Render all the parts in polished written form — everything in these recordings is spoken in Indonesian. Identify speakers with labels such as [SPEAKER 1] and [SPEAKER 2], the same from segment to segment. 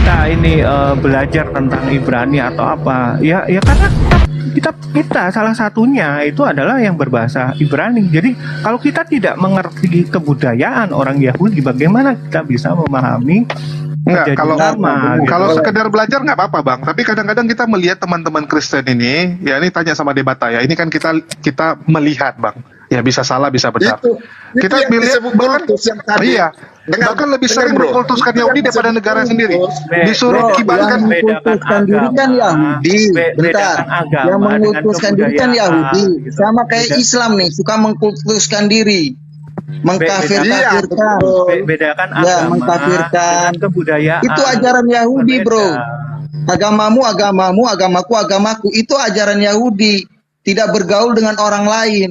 [SPEAKER 1] kita ini belajar tentang Ibrani atau apa? Ya karena kita salah satunya itu adalah yang berbahasa Ibrani. Jadi kalau kita tidak mengerti kebudayaan orang Yahudi, bagaimana kita bisa memahami
[SPEAKER 2] Enggak, kalau
[SPEAKER 1] nama, gitu.
[SPEAKER 2] kalau sekedar belajar nggak apa-apa bang. Tapi kadang-kadang kita melihat teman-teman Kristen ini, ya ini tanya sama Debata ya. Ini kan kita melihat bang. Ya bisa salah, bisa benar. Kita
[SPEAKER 3] yang
[SPEAKER 2] melihat
[SPEAKER 3] disebut
[SPEAKER 2] bahkan
[SPEAKER 3] kultus yang tadi.
[SPEAKER 2] iya, bahkan lebih sering
[SPEAKER 3] bro.
[SPEAKER 2] mengkultuskan
[SPEAKER 3] Itu
[SPEAKER 2] Yahudi
[SPEAKER 3] yang
[SPEAKER 2] daripada
[SPEAKER 3] disebut
[SPEAKER 2] negara
[SPEAKER 3] kultus.
[SPEAKER 2] sendiri. Disuruh
[SPEAKER 4] Bro,
[SPEAKER 2] kibarkan
[SPEAKER 4] yang mengkultuskan diri kan Yahudi. Bentar, yang mengkultuskan diri kan Yahudi.
[SPEAKER 1] gitu.
[SPEAKER 4] Sama kayak Islam nih, suka mengkultuskan diri, mengkafir-kafirkan.
[SPEAKER 1] Bedakan
[SPEAKER 4] Ya,
[SPEAKER 1] agama
[SPEAKER 4] mengkafirkan.
[SPEAKER 1] dengan kebudayaan.
[SPEAKER 4] Itu ajaran Yahudi, bro.
[SPEAKER 1] Berbeda.
[SPEAKER 4] Agamamu, agamaku, agamaku. Itu ajaran Yahudi. Tidak bergaul dengan orang lain.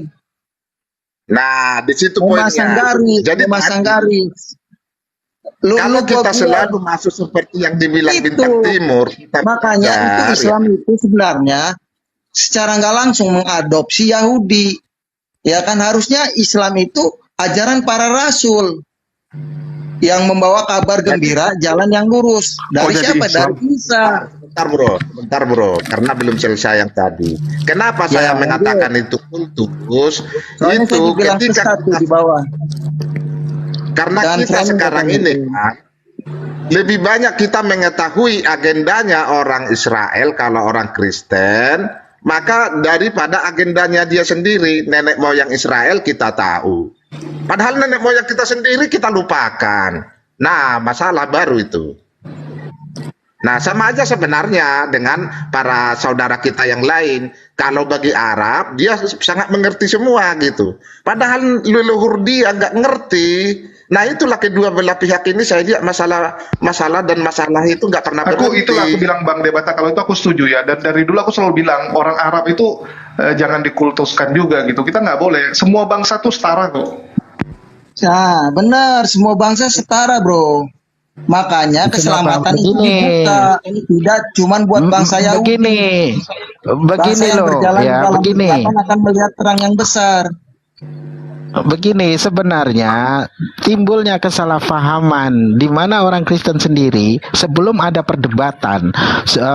[SPEAKER 3] Nah, di situ
[SPEAKER 4] Memasang
[SPEAKER 3] poinnya.
[SPEAKER 4] garis,
[SPEAKER 3] Jadi
[SPEAKER 4] memasang
[SPEAKER 3] tadi,
[SPEAKER 4] garis.
[SPEAKER 3] kalau kita
[SPEAKER 4] gua
[SPEAKER 3] selalu masuk seperti yang dibilang
[SPEAKER 4] Itu.
[SPEAKER 3] Bintang Timur, kita
[SPEAKER 4] makanya itu
[SPEAKER 3] belajar,
[SPEAKER 4] Islam itu sebenarnya secara nggak langsung mengadopsi Yahudi. Ya kan, harusnya Islam itu ajaran para rasul yang membawa kabar gembira, jalan yang lurus. Dari
[SPEAKER 2] jadi
[SPEAKER 4] siapa?
[SPEAKER 2] Islam.
[SPEAKER 4] Dari Isa.
[SPEAKER 3] Bentar bro, karena belum selesai yang tadi. Kenapa
[SPEAKER 4] Ya,
[SPEAKER 3] saya mengatakan itu kultus?
[SPEAKER 4] Soalnya saya
[SPEAKER 3] Itu
[SPEAKER 4] dibilang
[SPEAKER 3] ketika
[SPEAKER 4] sesat tuh di bawah.
[SPEAKER 3] karena
[SPEAKER 4] Dan
[SPEAKER 3] kita
[SPEAKER 4] saya
[SPEAKER 3] sekarang
[SPEAKER 4] mengatakan
[SPEAKER 3] ini
[SPEAKER 4] itu.
[SPEAKER 3] kan, lebih banyak kita mengetahui agendanya orang Israel kalau orang Kristen, maka daripada agendanya dia sendiri, nenek moyang Israel kita tahu. Padahal nenek moyang kita sendiri kita lupakan. Nah, masalah baru itu. Nah, sama aja sebenarnya dengan para saudara kita yang lain. Kalau bagi Arab, dia sangat mengerti semua gitu. Padahal leluhur dia nggak ngerti. Nah, itulah kedua belah pihak ini saya lihat masalah itu nggak pernah berhenti.
[SPEAKER 2] Itulah aku bilang Bang Debata, kalau itu aku setuju ya. Dan dari dulu aku selalu bilang orang Arab itu jangan dikultuskan juga gitu. Kita nggak boleh. Semua bangsa tuh setara kok.
[SPEAKER 4] Nah, benar, semua bangsa setara, bro. Makanya keselamatan itu
[SPEAKER 5] Begini.
[SPEAKER 4] dibuka. Ini tidak cuman buat bangsa Yahudi.
[SPEAKER 5] Begini
[SPEAKER 4] Bangsa yang
[SPEAKER 5] loh
[SPEAKER 4] berjalan
[SPEAKER 5] ya,
[SPEAKER 4] dalam
[SPEAKER 5] begini.
[SPEAKER 4] kegelapan akan melihat terang yang besar.
[SPEAKER 5] Begini, sebenarnya timbulnya kesalahpahaman di mana orang Kristen sendiri sebelum ada perdebatan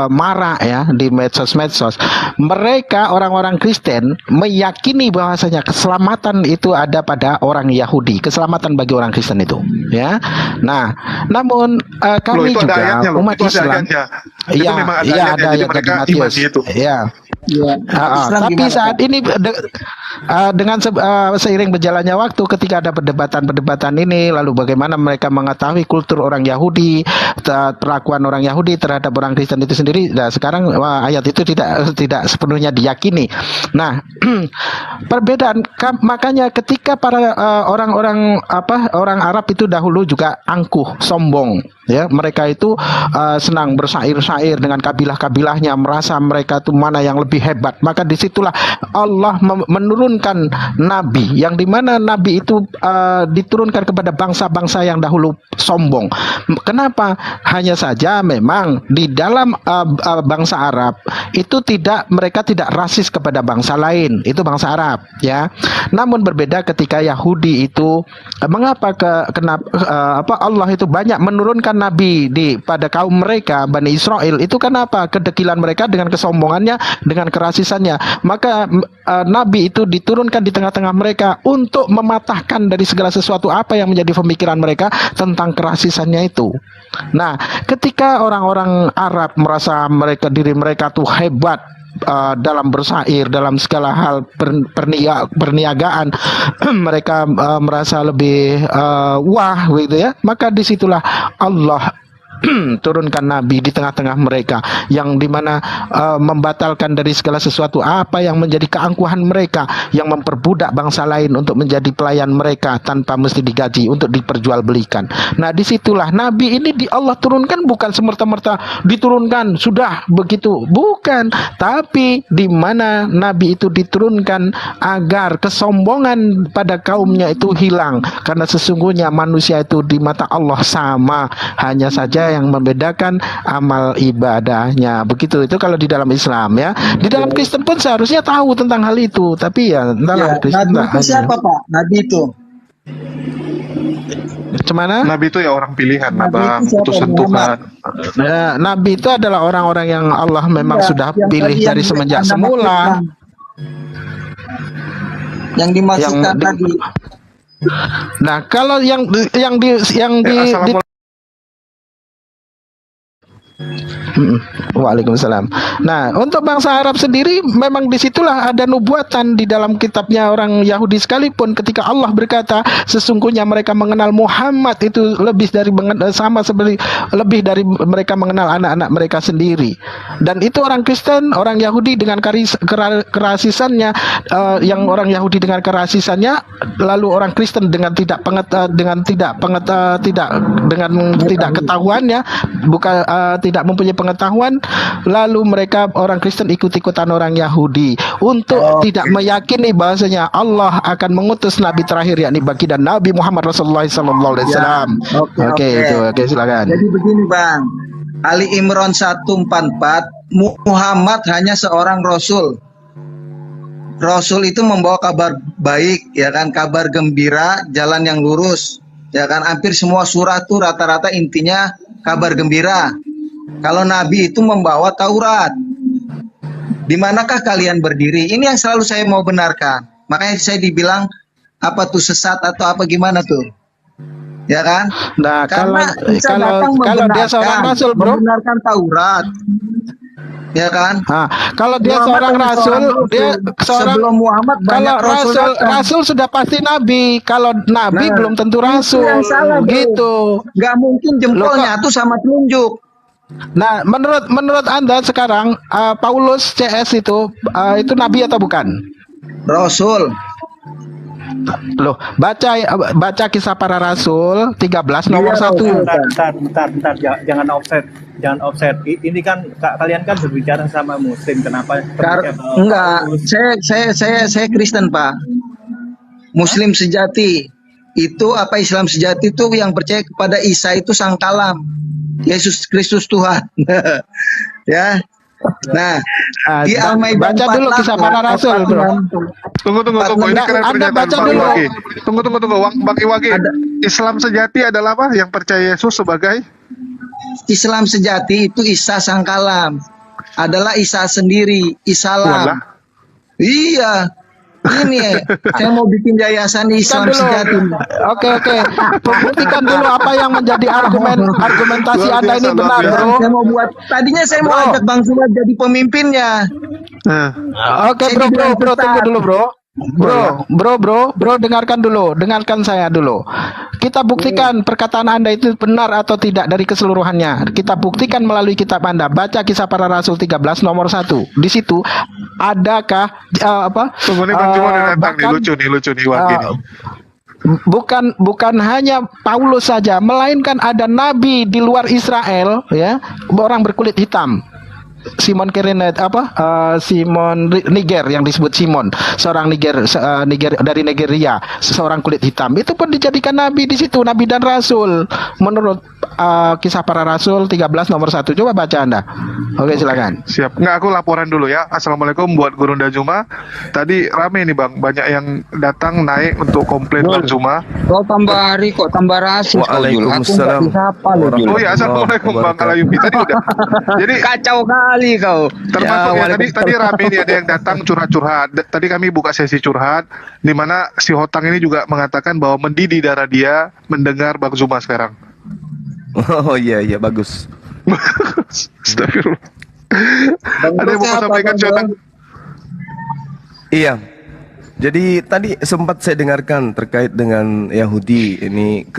[SPEAKER 5] marak ya di medsos-medsos, mereka orang-orang Kristen meyakini bahwasanya keselamatan itu ada pada orang Yahudi, keselamatan bagi orang Kristen itu, ya. Nah, namun kami
[SPEAKER 2] Loh, itu ada
[SPEAKER 5] juga
[SPEAKER 2] ayatnya loh.
[SPEAKER 5] umat
[SPEAKER 2] Itu ada
[SPEAKER 5] Islam,
[SPEAKER 2] ayatnya. Itu
[SPEAKER 5] iya,
[SPEAKER 2] memang ada
[SPEAKER 5] iya,
[SPEAKER 2] ayatnya.
[SPEAKER 5] ada
[SPEAKER 2] Jadi
[SPEAKER 5] ayat
[SPEAKER 2] mereka
[SPEAKER 5] dari
[SPEAKER 2] iman
[SPEAKER 5] Matius,
[SPEAKER 2] di itu.
[SPEAKER 5] ya.
[SPEAKER 4] Ya, Islam
[SPEAKER 5] Tapi
[SPEAKER 4] gimana,
[SPEAKER 5] saat
[SPEAKER 4] Pak?
[SPEAKER 5] ini dengan seiring berjalannya waktu, ketika ada perdebatan ini, lalu bagaimana mereka mengetahui kultur orang Yahudi, perlakuan orang Yahudi terhadap orang Kristen itu sendiri. Nah, sekarang ayat itu tidak sepenuhnya diyakini. Nah, perbedaan makanya ketika para orang Arab itu dahulu juga angkuh, sombong, ya, mereka itu senang bersair-sair dengan kabilah-kabilahnya, merasa mereka itu mana yang lebih hebat. Maka disitulah Allah menurunkan nabi, yang dimana nabi itu diturunkan kepada bangsa-bangsa yang dahulu sombong. Kenapa? Hanya saja memang di dalam bangsa Arab itu mereka tidak rasis kepada bangsa lain, itu bangsa Arab, ya. Namun berbeda ketika Yahudi itu, mengapa kenapa Allah itu banyak menurunkan nabi pada kaum mereka Bani Israel itu? Kenapa? Kedekilan mereka dengan kesombongannya, dengan kerasisannya. Maka nabi itu diturunkan di tengah-tengah mereka untuk mematahkan dari segala sesuatu apa yang menjadi pemikiran mereka tentang kerasisannya itu. Nah, ketika orang-orang Arab merasa diri mereka tuh hebat dalam bersair, dalam segala hal perniagaan, mereka merasa lebih wah gitu ya, maka disitulah Allah turunkan nabi di tengah-tengah mereka, yang dimana membatalkan dari segala sesuatu apa yang menjadi keangkuhan mereka, yang memperbudak bangsa lain untuk menjadi pelayan mereka tanpa mesti digaji, untuk diperjualbelikan. Nah, disitulah nabi ini Allah turunkan, bukan semerta-merta diturunkan sudah begitu, bukan, tapi di mana nabi itu diturunkan agar kesombongan pada kaumnya itu hilang, karena sesungguhnya manusia itu di mata Allah sama, hanya saja yang membedakan amal ibadahnya. Begitu itu kalau di dalam Islam, ya. Di dalam Kristen pun seharusnya tahu tentang hal itu, tapi ya entahlah.
[SPEAKER 4] Ya, Nabi itu siapa, Pak? Nabi itu
[SPEAKER 5] Cemana?
[SPEAKER 2] Nabi itu ya orang pilihan,
[SPEAKER 4] Nabi
[SPEAKER 2] Bang,
[SPEAKER 4] itu siapa?
[SPEAKER 2] utusan Tuhan.
[SPEAKER 5] Ya, Nabi itu adalah orang-orang yang Allah memang
[SPEAKER 4] Iya,
[SPEAKER 5] sudah
[SPEAKER 4] yang
[SPEAKER 5] pilih
[SPEAKER 4] tadi yang
[SPEAKER 5] dari semenjak
[SPEAKER 4] Anda
[SPEAKER 5] semula.
[SPEAKER 4] maksudkan. Yang dimaksudkan
[SPEAKER 5] Yang-
[SPEAKER 4] tadi.
[SPEAKER 5] Nah, kalau yang di
[SPEAKER 2] Assalamualaikum.
[SPEAKER 5] Waalaikumsalam. Nah, untuk bangsa Arab sendiri memang disitulah ada nubuatan di dalam kitabnya orang Yahudi sekalipun ketika Allah berkata sesungguhnya mereka mengenal Muhammad itu sama seperti lebih dari mereka mengenal anak-anak mereka sendiri. Dan itu orang Kristen, orang Yahudi dengan kerasisannya, yang orang Yahudi dengan kerasisannya, lalu orang Kristen dengan tidak ketahuannya, bukan tidak mempunyai pengetahuan, lalu mereka orang Kristen ikut-ikutan orang Yahudi untuk tidak meyakini bahasanya Allah akan mengutus nabi terakhir yakni baginda Nabi Muhammad Rasulullah sallallahu alaihi wasallam. Oke, itu oke, silakan.
[SPEAKER 4] Jadi begini Bang, Ali Imran 144, Muhammad hanya seorang rasul. Rasul itu membawa kabar baik, ya kan, kabar gembira, jalan yang lurus, ya kan. Hampir semua surah itu rata-rata intinya kabar gembira. Kalau Nabi itu membawa Taurat. Di manakah kalian berdiri? Ini yang selalu saya mau benarkan. Makanya saya dibilang apa tuh sesat atau apa gimana tuh? Ya kan?
[SPEAKER 5] Nah,
[SPEAKER 4] Karena Isa datang
[SPEAKER 5] kalau dia seorang rasul, bro.
[SPEAKER 4] membenarkan Taurat. Ya kan?
[SPEAKER 5] Kalau dia
[SPEAKER 4] Muhammad
[SPEAKER 5] seorang
[SPEAKER 4] hanya
[SPEAKER 5] rasul, dia seorang
[SPEAKER 4] sebelum Muhammad banyak
[SPEAKER 5] kalau
[SPEAKER 4] rasul datang.
[SPEAKER 5] rasul sudah pasti nabi. Kalau nabi
[SPEAKER 4] Nah,
[SPEAKER 5] belum tentu
[SPEAKER 4] itu
[SPEAKER 5] rasul.
[SPEAKER 4] yang salah, bro.
[SPEAKER 5] Gitu.
[SPEAKER 4] Nggak mungkin jempol nyatu sama telunjuk.
[SPEAKER 5] Nah, menurut Anda sekarang Paulus CS itu nabi atau bukan?
[SPEAKER 4] Rasul.
[SPEAKER 5] Loh, baca kisah para rasul 13 nomor
[SPEAKER 4] Iya,
[SPEAKER 5] 1.
[SPEAKER 1] Bentar, jangan offset. Ini kan kalian kan berbicara sama Muslim, kenapa?
[SPEAKER 4] Enggak, saya Kristen Pak. Muslim sejati itu apa, Islam sejati itu yang percaya kepada Isa itu sang kalam, Yesus Kristus Tuhan. Ya. Nah, di Al-Maidah
[SPEAKER 5] baca dulu kisah para rasul, bro.
[SPEAKER 2] Tunggu. Ini keren
[SPEAKER 5] Anda
[SPEAKER 2] pernyataan
[SPEAKER 5] baca
[SPEAKER 2] Bang
[SPEAKER 5] dulu.
[SPEAKER 2] Iwagi. Tunggu. Bang Iwagi. Islam sejati adalah apa? Yang percaya Yesus sebagai
[SPEAKER 4] Islam sejati itu Isa sang kalam, adalah Isa sendiri, Isalam.
[SPEAKER 2] Walah.
[SPEAKER 4] Iya. Ini saya mau bikin yayasan Islam sejati.
[SPEAKER 5] Oke. Buktikan dulu apa yang menjadi argumentasi
[SPEAKER 2] Luar
[SPEAKER 5] Anda
[SPEAKER 2] biasa,
[SPEAKER 5] ini
[SPEAKER 2] luar
[SPEAKER 5] benar,
[SPEAKER 2] biasa.
[SPEAKER 5] bro.
[SPEAKER 4] Saya mau buat. Tadinya saya mau ajak Bang Sulat jadi pemimpinnya.
[SPEAKER 2] Nah,
[SPEAKER 5] Oke, bro, tunggu dulu, bro. Bro, dengarkan saya dulu. Kita buktikan perkataan Anda itu benar atau tidak dari keseluruhannya. Kita buktikan melalui kitab Anda. Baca kisah para rasul 13 nomor 1. Di situ adakah
[SPEAKER 2] tunggu nih Bang Juma udah datang nih,
[SPEAKER 5] bahkan,
[SPEAKER 2] lucu nih Wagi nih.
[SPEAKER 5] bukan hanya Paulus saja, melainkan ada nabi di luar Israel, ya, orang berkulit hitam. Simon Niger yang disebut Simon, seorang Niger dari Nigeria, seorang kulit hitam. Itu pun dijadikan nabi di situ, nabi dan rasul. Menurut kisah para rasul 13 nomor 1. Coba baca Anda. Oke, silakan.
[SPEAKER 2] Siap. Nggak, aku laporan dulu ya. Assalamualaikum buat Guru Juma. Tadi rame nih Bang, banyak yang datang naik untuk komplain Bang Juma.
[SPEAKER 6] Kau tambah hari kok tambah rasis.
[SPEAKER 7] Waalaikumsalam.
[SPEAKER 2] Oh ya, assalamualaikum Bang Alayubi. Tadi udah. Jadi
[SPEAKER 6] Kacau kali kau.
[SPEAKER 2] termasuk ya, tadi rame nih, ada yang datang curhat-curhat. Tadi kami buka sesi curhat di mana si Hotang ini juga mengatakan bahwa mendidih darah dia mendengar Bang Zuma sekarang.
[SPEAKER 7] Oh iya bagus.
[SPEAKER 2] Astagfirullah. Ada yang mau sampaikan curhatan?
[SPEAKER 7] Iya. Jadi tadi sempat saya dengarkan terkait dengan Yahudi ini,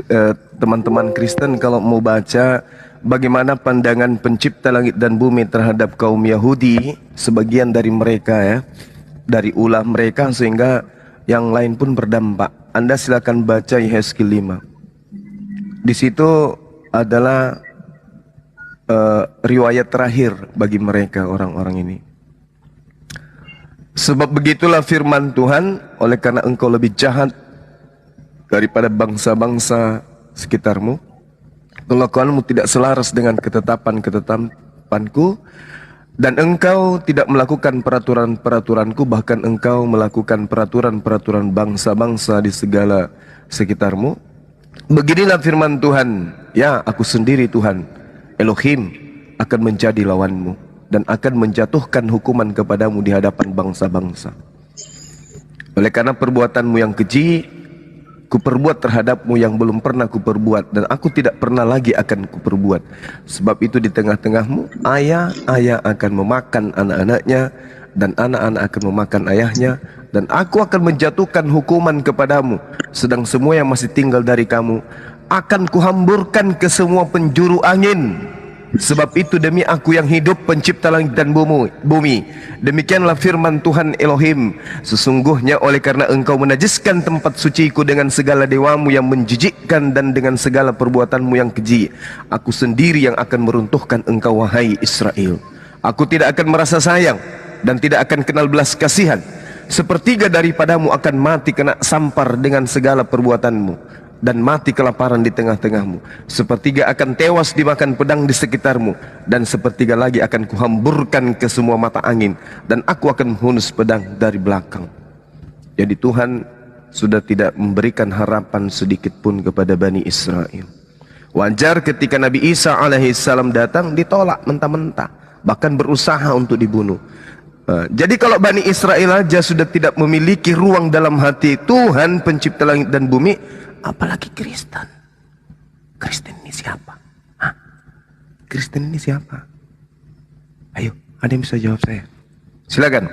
[SPEAKER 7] teman-teman Kristen kalau mau baca bagaimana pandangan pencipta langit dan bumi terhadap kaum Yahudi, sebagian dari mereka ya, dari ulah mereka sehingga yang lain pun berdampak. Anda silakan baca Yehezkiel 5. Di situ adalah riwayat terakhir bagi mereka orang-orang ini. Sebab begitulah firman Tuhan, oleh karena engkau lebih jahat daripada bangsa-bangsa sekitarmu, kelakuanmu tidak selaras dengan ketetapan-ketetapanku, dan engkau tidak melakukan peraturan-peraturanku, bahkan engkau melakukan peraturan-peraturan bangsa-bangsa di segala sekitarmu. Beginilah firman Tuhan, ya aku sendiri Tuhan, Elohim, akan menjadi lawanmu dan akan menjatuhkan hukuman kepadamu di hadapan bangsa-bangsa. Oleh karena perbuatanmu yang keji, kuperbuat terhadapmu yang belum pernah kuperbuat, dan aku tidak pernah lagi akan kuperbuat. Sebab itu di tengah-tengahmu, ayah akan memakan anak-anaknya, dan anak-anak akan memakan ayahnya, dan aku akan menjatuhkan hukuman kepadamu, sedang semua yang masih tinggal dari kamu akan kuhamburkan ke semua penjuru angin. Sebab itu demi aku yang hidup, pencipta langit dan bumi, demikianlah firman Tuhan Elohim, sesungguhnya oleh karena engkau menajiskan tempat suciku dengan segala dewamu yang menjijikkan dan dengan segala perbuatanmu yang keji, aku sendiri yang akan meruntuhkan engkau, wahai Israel. Aku tidak akan merasa sayang dan tidak akan kenal belas kasihan. Sepertiga daripadamu akan mati kena sampar dengan segala perbuatanmu, dan mati kelaparan di tengah-tengahmu. Sepertiga akan tewas dimakan pedang di sekitarmu, dan sepertiga lagi akan kuhamburkan ke semua mata angin, dan aku akan menghunus pedang dari belakang. Jadi Tuhan sudah tidak memberikan harapan sedikit pun kepada Bani Israel. Wajar ketika Nabi Isa alaihissalam datang ditolak mentah-mentah, bahkan berusaha untuk dibunuh. Jadi kalau Bani Israel aja sudah tidak memiliki ruang dalam hati Tuhan pencipta langit dan bumi, apalagi Kristen. Kristen ini siapa? Hah? Kristen ini siapa? Ayo, ada yang bisa jawab saya? Silakan.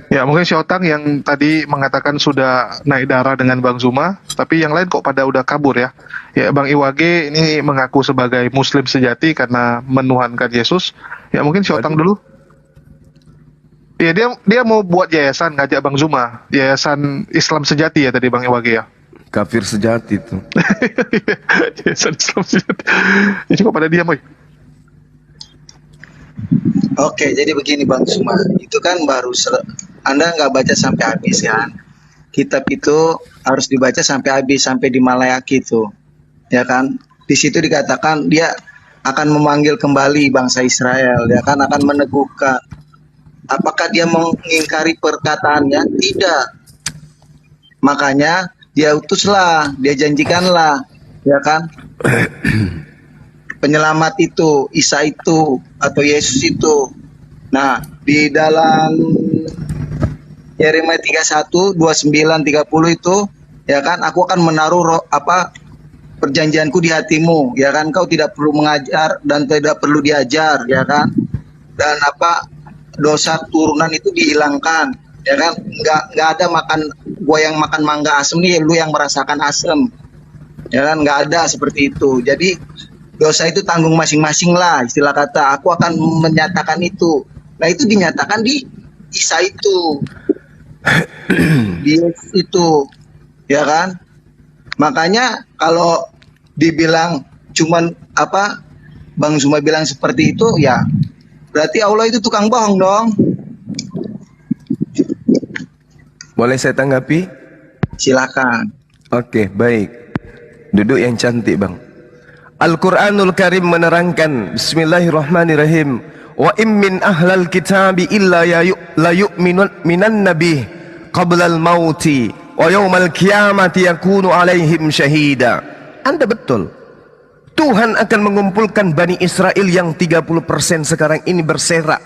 [SPEAKER 2] Ya, mungkin si Otang yang tadi mengatakan sudah naik darah dengan Bang Zuma, tapi yang lain kok pada udah kabur ya. Ya, Bang Iwage ini mengaku sebagai Muslim sejati karena menuhankan Yesus. Ya, mungkin si Otang dulu. Ya, dia mau buat yayasan, ngajak Bang Zuma, yayasan Islam sejati ya tadi Bang Iwage ya.
[SPEAKER 7] Kafir sejati itu.
[SPEAKER 2] Yayasan Islam sejati. Ya, cukup pada diam, boy.
[SPEAKER 4] Oke, jadi begini Bang Suma, itu kan Anda nggak baca sampai habis kan? Kitab itu harus dibaca sampai habis, sampai di Malayaki itu, ya kan? Di situ dikatakan dia akan memanggil kembali bangsa Israel, ya kan? Akan meneguhkan. Apakah dia mengingkari perkataannya? Tidak. Makanya dia utuslah, dia janjikanlah, ya kan? Penyelamat itu, Isa itu, atau Yesus itu. Nah, di dalam Yeremia 31, 29, 30 itu, ya kan, aku akan menaruh perjanjianku di hatimu, ya kan, kau tidak perlu mengajar dan tidak perlu diajar, ya kan, dan dosa turunan itu dihilangkan, ya kan, nggak ada gua yang makan mangga asem nih, lu yang merasakan asem, ya kan, nggak ada seperti itu. Jadi dosa itu tanggung masing-masing lah, istilah kata. Aku akan menyatakan itu. Nah, itu dinyatakan di Isa itu, di Yesus itu, ya kan. Makanya kalau dibilang cuman Bang Zuma bilang seperti itu, ya berarti Allah itu tukang bohong dong.
[SPEAKER 7] Boleh saya tanggapi?
[SPEAKER 4] Silakan.
[SPEAKER 7] Oke, baik. Duduk yang cantik, Bang. Al-Quranul Karim menerangkan, Bismillahirrahmanirrahim, wa im min ahlal kitabi illa la yu'minun minan nabi qablal mauti wa yawmal qiyamati yakunu alaihim syahida. Anda betul. Tuhan akan mengumpulkan Bani Israel yang 30% sekarang ini berserak.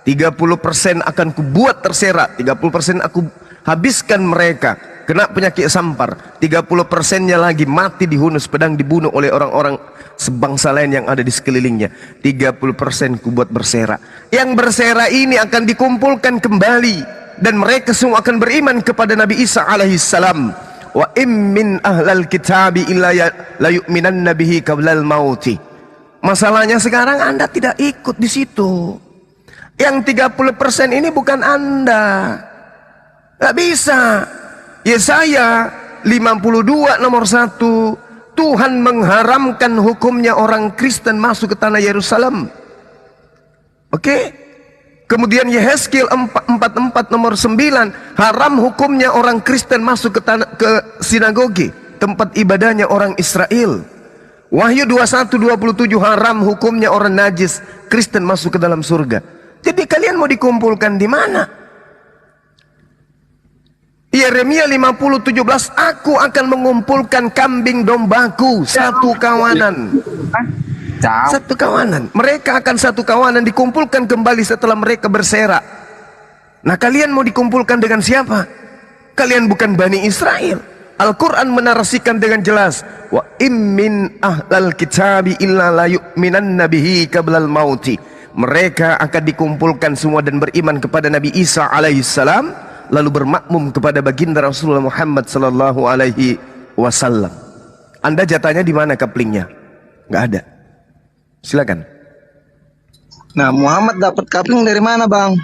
[SPEAKER 7] 30% akan kubuat terserak, 30% aku habiskan mereka, kena penyakit sampar, 30%-nya lagi mati dihunus pedang, dibunuh oleh orang-orang sebangsa lain yang ada di sekelilingnya. 30% kubuat berserak. Yang berserak ini akan dikumpulkan kembali, dan mereka semua akan beriman kepada Nabi Isa alaihissalam. Wa im min ahlal kitabi illa la yu'minan nabihi qablal mauti. Masalahnya sekarang Anda tidak ikut di situ. Yang 30% ini bukan Anda. Gak bisa. Yesaya 52 nomor 1, Tuhan mengharamkan hukumnya orang Kristen masuk ke tanah Yerusalem. Oke? Kemudian Yehezkiel 44 nomor 9, haram hukumnya orang Kristen masuk ke sinagoge, tempat ibadahnya orang Israel. Wahyu 21:27, haram hukumnya orang najis Kristen masuk ke dalam surga. Jadi kalian mau dikumpulkan di mana? Yeremia 50:17, aku akan mengumpulkan kambing dombaku satu kawanan. Satu kawanan. Mereka akan satu kawanan dikumpulkan kembali setelah mereka berserak. Nah, kalian mau dikumpulkan dengan siapa? Kalian bukan Bani Israel. Al-Quran menarasikan dengan jelas, wa immin ahlal kitabi illa la yu'minanna bihi qablal mauti. Mereka akan dikumpulkan semua dan beriman kepada Nabi Isa alaihissalam, lalu bermakmum kepada baginda Rasulullah Muhammad sallallahu alaihi wasallam. Anda jatahnya di mana kaplingnya? Nggak ada. Silakan.
[SPEAKER 4] Nah, Muhammad dapat kapling dari mana, Bang?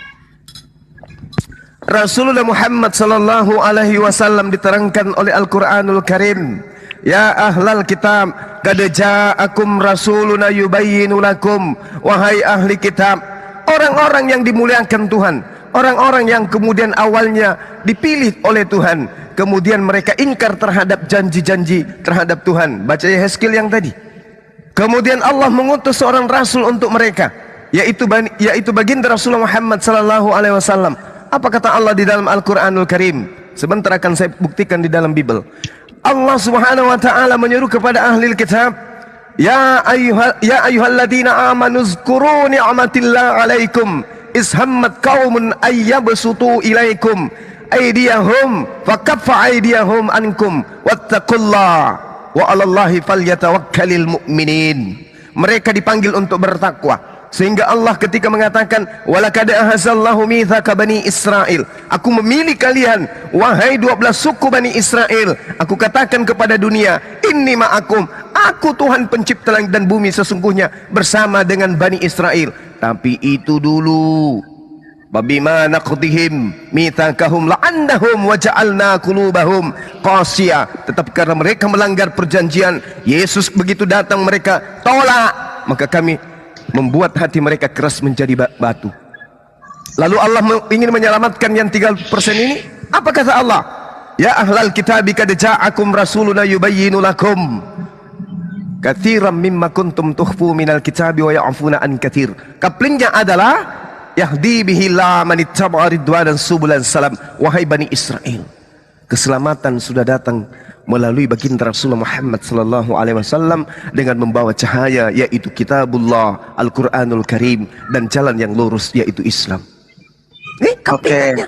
[SPEAKER 7] Rasulullah Muhammad sallallahu alaihi wasallam diterangkan oleh Al-Qur'anul Karim, ya ahlal kitab, qad ja'akum rasuluna yubayyinu lakum. Wahai ahli kitab, orang-orang yang dimuliakan Tuhan, orang-orang yang kemudian awalnya dipilih oleh Tuhan, kemudian mereka ingkar terhadap janji-janji terhadap Tuhan. Baca Yehezkiel yang tadi. Kemudian Allah mengutus seorang rasul untuk mereka, yaitu baginda Rasulullah Muhammad sallallahu alaihi wasallam. Apa kata Allah di dalam Al-Qur'anul Karim? Sebentar akan saya buktikan di dalam Bible. Allah Subhanahu wa taala menyuruh kepada ahli kitab, ya ayyuhalladzina amanu zkuru ni'matillah 'alaikum iz hammat qaumun ayyabsutu ilaikum aydiyahum fakaffa aydiyahum ankum wattaqullaha wa 'alallahi falyatawakkalul mu'minin. Mereka dipanggil untuk bertakwa. Sehingga Allah ketika mengatakan, walaqad ahazallahu mitsaqa bani Israil, aku memilih kalian wahai 12 suku Bani Israel, aku katakan kepada dunia, inni ma'akum, aku Tuhan pencipta langit dan bumi sesungguhnya bersama dengan Bani Israel. Tapi itu dulu, babima naqdihim mitsaqahum la'annahum wa ja'alna qulubahum qasiyah. Tetap karena mereka melanggar perjanjian, Yesus begitu datang mereka tolak, maka kami membuat hati mereka keras menjadi batu. Lalu Allah ingin menyelamatkan yang 3% ini. Apa kata Allah? Ya ahlal kitabi qad ja'akum rasuluna yubayyinu lakum katsiran mimma kuntum tukhfu minal kitabi wa ya'funa an katsir. Kaplingnya adalah yahdi bihi la man ittaba'a ridwanan subulan salam. Wahai Bani Israel, keselamatan sudah datang melalui baginda Rasulullah Muhammad sallallahu alaihi wasallam dengan membawa cahaya, yaitu kitabullah, Al-Qur'anul Karim, dan jalan yang lurus, yaitu Islam.
[SPEAKER 4] Oke.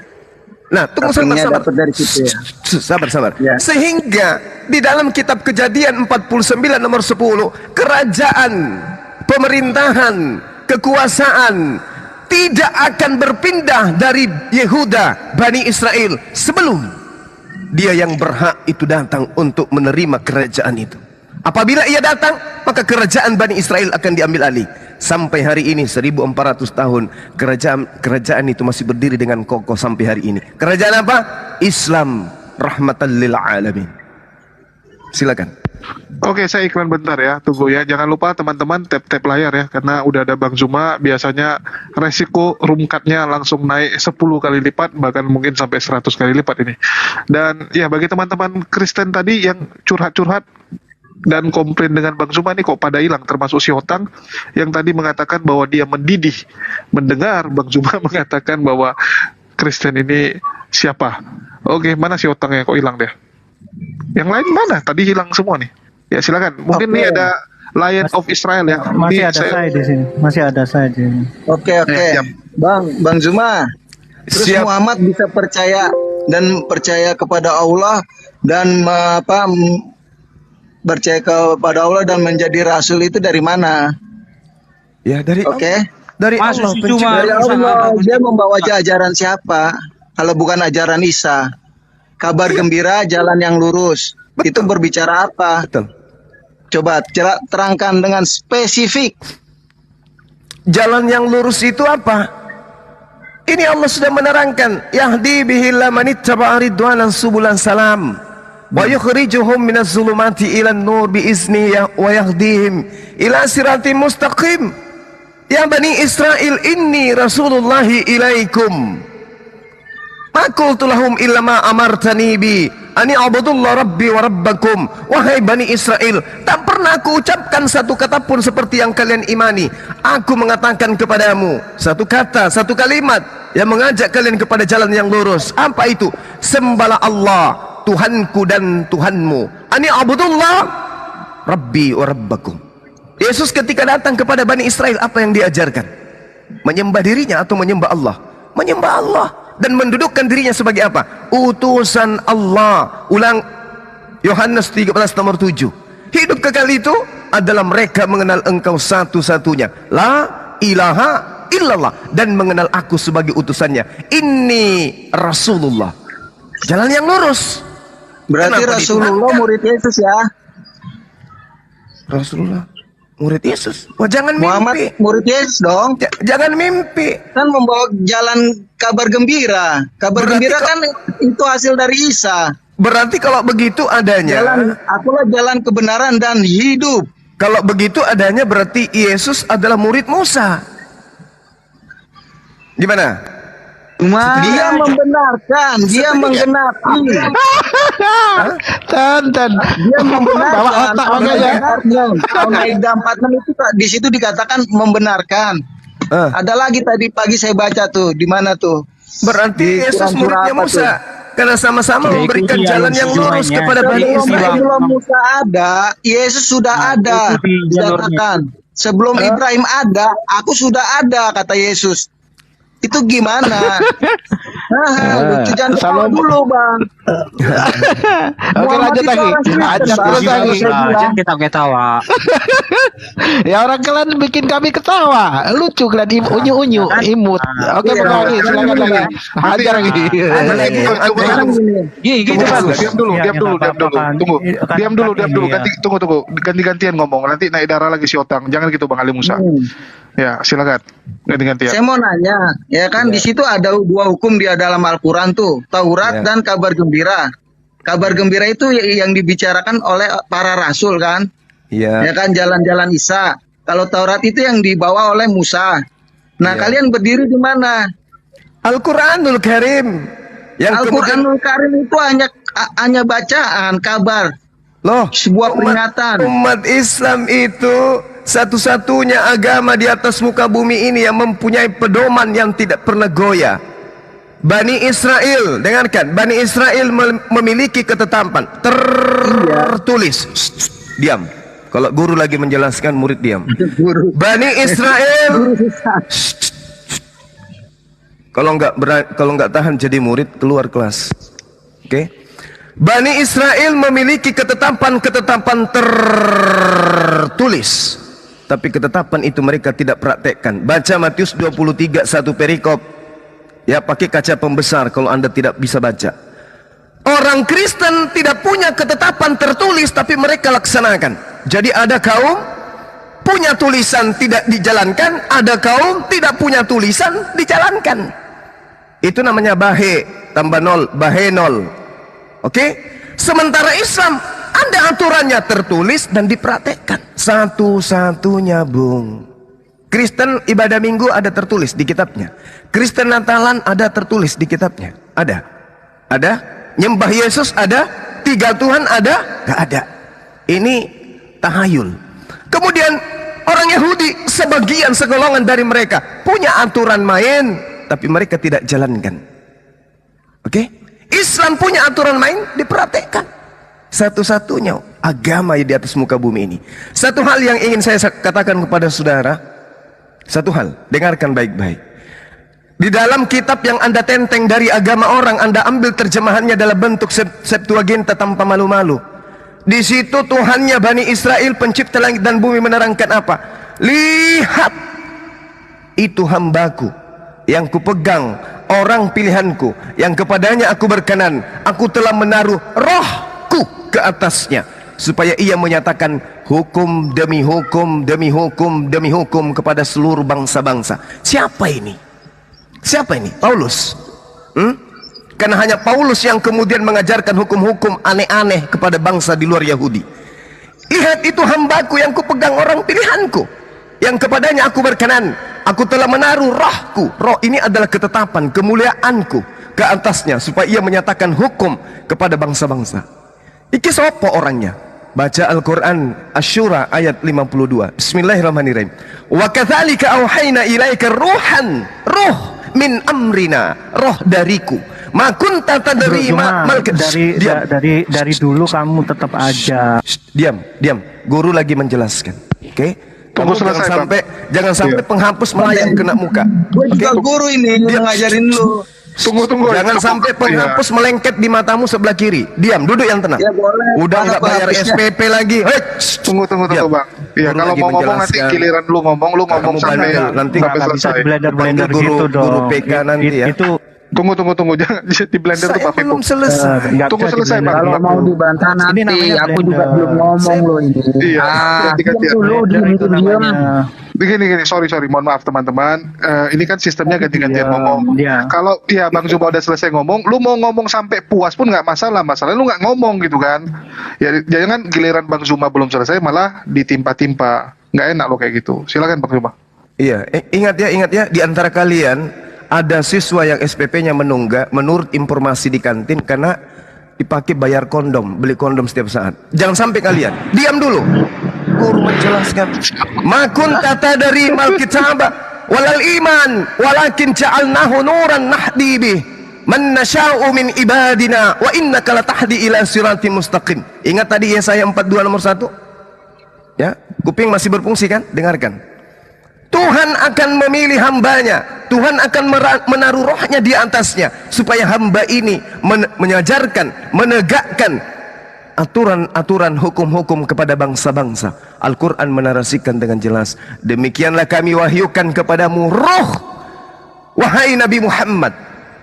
[SPEAKER 7] Nah, tunggu sabar.
[SPEAKER 4] Dari situ, ya.
[SPEAKER 7] Sabar.
[SPEAKER 4] Ya.
[SPEAKER 7] Sehingga di dalam kitab Kejadian 49 nomor 10, kerajaan, pemerintahan, kekuasaan tidak akan berpindah dari Yehuda, Bani Israel, sebelum dia yang berhak itu datang untuk menerima kerajaan itu. Apabila ia datang, maka kerajaan Bani Israel akan diambil alih. Sampai hari ini 1400 tahun kerajaan itu masih berdiri dengan kokoh sampai hari ini. Kerajaan apa? Islam, rahmatan lil alamin. Silakan.
[SPEAKER 2] Oke, saya iklan bentar ya, tunggu ya. Jangan lupa teman-teman tap layar ya, karena udah ada Bang Zuma. Biasanya resiko room cut-nya langsung naik 10 kali lipat, bahkan mungkin sampai 100 kali lipat ini. Dan ya, bagi teman-teman Kristen tadi yang curhat-curhat dan komplain dengan Bang Zuma nih kok pada hilang, termasuk si Otang yang tadi mengatakan bahwa dia mendidih mendengar Bang Zuma mengatakan bahwa Kristen ini siapa. Oke, mana si Otangnya kok hilang deh? Yang lain mana? Tadi hilang semua nih. Ya silakan. Mungkin ini ada Lion of Israel ya.
[SPEAKER 1] Masih ada saya di sini. Masih ada saya di sini.
[SPEAKER 4] Oke. Bang Zuma. Terus
[SPEAKER 7] Siap.
[SPEAKER 4] Muhammad bisa percaya kepada Allah dan percaya kepada Allah dan menjadi rasul itu dari mana?
[SPEAKER 7] Ya, dari dari Allah
[SPEAKER 4] Dari Allah. Dia membawa ajaran siapa? Kalau bukan ajaran Isa. Kabar gembira, jalan yang lurus.
[SPEAKER 7] Betul.
[SPEAKER 4] Itu berbicara apa?
[SPEAKER 7] Betul.
[SPEAKER 4] Coba terangkan dengan spesifik.
[SPEAKER 7] Jalan yang lurus itu apa? Ini Allah sudah menerangkan, yahdi bihi man ittaba'a ridwanan subulan salam wa yukhrijuhum minaz zulumati ilan nur bi izni wa yahdihim ila siratim mustaqim. Ya Bani Israel, inni rasulullahi ilaikum. Ma qultu lahum illa ma amartani bi ani abudullah rabbi wa rabbakum. Wahai Bani Israel, tak pernah aku ucapkan satu kata pun seperti yang kalian imani. Aku mengatakan kepadamu satu kata, satu kalimat yang mengajak kalian kepada jalan yang lurus. Apa itu? sembahlah Allah, Tuhanku dan Tuhanmu. Ani abudullah Rabbi wa Rabbakum. Yesus ketika datang kepada Bani Israel, apa yang diajarkan? Menyembah dirinya atau menyembah Allah? Menyembah Allah. Dan mendudukkan dirinya sebagai apa? Utusan Allah. Ulang Yohanes 13 nomor 7. Hidup kekal itu adalah mereka mengenal engkau satu-satunya, la ilaha illallah, dan mengenal aku sebagai utusannya. Ini Rasulullah. Jalan yang lurus.
[SPEAKER 4] Berarti
[SPEAKER 7] Kenapa
[SPEAKER 4] Rasulullah
[SPEAKER 7] dituhankan?
[SPEAKER 4] murid Yesus ya.
[SPEAKER 7] Rasulullah murid Yesus. Wah, jangan
[SPEAKER 4] Muhammad
[SPEAKER 7] mimpi.
[SPEAKER 4] murid Yesus dong.
[SPEAKER 7] Jangan mimpi.
[SPEAKER 4] Kan membawa jalan kabar gembira. Kabar
[SPEAKER 7] Berarti
[SPEAKER 4] gembira
[SPEAKER 7] kok-
[SPEAKER 4] kan itu hasil dari Isa.
[SPEAKER 7] Berarti kalau begitu adanya,
[SPEAKER 4] Akulah jalan kebenaran dan hidup.
[SPEAKER 7] kalau begitu adanya berarti Yesus adalah murid Musa. Gimana?
[SPEAKER 4] Dia membenarkan, dia menggenapi.
[SPEAKER 5] Tan.
[SPEAKER 4] Dia membenarkan.
[SPEAKER 5] Bawa otak makanya.
[SPEAKER 4] Al-Maidah 46 itu di situ dikatakan membenarkan.
[SPEAKER 7] Ah.
[SPEAKER 4] Ada lagi tadi pagi saya baca tuh, di mana tuh?
[SPEAKER 7] Berarti
[SPEAKER 4] Di
[SPEAKER 7] Yesus
[SPEAKER 4] Quran
[SPEAKER 7] muridnya
[SPEAKER 4] surah apa
[SPEAKER 7] Musa. Karena sama-sama
[SPEAKER 6] Jadi
[SPEAKER 7] memberikan
[SPEAKER 6] ikuti
[SPEAKER 7] jalan yang lurus
[SPEAKER 6] semuanya.
[SPEAKER 7] kepada Bani
[SPEAKER 4] Sebelum
[SPEAKER 7] Israel.
[SPEAKER 4] sebelum Musa ada, Yesus sudah ada.
[SPEAKER 6] ikuti jalurnya.
[SPEAKER 4] Dikatakan sebelum Ibrahim ada, aku sudah ada, kata Yesus. Itu gimana? Lucu, jangan ketawa
[SPEAKER 5] Salom.
[SPEAKER 4] dulu, Bang.
[SPEAKER 5] Oke,
[SPEAKER 4] Muhammad
[SPEAKER 5] lanjut
[SPEAKER 4] itu
[SPEAKER 5] lagi.
[SPEAKER 4] orang Kristen,
[SPEAKER 5] Ajak
[SPEAKER 4] Bang.
[SPEAKER 5] terus lagi.
[SPEAKER 6] Aja kita ketawa.
[SPEAKER 5] Ya orang kalian bikin kami ketawa. Lucu kalian unyu-unyu, imut. Oke,
[SPEAKER 4] Iya.
[SPEAKER 5] buka lagi, silakan lagi. Hajar lagi.
[SPEAKER 7] Ada lagi yang
[SPEAKER 2] Tunggu,
[SPEAKER 7] ada.
[SPEAKER 2] tunggu.
[SPEAKER 6] Gitu
[SPEAKER 2] Tunggu,
[SPEAKER 6] Bang.
[SPEAKER 2] diam dulu,
[SPEAKER 1] Iya,
[SPEAKER 2] diam
[SPEAKER 1] iya,
[SPEAKER 2] dulu,
[SPEAKER 1] nggak
[SPEAKER 2] diam dulu.
[SPEAKER 1] apa-apa.
[SPEAKER 2] Tunggu,
[SPEAKER 1] Kan-
[SPEAKER 2] diam dulu,
[SPEAKER 1] kan
[SPEAKER 2] diam dulu.
[SPEAKER 1] ini, ya.
[SPEAKER 2] Tunggu, ganti-gantian ngomong. Nanti naik darah lagi si Otang. Jangan gitu Bang Ali Musa. Ya, silakan. Ganti-gantian.
[SPEAKER 4] Saya mau nanya, ya kan di situ ada dua hukum di dalam Al-Quran tuh, Taurat
[SPEAKER 7] Ya.
[SPEAKER 4] dan kabar gembira. Kabar gembira itu yang dibicarakan oleh para rasul kan, ya
[SPEAKER 7] Iya.
[SPEAKER 4] kan jalan-jalan Isa. Kalau Taurat itu yang dibawa oleh Musa. Nah,
[SPEAKER 7] Ya.
[SPEAKER 4] kalian berdiri di mana?
[SPEAKER 7] Al-Quranul Karim. Yang kemudian,
[SPEAKER 4] Al-Quranul Karim itu hanya bacaan, kabar,
[SPEAKER 7] loh,
[SPEAKER 4] sebuah peringatan.
[SPEAKER 7] umat Islam itu satu-satunya agama di atas muka bumi ini yang mempunyai pedoman yang tidak pernah goyah. Bani Israel, dengarkan, Bani Israel memiliki ketetapan tertulis. Diam. Kalau guru lagi menjelaskan, murid diam.
[SPEAKER 4] Guru.
[SPEAKER 7] Bani Israel, kalau nggak tahan jadi murid, keluar kelas. Oke? Bani Israel memiliki ketetapan-ketetapan tertulis, tapi ketetapan itu mereka tidak praktekkan. Baca Matius 23 satu perikop. Ya, pakai kaca pembesar kalau Anda tidak bisa baca. Orang Kristen tidak punya ketetapan tertulis, tapi mereka laksanakan. Jadi ada kaum punya tulisan tidak dijalankan, ada kaum tidak punya tulisan dijalankan. Itu namanya bahe tambah nol, bahe nol. Oke? Sementara Islam ada aturannya tertulis dan dipraktekkan. Satu-satunya, Bung. Kristen ibadah minggu ada tertulis di kitabnya. Kristen Natalan ada tertulis di kitabnya. Ada. Ada. Nyembah Yesus ada. Tiga Tuhan ada. Gak ada. Ini tahayul. Kemudian orang Yahudi, sebagian segolongan dari mereka punya aturan main, tapi mereka tidak jalankan. Oke? Islam punya aturan main, dipraktekkan. Satu-satunya agama di atas muka bumi ini. Satu hal yang ingin saya katakan kepada saudara, satu hal, dengarkan baik-baik. Di dalam kitab yang Anda tenteng dari agama orang, Anda ambil terjemahannya dalam bentuk Septuaginta tanpa malu-malu. Di situ Tuhannya Bani Israel, pencipta langit dan bumi, menerangkan apa? Lihat, itu hambaku yang kupegang, orang pilihanku, yang kepadanya aku berkenan. Aku telah menaruh rohku ke atasnya, supaya ia menyatakan hukum demi hukum, demi hukum, demi hukum kepada seluruh bangsa-bangsa. Siapa ini? Siapa ini? Paulus. Karena hanya Paulus yang kemudian mengajarkan hukum-hukum aneh-aneh kepada bangsa di luar Yahudi. Lihat, itu hambaku yang kupegang, orang pilihanku, yang kepadanya aku berkenan. Aku telah menaruh rohku. Roh ini adalah ketetapan, kemuliaanku ke atasnya, supaya ia menyatakan hukum kepada bangsa-bangsa. Iki sopo orangnya? Baca Al-Quran Asy-Syura ayat 52. Bismillahirrahmanirrahim. Wa kadzalika auhayna ilaika ruhan, ruh min amrina, roh dariku. Makun tata dari
[SPEAKER 1] Cuma
[SPEAKER 7] diam.
[SPEAKER 1] dari dulu kamu tetap aja.
[SPEAKER 7] Diam. Guru lagi menjelaskan. Oke?
[SPEAKER 2] Tunggu
[SPEAKER 7] Kamu
[SPEAKER 2] selesai,
[SPEAKER 7] jangan sampai penghapus melayang kena muka.
[SPEAKER 4] Gue juga guru ini ngajarin lu.
[SPEAKER 2] Tunggu.
[SPEAKER 7] Jangan sampai penghapus melengket di matamu sebelah kiri. Diam, duduk yang tenang.
[SPEAKER 4] Ya boleh.
[SPEAKER 7] Udah
[SPEAKER 4] Mana
[SPEAKER 7] nggak bayar
[SPEAKER 4] penghapusnya?
[SPEAKER 7] SPP lagi. Hei,
[SPEAKER 2] Tunggu
[SPEAKER 7] Diam.
[SPEAKER 2] bang. Iya,
[SPEAKER 7] Guru
[SPEAKER 2] kalau
[SPEAKER 7] lagi
[SPEAKER 2] mau ngomong nanti
[SPEAKER 7] menjelaskan.
[SPEAKER 2] giliran lu ngomong
[SPEAKER 7] Kamu
[SPEAKER 2] sampai
[SPEAKER 7] nanti
[SPEAKER 2] sampai
[SPEAKER 1] Nggak bisa
[SPEAKER 2] selesai.
[SPEAKER 1] blender
[SPEAKER 7] Dipanggil
[SPEAKER 1] gitu dong.
[SPEAKER 7] guru PK nanti ya.
[SPEAKER 1] Itu
[SPEAKER 2] Tunggu. Jangan di blender tuh
[SPEAKER 7] Saya
[SPEAKER 2] Pak Vipo.
[SPEAKER 7] belum selesai.
[SPEAKER 1] nggak
[SPEAKER 2] Tunggu
[SPEAKER 1] bisa
[SPEAKER 2] selesai,
[SPEAKER 1] di-blender.
[SPEAKER 2] Bang.
[SPEAKER 6] Kalau mau dibantah
[SPEAKER 1] Ini
[SPEAKER 6] nanti,
[SPEAKER 1] namanya
[SPEAKER 6] aku juga
[SPEAKER 1] blender.
[SPEAKER 6] belum ngomong loh ini.
[SPEAKER 2] Iya, ganti-gantian.
[SPEAKER 6] Dulu
[SPEAKER 1] Blender itu
[SPEAKER 6] diam.
[SPEAKER 1] namanya.
[SPEAKER 2] Begini, sorry, mohon maaf teman-teman. Ini kan sistemnya ganti-gantian
[SPEAKER 1] Iya,
[SPEAKER 2] ngomong.
[SPEAKER 1] iya.
[SPEAKER 2] Kalau Bang Zuma udah selesai ngomong, lu mau ngomong sampai puas pun nggak masalah. Masalahnya lu nggak ngomong gitu kan. Ya jangan giliran Bang Zuma belum selesai malah ditimpa-timpa. Nggak enak lo kayak gitu. Silakan Bang Zuma.
[SPEAKER 7] Iya, ingat ya, di antara kalian ada siswa yang SPP-nya menunggak menurut informasi di kantin karena dipakai bayar kondom, beli kondom setiap saat. Jangan sampai kalian. Diam dulu. Guru menjelaskan. Makun tata dari mal kitabah walal iman walakin ja'alnahu nuran nahdi bih man nasya'u min ibadina wa innaka latahdi ila siratim mustaqim. Ingat tadi Yesaya 42 nomor 1? Ya, kuping masih berfungsi kan? Dengarkan. Tuhan akan memilih hambanya. Tuhan akan menaruh rohnya di atasnya supaya hamba ini mengajarkan, menegakkan aturan-aturan hukum-hukum kepada bangsa-bangsa. Al-Quran menarasikan dengan jelas. Demikianlah kami wahyukan kepadamu roh, wahai Nabi Muhammad,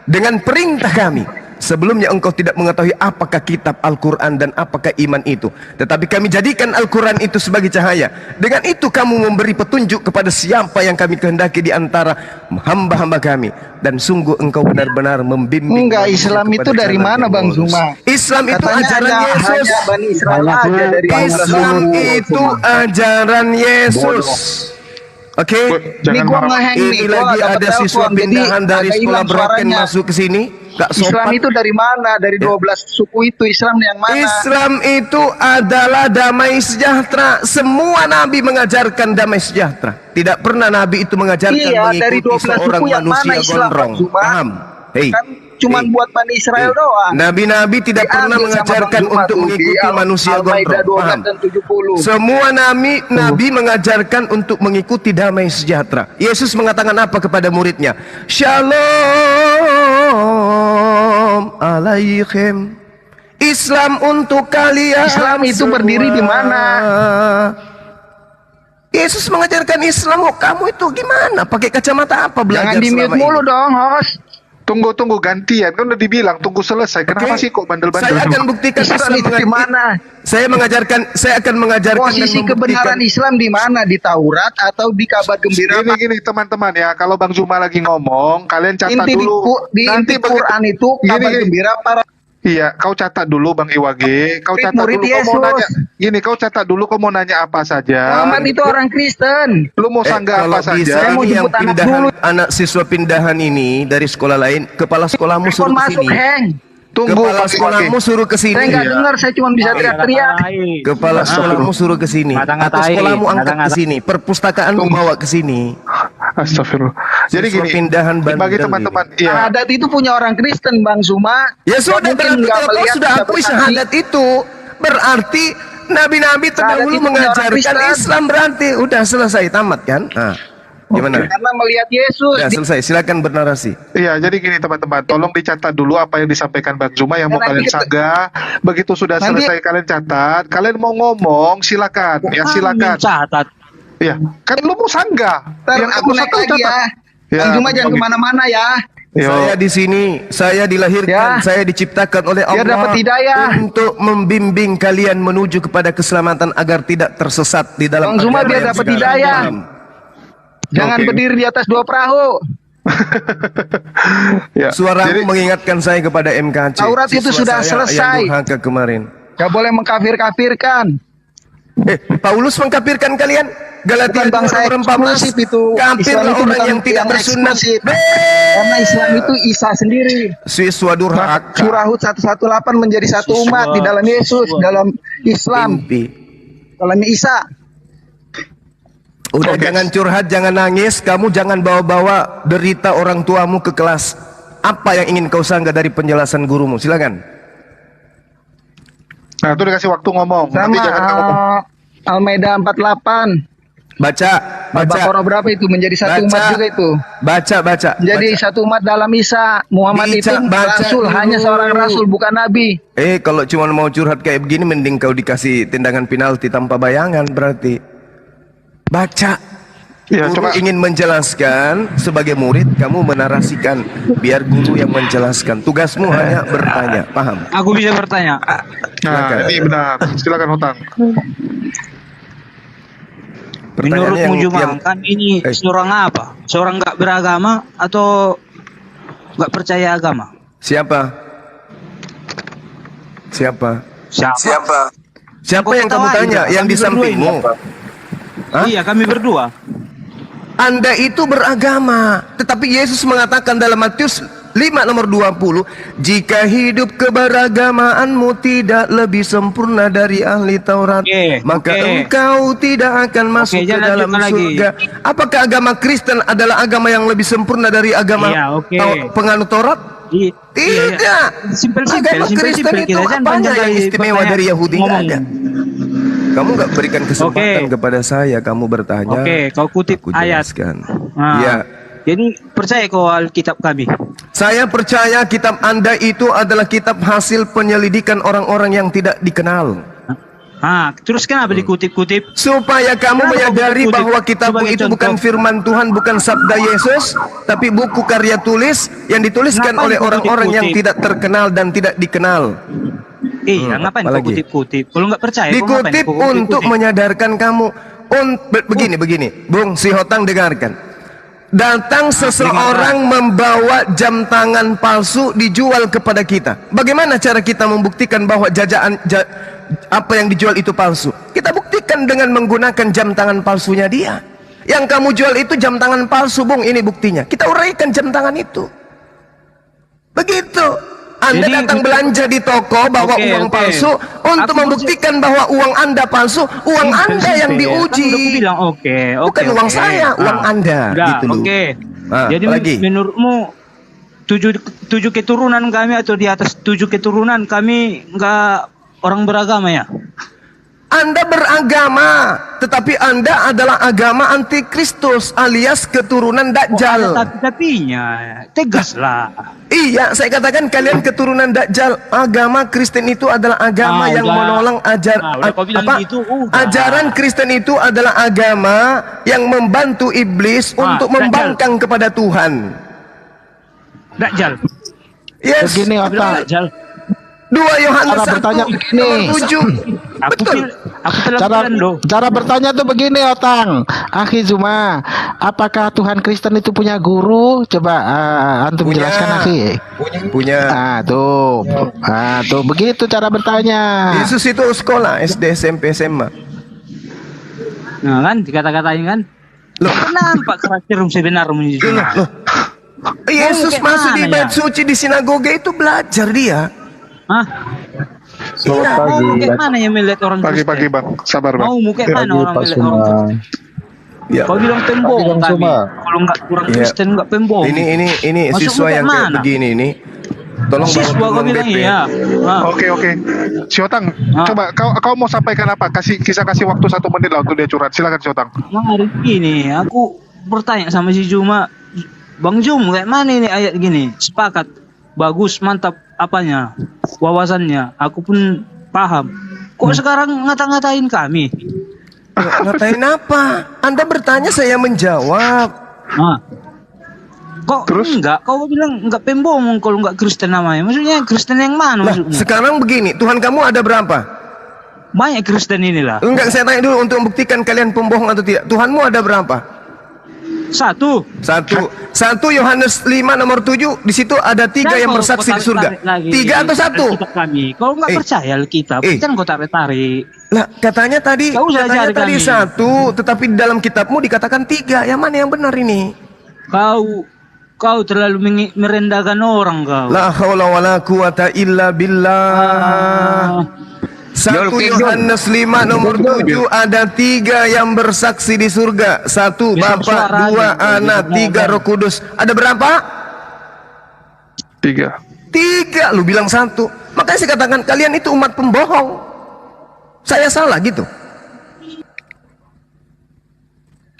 [SPEAKER 7] dengan perintah kami. Sebelumnya engkau tidak mengetahui apakah kitab Al-Quran dan apakah iman itu. Tetapi kami jadikan Al-Quran itu sebagai cahaya. Dengan itu kamu memberi petunjuk kepada siapa yang kami kehendaki di antara hamba-hamba kami. Dan sungguh engkau benar-benar membimbing.
[SPEAKER 4] Enggak, Islam itu dari mana Bang Zuma?
[SPEAKER 7] Islam itu
[SPEAKER 4] Katanya
[SPEAKER 7] ajaran
[SPEAKER 4] hanya
[SPEAKER 7] Yesus.
[SPEAKER 4] Bani Israel aja dari
[SPEAKER 7] Islam itu ajaran Yesus. Oke,
[SPEAKER 2] Jangan
[SPEAKER 4] Ini gua
[SPEAKER 2] marah.
[SPEAKER 4] ngeheng nih,
[SPEAKER 7] ini
[SPEAKER 4] gua
[SPEAKER 7] lagi
[SPEAKER 4] nggak
[SPEAKER 7] ada
[SPEAKER 4] dapet
[SPEAKER 7] siswa
[SPEAKER 4] telepon, jadi
[SPEAKER 7] pindahan dari
[SPEAKER 4] agak
[SPEAKER 7] sekolah
[SPEAKER 4] hilang
[SPEAKER 7] Broken
[SPEAKER 4] suaranya.
[SPEAKER 7] masuk ke sini. Gak
[SPEAKER 4] Islam
[SPEAKER 7] sopan.
[SPEAKER 4] itu dari mana? Dari 12 suku itu Islam yang mana?
[SPEAKER 7] Islam itu adalah damai sejahtera. Semua nabi mengajarkan damai sejahtera. Tidak pernah nabi itu mengajarkan
[SPEAKER 4] Iya, dari
[SPEAKER 7] mengikuti
[SPEAKER 4] 12
[SPEAKER 7] seorang
[SPEAKER 4] suku yang
[SPEAKER 7] manusia
[SPEAKER 4] mana Islam,
[SPEAKER 7] gondrong.
[SPEAKER 4] Zuma?
[SPEAKER 7] Paham? Hei.
[SPEAKER 4] Kan cuman
[SPEAKER 7] Hei.
[SPEAKER 4] buat Bani Israel
[SPEAKER 7] Hei.
[SPEAKER 4] doang.
[SPEAKER 7] Nabi-nabi tidak
[SPEAKER 4] Diambil
[SPEAKER 7] pernah
[SPEAKER 4] sama
[SPEAKER 7] mengajarkan
[SPEAKER 4] Bang Zuma
[SPEAKER 7] untuk
[SPEAKER 4] tuh,
[SPEAKER 7] mengikuti
[SPEAKER 4] di
[SPEAKER 7] manusia
[SPEAKER 4] Al-Maidah
[SPEAKER 7] gondrong.
[SPEAKER 4] 12
[SPEAKER 7] Paham?
[SPEAKER 4] dan 70.
[SPEAKER 7] Semua nabi mengajarkan untuk mengikuti damai sejahtera. Yesus mengatakan apa kepada muridnya? Shalom alaikum. Islam untuk kalian.
[SPEAKER 4] Islam itu berdiri di mana?
[SPEAKER 7] Yesus mengajarkan Islam. Oh, kamu itu gimana? Pakai kacamata apa belajar
[SPEAKER 4] Jangan di-mute
[SPEAKER 7] selama
[SPEAKER 4] mulu
[SPEAKER 7] ini?
[SPEAKER 4] dong, host.
[SPEAKER 2] Tunggu gantian. Kan udah dibilang tunggu selesai. Kenapa
[SPEAKER 7] Oke.
[SPEAKER 2] sih kok bandel-bandel?
[SPEAKER 7] Saya akan buktikan
[SPEAKER 4] Islam
[SPEAKER 7] Islam
[SPEAKER 4] itu di mana?
[SPEAKER 7] Saya akan mengajarkan dan
[SPEAKER 4] Posisi
[SPEAKER 7] membuktikan.
[SPEAKER 4] kebenaran Islam di mana? Di Taurat atau di kabar gembira?
[SPEAKER 2] Gini teman-teman ya, kalau Bang Zuma lagi ngomong, kalian catat
[SPEAKER 4] Inti
[SPEAKER 2] dulu.
[SPEAKER 4] di inti
[SPEAKER 2] begitu-
[SPEAKER 4] Quran itu kabar
[SPEAKER 2] Gini.
[SPEAKER 4] gembira para
[SPEAKER 2] Iya, kau catat dulu Bang Iwage. Kau catat
[SPEAKER 4] murid
[SPEAKER 2] dulu kau mau
[SPEAKER 4] Yesus.
[SPEAKER 2] nanya. Gini, kau catat dulu kau mau nanya apa saja.
[SPEAKER 4] Muhammad itu orang Kristen.
[SPEAKER 2] Lu mau sanggah
[SPEAKER 7] Kalau
[SPEAKER 2] apa
[SPEAKER 7] bisa
[SPEAKER 2] saja?
[SPEAKER 4] Saya mau
[SPEAKER 7] ini yang
[SPEAKER 4] jemput anak
[SPEAKER 7] pindahan
[SPEAKER 4] dulu.
[SPEAKER 7] anak siswa pindahan ini dari sekolah lain, kepala sekolahmu
[SPEAKER 4] Telepon
[SPEAKER 7] suruh ke
[SPEAKER 4] masuk,
[SPEAKER 7] sini.
[SPEAKER 4] Heng.
[SPEAKER 2] Tunggu
[SPEAKER 7] Kepala
[SPEAKER 2] Bang Iwage.
[SPEAKER 7] sekolahmu suruh ke sini.
[SPEAKER 4] Saya nggak
[SPEAKER 2] Iya.
[SPEAKER 4] dengar, saya cuma bisa teriak-teriak.
[SPEAKER 7] Kepala sekolahmu suruh ke sini. Atau
[SPEAKER 6] Ngata-ngatain,
[SPEAKER 7] sekolahmu angkat ke
[SPEAKER 6] ngata-ngatain.
[SPEAKER 7] sini. Perpustakaanmu bawa ke sini.
[SPEAKER 2] Astagfirullah. Jadi
[SPEAKER 7] Siswa
[SPEAKER 2] gini,
[SPEAKER 7] pindahan bandel
[SPEAKER 2] bagi teman-teman, iya.
[SPEAKER 4] Adat itu punya orang Kristen, Bang Zuma.
[SPEAKER 7] Ya sudah,
[SPEAKER 4] Mungkin
[SPEAKER 7] berarti
[SPEAKER 4] nggak
[SPEAKER 7] kalau kau
[SPEAKER 4] melihat,
[SPEAKER 7] sudah
[SPEAKER 4] nggak
[SPEAKER 7] akui
[SPEAKER 4] bersaksi.
[SPEAKER 7] syahadat itu, berarti nabi-nabi terdahulu
[SPEAKER 4] itu punya orang
[SPEAKER 7] mengajarkan
[SPEAKER 4] Kristen.
[SPEAKER 7] Islam, berarti udah selesai, tamat kan? Nah, gimana?
[SPEAKER 4] Karena melihat Yesus.
[SPEAKER 7] Udah selesai, silakan bernarasi.
[SPEAKER 2] Iya, jadi gini teman-teman, tolong dicatat dulu apa yang disampaikan Bang Zuma yang mau
[SPEAKER 4] Nanti
[SPEAKER 2] kalian
[SPEAKER 4] kita-
[SPEAKER 2] sanggah. Begitu sudah
[SPEAKER 4] Nanti-
[SPEAKER 2] selesai kalian catat, kalian mau ngomong silakan, ya silakan.
[SPEAKER 6] Catat.
[SPEAKER 2] Iya, kan lu mau sanggah.
[SPEAKER 4] Ntar
[SPEAKER 2] Yang
[SPEAKER 4] aku naik
[SPEAKER 2] satu
[SPEAKER 4] lagi
[SPEAKER 2] catat.
[SPEAKER 4] ya.
[SPEAKER 2] Ya,
[SPEAKER 4] Bang Zuma jangan
[SPEAKER 2] oke.
[SPEAKER 4] kemana-mana ya.
[SPEAKER 2] Yo.
[SPEAKER 7] Saya di sini, saya dilahirkan,
[SPEAKER 4] Ya.
[SPEAKER 7] saya diciptakan oleh
[SPEAKER 4] Biar
[SPEAKER 7] Allah
[SPEAKER 4] dapat hidayah.
[SPEAKER 7] untuk membimbing kalian menuju kepada keselamatan agar tidak tersesat di dalam
[SPEAKER 4] Bang Zuma
[SPEAKER 7] agama
[SPEAKER 4] biar
[SPEAKER 7] yang
[SPEAKER 4] dapat
[SPEAKER 7] sekarang.
[SPEAKER 4] hidayah.
[SPEAKER 7] Paham?
[SPEAKER 4] Jangan
[SPEAKER 2] Oke.
[SPEAKER 4] berdiri di atas 2 perahu.
[SPEAKER 2] Ya,
[SPEAKER 7] Suaramu
[SPEAKER 2] jadi
[SPEAKER 7] mengingatkan saya kepada MKC.
[SPEAKER 4] Taurat itu
[SPEAKER 7] Siswa
[SPEAKER 4] sudah
[SPEAKER 7] saya
[SPEAKER 4] selesai.
[SPEAKER 7] Yang durhaka kemarin.
[SPEAKER 4] Gak boleh mengkafir-kafirkan.
[SPEAKER 7] Paulus mengkafirkan kalian. Galatia
[SPEAKER 4] Bukan bangsa
[SPEAKER 7] 2:14.
[SPEAKER 4] eksklusif itu.
[SPEAKER 7] Kafirlah
[SPEAKER 4] Islam itu
[SPEAKER 7] orang
[SPEAKER 4] bukan
[SPEAKER 7] yang tidak
[SPEAKER 4] yang
[SPEAKER 7] bersunat.
[SPEAKER 4] eksklusif. Karena Islam itu Isa sendiri.
[SPEAKER 7] Siswa durhaka.
[SPEAKER 4] Surah Hud 118 menjadi satu umat di dalam Yesus, dalam Islam,
[SPEAKER 7] Mimpi.
[SPEAKER 4] dalam Isa.
[SPEAKER 7] Udah
[SPEAKER 2] Oke.
[SPEAKER 7] jangan curhat, jangan nangis. Kamu jangan bawa-bawa derita orang tuamu ke kelas. Apa yang ingin kau sanggah dari penjelasan gurumu? Silakan.
[SPEAKER 2] Nah, itu dikasih waktu ngomong.
[SPEAKER 4] Sama
[SPEAKER 2] Nanti jangan kamu
[SPEAKER 4] Al-Maidah 48.
[SPEAKER 7] Baca.
[SPEAKER 4] Al-Baqarah berapa itu? Menjadi satu umat juga itu.
[SPEAKER 7] Baca.
[SPEAKER 4] Jadi satu umat dalam Isa. Muhammad itu
[SPEAKER 7] Baca
[SPEAKER 4] rasul,
[SPEAKER 7] dulu.
[SPEAKER 4] hanya seorang rasul, bukan nabi.
[SPEAKER 7] Kalau cuma mau curhat kayak begini, mending kau dikasih tendangan penalti tanpa bayangan berarti. Baca.
[SPEAKER 2] Ya,
[SPEAKER 7] Guru
[SPEAKER 2] coba.
[SPEAKER 7] ingin menjelaskan, sebagai murid kamu menarasikan, biar guru yang menjelaskan. Tugasmu hanya bertanya, paham?
[SPEAKER 6] Aku bisa bertanya.
[SPEAKER 2] Nah, ini benar. Silakan Hotang.
[SPEAKER 6] Menurutmu Juma, kan ini seorang apa? Seorang nggak beragama atau nggak percaya agama?
[SPEAKER 7] Siapa
[SPEAKER 6] Kau
[SPEAKER 7] yang kamu
[SPEAKER 6] ketawain,
[SPEAKER 7] tanya?
[SPEAKER 6] Kak.
[SPEAKER 7] Yang di
[SPEAKER 6] Kami berdua
[SPEAKER 7] sampingmu?
[SPEAKER 6] ini.
[SPEAKER 7] Hah?
[SPEAKER 6] Iya, kami berdua.
[SPEAKER 7] Anda itu beragama, tetapi Yesus mengatakan dalam Matius 5 nomor 20, jika hidup keberagamaanmu tidak lebih sempurna dari ahli Taurat, maka engkau tidak akan masuk ke dalam surga. Apakah agama Kristen adalah agama yang lebih sempurna dari agama penganut Taurat? Tidak. Agama Kristen itu apanya yang istimewa dari Yahudi? Nggak ada. Kamu nggak berikan kesempatan kepada saya, kamu bertanya.
[SPEAKER 6] Kau kutip ayat.
[SPEAKER 7] Ya.
[SPEAKER 6] Jadi percaya kau Alkitab kami?
[SPEAKER 7] Saya percaya kitab Anda itu adalah kitab hasil penyelidikan orang-orang yang tidak dikenal.
[SPEAKER 6] Terus kenapa dikutip-kutip?
[SPEAKER 7] Supaya kamu menyadari bahwa kitabmu itu bukan firman Tuhan, bukan sabda Yesus, tapi buku karya tulis yang dituliskan oleh orang-orang yang tidak terkenal dan tidak dikenal.
[SPEAKER 6] Ngapain kau kutip-kutip? Kalau nggak percaya,
[SPEAKER 7] dikutip untuk menyadarkan kamu. Begini, Bung Si Hotang, dengarkan. Datang seseorang membawa jam tangan palsu dijual kepada kita. Bagaimana cara kita membuktikan bahwa apa yang dijual itu palsu? Kita buktikan dengan menggunakan jam tangan palsunya dia. Yang kamu jual itu jam tangan palsu, Bung. Ini buktinya. Kita uraikan jam tangan itu. Begitu. Anda datang belanja di toko bawa uang palsu untuk membuktikan bahwa uang Anda palsu, uang Anda yang diuji. Bukan uang saya, uang Anda. Gitu loh.
[SPEAKER 6] Jadi menurutmu tujuh keturunan kami atau di atas 7 keturunan kami nggak orang beragama ya?
[SPEAKER 7] Anda beragama, tetapi Anda adalah agama antikristus alias keturunan Dajjal.
[SPEAKER 6] Tapi-tapinya, tegaslah.
[SPEAKER 7] Iya, saya katakan kalian keturunan Dajjal. Agama Kristen itu adalah agama yang menolak ajaran Kristen itu adalah agama yang membantu iblis untuk membangkang kepada Tuhan.
[SPEAKER 6] Dajjal.
[SPEAKER 7] Yes.
[SPEAKER 5] Begini Otak.
[SPEAKER 7] 2 Yohanes 1
[SPEAKER 5] bertanya begini.
[SPEAKER 7] 7. Betul.
[SPEAKER 5] Cara bertanya tuh begini Otang. Akhi Zuma, apakah Tuhan Kristen itu punya guru? Coba antum jelaskan Akhi.
[SPEAKER 7] Punya.
[SPEAKER 5] Tuh begitu cara bertanya.
[SPEAKER 7] Yesus itu sekolah SD, SMP, SMA.
[SPEAKER 6] Nah kan dikata-katain kan. Nampak karakter sebenarnya.
[SPEAKER 7] Yesus masuk di bait suci di sinagoga itu belajar dia.
[SPEAKER 6] Selamat pagi. Mana yang melihat orang Kristen?
[SPEAKER 2] Pagi-pagi Bang, sabar Bang.
[SPEAKER 6] Mau kayak mana orang melihat orang Kristen? Kau bilang pembohong kami. Kalau nggak kurang Kristen nggak pembohong.
[SPEAKER 7] Ini siswa yang kayak begini ini. Tolong
[SPEAKER 6] siswa kau bilang iya.
[SPEAKER 2] Oke. Si Otang, coba kau mau sampaikan apa? Kasih waktu 1 menit lah untuk dia curhat. Silakan Si Otang.
[SPEAKER 6] Hari ini aku bertanya sama si Juma, Bang Jum, kayak mana ini ayat gini? Sepakat, bagus, mantap. Apanya, wawasannya, aku pun paham. Kok sekarang ngata-ngatain kami?
[SPEAKER 7] Ngatain apa? Anda bertanya, saya menjawab.
[SPEAKER 6] Kok enggak? Kau bilang enggak pembohong kalau enggak Kristen namanya. Maksudnya Kristen yang mana maksudnya?
[SPEAKER 7] Sekarang begini, Tuhan kamu ada berapa?
[SPEAKER 6] Banyak Kristen inilah.
[SPEAKER 7] Enggak, saya tanya dulu untuk membuktikan kalian pembohong atau tidak. Tuhanmu ada berapa?
[SPEAKER 6] 1
[SPEAKER 7] Yohanes 5 nomor 7. Di situ ada 3 yang bersaksi di surga. 3 atau 1?
[SPEAKER 6] Kami. Kalau nggak percaya Alkitab, jangan kau tarik-tarik.
[SPEAKER 7] Lah, katanya tadi 1, tetapi di dalam kitabmu dikatakan 3. Yang mana yang benar ini?
[SPEAKER 6] Kau terlalu merendahkan orang kau.
[SPEAKER 7] La haula wala quwata illa billah. 1 Yohanes 5 nomor 7 ada 3 yang bersaksi di surga. 1 Bapa, 2 Anak, 3 Roh Kudus. Ada berapa? 3, lu bilang 1. Makanya saya katakan kalian itu umat pembohong. Saya salah gitu.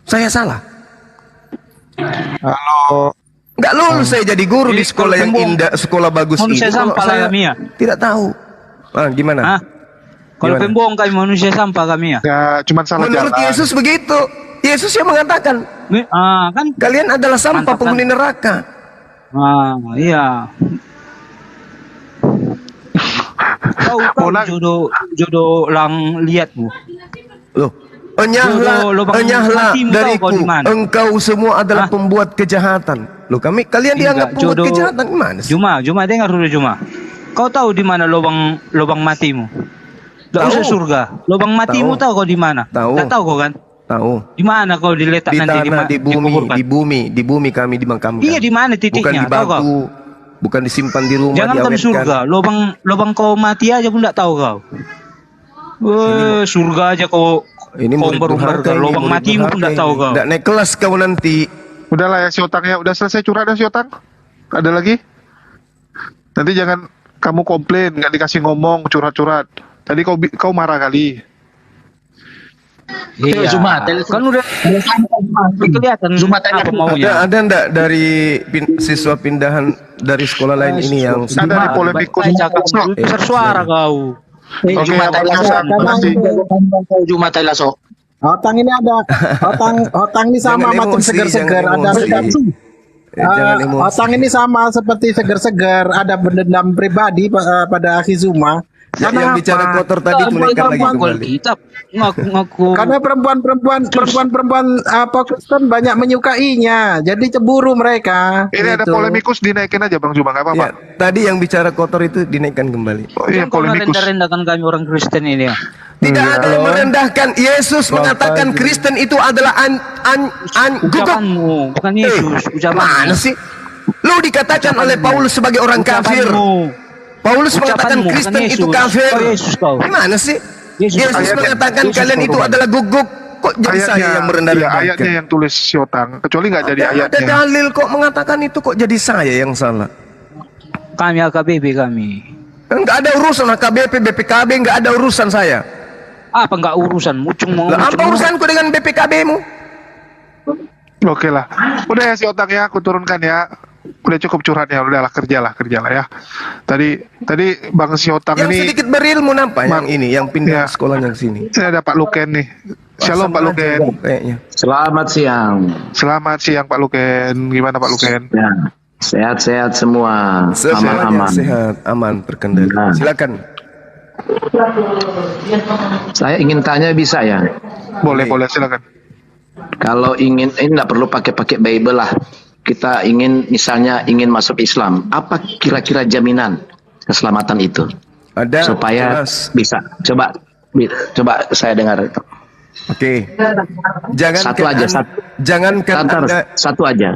[SPEAKER 7] Saya salah.
[SPEAKER 1] Kalau
[SPEAKER 7] Nggak lulus saya jadi guru di sekolah yang
[SPEAKER 6] Pembohong.
[SPEAKER 7] indah, sekolah bagus
[SPEAKER 6] Manusia
[SPEAKER 7] ini. Kalau
[SPEAKER 6] sampah
[SPEAKER 7] saya
[SPEAKER 6] lah kami ya.
[SPEAKER 7] tidak tahu. Gimana?
[SPEAKER 6] Hah? Kalau
[SPEAKER 7] Gimana?
[SPEAKER 6] pembohong kami manusia sampah kami ya.
[SPEAKER 2] Ya cuma salah
[SPEAKER 7] Menurut
[SPEAKER 2] jalan.
[SPEAKER 7] Yesus begitu. Yesus yang mengatakan
[SPEAKER 6] Kan?
[SPEAKER 7] kalian adalah sampah
[SPEAKER 6] Mantap,
[SPEAKER 7] penghuni neraka.
[SPEAKER 6] Iya. Kau
[SPEAKER 2] Bola-
[SPEAKER 6] jodoh lang lihat bu.
[SPEAKER 7] Loh, enyahlah,
[SPEAKER 6] Jodoh lubang
[SPEAKER 7] enyahlah
[SPEAKER 6] hatimu tahu
[SPEAKER 7] dariku.
[SPEAKER 6] kau di mana?
[SPEAKER 7] Engkau semua adalah
[SPEAKER 6] Hah?
[SPEAKER 7] pembuat kejahatan. Loh, kalian dianggap pembuat kejahatan gimana sih?
[SPEAKER 6] Juma dengar dulu Juma. Kau tahu di mana lubang matimu? Tidak
[SPEAKER 7] Tahu.
[SPEAKER 6] usah surga. Lubang matimu tahu kau di mana?
[SPEAKER 7] Tahu.
[SPEAKER 6] Tak tahu kau kan?
[SPEAKER 7] Tahu.
[SPEAKER 6] Di mana kau diletak
[SPEAKER 7] Di
[SPEAKER 6] nanti
[SPEAKER 7] tanah, di
[SPEAKER 6] dikuburkan?
[SPEAKER 7] di bumi kami dimakamkan.
[SPEAKER 6] Iya, di mana
[SPEAKER 7] Bukan
[SPEAKER 6] titiknya?
[SPEAKER 7] di
[SPEAKER 6] Tahu kau?
[SPEAKER 7] batu, bukan disimpan di rumah,
[SPEAKER 6] Jangankan
[SPEAKER 7] diawetkan.
[SPEAKER 6] surga, lubang kau mati aja pun tidak tahu kau. Surga aja kau
[SPEAKER 7] Ini murid
[SPEAKER 6] umbar-umbar,
[SPEAKER 7] durhaka, ini
[SPEAKER 6] lubang
[SPEAKER 7] murid
[SPEAKER 6] matimu pun
[SPEAKER 7] durhaka
[SPEAKER 6] tidak tahu
[SPEAKER 7] ini.
[SPEAKER 6] kau.
[SPEAKER 7] Nggak naik kelas kau nanti.
[SPEAKER 2] Udahlah ya si Otang ya, udah selesai curhat ya si Otang. Ada lagi? Nanti jangan kamu komplain, nggak dikasih ngomong, curhat-curhat. Tadi kau marah kali.
[SPEAKER 6] Iya. Kan udah kelihatan apa maunya.
[SPEAKER 7] Ada enggak dari siswa pindahan dari sekolah lain ini yang
[SPEAKER 2] Ada dari polemikus.
[SPEAKER 6] Bersuara kau.
[SPEAKER 2] Oke, ya, Bang Yosef, makasih.
[SPEAKER 4] Jumat Laso.
[SPEAKER 5] Otang ini ada otang ini sama
[SPEAKER 7] Jangan
[SPEAKER 5] macam
[SPEAKER 7] emosi,
[SPEAKER 5] seger-seger,
[SPEAKER 7] jangan
[SPEAKER 5] ada
[SPEAKER 7] emosi. Jangan emosi.
[SPEAKER 5] otang ini sama seperti seger-seger, ada dendam pribadi pada Akhizuma.
[SPEAKER 7] Yang bicara kotor tadi tunaikan lagi kembali.
[SPEAKER 6] Kitab ngaku.
[SPEAKER 5] Karena perempuan apa Kristen banyak menyukainya, jadi cemburu mereka.
[SPEAKER 2] Ini ada
[SPEAKER 5] Gitu.
[SPEAKER 2] polemikus dinaikin aja Bang Zuma, nggak apa-apa.
[SPEAKER 7] Ya, tadi yang bicara kotor itu dinaikkan kembali.
[SPEAKER 2] Oh iya,
[SPEAKER 6] Jangan kau
[SPEAKER 2] polemikus.
[SPEAKER 6] merendah-rendahkan kami orang Kristen ini ya.
[SPEAKER 7] Tidak ada yang merendahkan. Yesus mengatakan Kristen itu adalah guguk.
[SPEAKER 6] Ucapanmu, bukan Yesus.
[SPEAKER 7] Mana
[SPEAKER 6] Ucapanmu.
[SPEAKER 7] sih? Lu dikatakan oleh Paulus sebagai orang kafir.
[SPEAKER 6] Ucapanmu.
[SPEAKER 7] Paulus mengatakan
[SPEAKER 6] Ucapanmu, bukan
[SPEAKER 7] Kristen itu
[SPEAKER 6] Yesus.
[SPEAKER 7] kafir.
[SPEAKER 6] Oh, Yesus kau.
[SPEAKER 7] Gimana sih?
[SPEAKER 6] Yesus.
[SPEAKER 7] Yesus
[SPEAKER 2] Ayatnya.
[SPEAKER 7] mengatakan
[SPEAKER 6] Yesus
[SPEAKER 7] kalian itu
[SPEAKER 6] korban.
[SPEAKER 7] adalah guguk. Kok jadi saya yang merendah-rendahkan?
[SPEAKER 2] ayatnya yang tulis si Otang. Kecuali nggak jadi
[SPEAKER 7] Ada
[SPEAKER 2] ayatnya.
[SPEAKER 7] dalil kok mengatakan itu, kok jadi saya yang salah?
[SPEAKER 6] Kami AKBP kami.
[SPEAKER 7] Enggak ada urusan HKBP, BPKB, enggak ada urusan saya.
[SPEAKER 6] Apa enggak urusan? Mucung mau
[SPEAKER 7] Lah, apa urusanku dengan BPKB-mu?
[SPEAKER 2] Oke lah. Udah ya si Otang ya, aku turunkan ya. Udah cukup curhatnya, udahlah kerjalah ya. Tadi Bang si Otang
[SPEAKER 7] Yang
[SPEAKER 2] ini
[SPEAKER 7] sedikit berilmu nampak yang ini, yang pindah
[SPEAKER 2] Ya.
[SPEAKER 7] sekolahnya ke sini.
[SPEAKER 2] saya ada Pak Luken nih. Shalom Pak
[SPEAKER 7] Sama aja
[SPEAKER 2] Luken.
[SPEAKER 7] kok kayaknya.
[SPEAKER 8] Selamat siang.
[SPEAKER 2] Selamat siang Pak Luken. Gimana Pak Luken?
[SPEAKER 8] Ya, sehat-sehat semua.
[SPEAKER 7] Semuanya
[SPEAKER 8] Aman-aman.
[SPEAKER 7] sehat, aman, terkendali.
[SPEAKER 8] Nah.
[SPEAKER 7] Silakan.
[SPEAKER 8] Saya ingin tanya bisa ya?
[SPEAKER 2] Boleh silakan.
[SPEAKER 8] Kalau ingin, ini nggak perlu pakai Bible lah. Kita misalnya ingin masuk Islam. Apa kira-kira jaminan keselamatan itu?
[SPEAKER 7] Ada
[SPEAKER 8] Supaya
[SPEAKER 7] jelas.
[SPEAKER 8] bisa. Coba saya dengar.
[SPEAKER 7] Oke. Jangan
[SPEAKER 8] Satu aja,
[SPEAKER 7] jangankan
[SPEAKER 8] Sebentar,
[SPEAKER 7] Anda,
[SPEAKER 8] satu aja.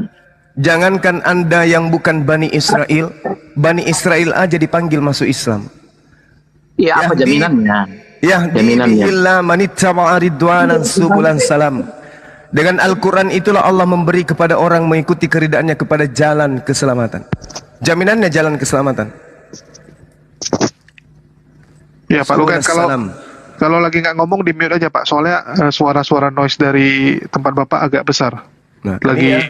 [SPEAKER 7] jangankan Anda yang bukan Bani Israel aja dipanggil masuk Islam.
[SPEAKER 8] Iya, apa
[SPEAKER 7] Yahdi-
[SPEAKER 8] jaminannya? Jaminannya.
[SPEAKER 7] Illa manittaba'a ridwanan subulan salam. Dengan Al-Quran itulah Allah memberi kepada orang mengikuti keridaannya kepada jalan keselamatan. Jaminannya jalan keselamatan.
[SPEAKER 2] Ya Pak Luken,
[SPEAKER 7] Salam.
[SPEAKER 2] kalau lagi nggak ngomong di mute aja Pak. Soalnya suara-suara noise dari tempat Bapak agak besar.
[SPEAKER 7] Nah,
[SPEAKER 2] Lagi
[SPEAKER 7] ini ya.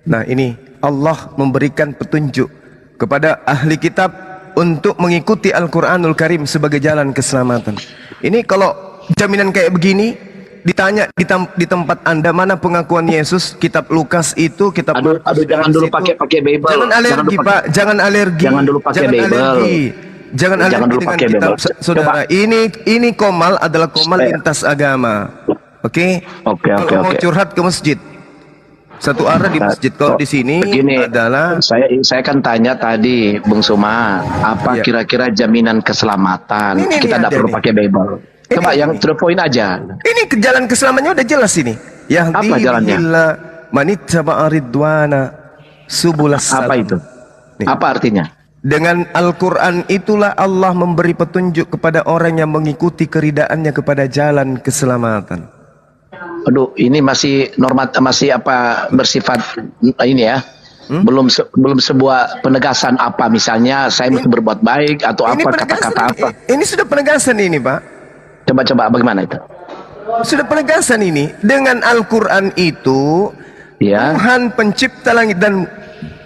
[SPEAKER 7] Nah, ini Allah memberikan petunjuk kepada ahli kitab untuk mengikuti Al-Quranul Karim sebagai jalan keselamatan. Ini kalau jaminan kayak begini ditanya di tempat Anda mana pengakuan Yesus, kitab Lukas itu, kitab
[SPEAKER 8] Aduh,
[SPEAKER 7] Markus,
[SPEAKER 8] jangan dulu
[SPEAKER 7] itu.
[SPEAKER 8] pakai Bible.
[SPEAKER 7] Jangan alergi,
[SPEAKER 8] dulu
[SPEAKER 7] Pak. Jangan alergi.
[SPEAKER 8] Jangan dulu pakai
[SPEAKER 7] Jangan
[SPEAKER 8] Bible.
[SPEAKER 7] alergi. Jangan alergi
[SPEAKER 8] Jangan dulu
[SPEAKER 7] dengan
[SPEAKER 8] pakai
[SPEAKER 7] kitab
[SPEAKER 8] Bible.
[SPEAKER 7] saudara. Ini komal adalah komal lintas agama. Oke?
[SPEAKER 8] Oke.
[SPEAKER 7] Kalau mau curhat ke masjid, satu arah di masjid. Kalau di sini
[SPEAKER 8] Begini,
[SPEAKER 7] adalah
[SPEAKER 8] saya kan tanya tadi Bung Suma, apa
[SPEAKER 7] Iya.
[SPEAKER 8] kira-kira jaminan keselamatan?
[SPEAKER 7] Ini
[SPEAKER 8] Kita tidak
[SPEAKER 7] ada
[SPEAKER 8] perlu
[SPEAKER 7] nih.
[SPEAKER 8] pakai Bible. Coba yang to the point aja.
[SPEAKER 7] ini ke jalan keselamatannya udah jelas ini.
[SPEAKER 8] Apa jalannya?
[SPEAKER 7] Manittaba'a ridwana subulas salam.
[SPEAKER 8] Apa itu?
[SPEAKER 7] Nih.
[SPEAKER 8] Apa artinya?
[SPEAKER 7] Dengan Al-Quran itulah Allah memberi petunjuk kepada orang yang mengikuti keridaannya kepada jalan keselamatan.
[SPEAKER 8] Aduh, ini masih bersifat ini ya. belum sebuah penegasan apa, misalnya saya mesti berbuat baik atau
[SPEAKER 7] Ini
[SPEAKER 8] apa,
[SPEAKER 7] penegasan,
[SPEAKER 8] kata-kata apa.
[SPEAKER 7] ini sudah penegasan ini, Pak.
[SPEAKER 8] Coba bagaimana itu?
[SPEAKER 7] Sudah penegasan ini. Dengan Al-Quran itu,
[SPEAKER 8] Ya.
[SPEAKER 7] Tuhan pencipta langit dan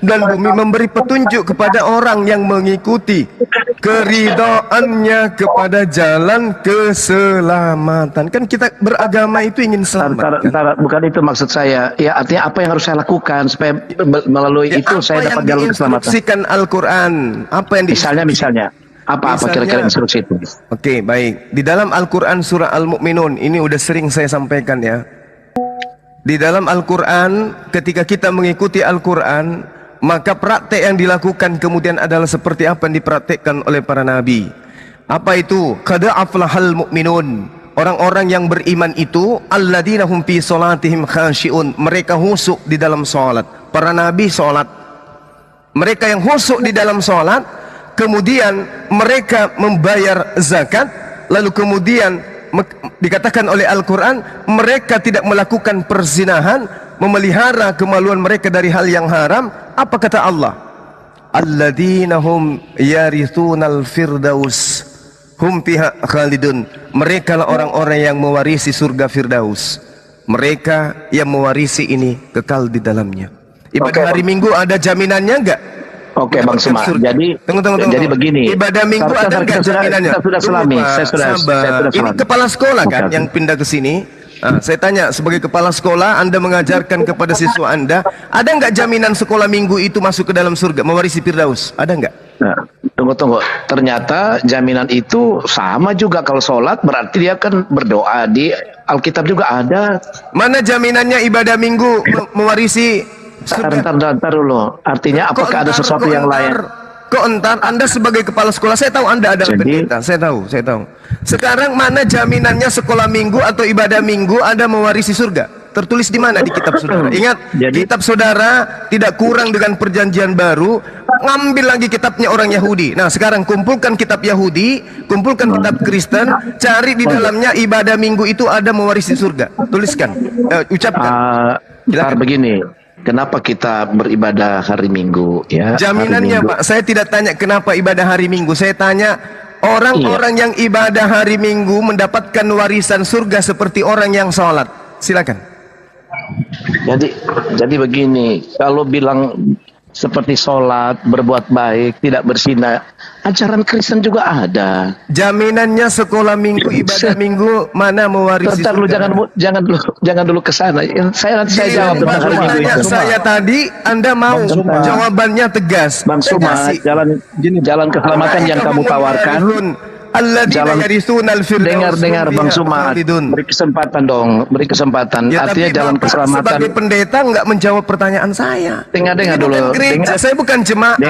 [SPEAKER 7] bumi memberi petunjuk kepada orang yang mengikuti keridhaannya kepada jalan keselamatan. Kan kita beragama itu ingin selamat. Kan?
[SPEAKER 8] Bukan itu maksud saya. Ya, artinya apa yang harus saya lakukan supaya melalui
[SPEAKER 7] Ya,
[SPEAKER 8] itu saya dapat jalan keselamatan.
[SPEAKER 7] diinstruksikan Al-Quran. Apa yang
[SPEAKER 8] Misalnya. Apa kira-kira instruksi itu?
[SPEAKER 7] Oke, baik. Di dalam Al-Quran surah Al-Mu'minun, ini udah sering saya sampaikan ya. Di dalam Al-Quran, ketika kita mengikuti Al-Quran, maka praktek yang dilakukan kemudian adalah seperti apa yang dipraktekkan oleh para nabi. Apa itu? Qad aflahal mu'minun. Orang-orang yang beriman itu, alladzina hum fi salatihim khashi'un. Mereka husuk di dalam salat. Para nabi salat. Mereka yang husuk di dalam salat, kemudian mereka membayar zakat, lalu kemudian dikatakan oleh Al-Quran, mereka tidak melakukan perzinahan, memelihara kemaluan mereka dari hal yang haram. Apa kata Allah? Alladzina hum yarithunal firdaus hum fiha khalidun. Mereka lah orang-orang yang mewarisi surga Firdaus. Mereka yang mewarisi ini kekal di dalamnya. Ibadah hari Minggu ada jaminannya enggak?
[SPEAKER 8] Oke, Bang Suma.
[SPEAKER 7] Surga.
[SPEAKER 8] Jadi
[SPEAKER 7] Tunggu.
[SPEAKER 8] Jadi begini.
[SPEAKER 7] Ibadah Minggu ada enggak jaminannya?
[SPEAKER 8] Kita sudah selami.
[SPEAKER 7] Pak,
[SPEAKER 8] Saya sudah
[SPEAKER 7] Ini
[SPEAKER 8] selami.
[SPEAKER 7] kepala sekolah kan
[SPEAKER 8] Oke.
[SPEAKER 7] yang pindah ke sini. Saya tanya, sebagai kepala sekolah, Anda mengajarkan kepada siswa Anda, ada nggak jaminan sekolah minggu itu masuk ke dalam surga, mewarisi Firdaus? Ada nggak?
[SPEAKER 8] Nah, tunggu. Ternyata jaminan itu sama juga kalau sholat, berarti dia kan berdoa. Di Alkitab juga ada.
[SPEAKER 7] Mana jaminannya ibadah minggu mewarisi surga?
[SPEAKER 8] Ntar dulu. Artinya apakah ada sesuatu yang lain?
[SPEAKER 7] Kok entar Anda sebagai kepala sekolah, saya tahu Anda adalah pendeta, saya tahu. Sekarang mana jaminannya sekolah minggu atau ibadah minggu Anda mewarisi surga? Tertulis di mana di kitab saudara? Ingat, kitab saudara tidak kurang dengan perjanjian baru. Ngambil lagi kitabnya orang Yahudi. Nah, sekarang kumpulkan kitab Yahudi, kumpulkan kitab Kristen, cari di dalamnya ibadah minggu itu ada mewarisi surga. Tuliskan, ucapkan.
[SPEAKER 8] Bentar begini. Kenapa kita beribadah hari Minggu ya?
[SPEAKER 7] Jaminannya Pak, saya tidak tanya kenapa ibadah hari Minggu. Saya tanya orang-orang yang ibadah hari Minggu mendapatkan warisan surga seperti orang yang sholat. Silakan.
[SPEAKER 8] Jadi begini, kalau bilang seperti sholat, berbuat baik, tidak berzina, ajaran Kristen juga ada.
[SPEAKER 7] Jaminannya sekolah minggu, ibadah minggu mana mewarisi
[SPEAKER 8] Bentar lu
[SPEAKER 7] surga?
[SPEAKER 8] jangan dulu ke sana. Saya jawab tentang hari Minggu
[SPEAKER 7] Tanya
[SPEAKER 8] itu.
[SPEAKER 7] saya tadi, Anda mau jawabannya tegas.
[SPEAKER 8] Bang Suma, jalan keselamatan yang kamu tawarkan.
[SPEAKER 7] Alladzina yarithunal firdaus.
[SPEAKER 8] Dengar Bang Suma, beri kesempatan dong, beri kesempatan.
[SPEAKER 7] Ya,
[SPEAKER 8] Artinya
[SPEAKER 7] tapi
[SPEAKER 8] jalan
[SPEAKER 7] Bapak
[SPEAKER 8] keselamatan.
[SPEAKER 7] sebagai pendeta nggak menjawab pertanyaan saya.
[SPEAKER 8] Dengar
[SPEAKER 7] Ini
[SPEAKER 8] dulu.
[SPEAKER 7] bukan gereja, saya bukan jemaat.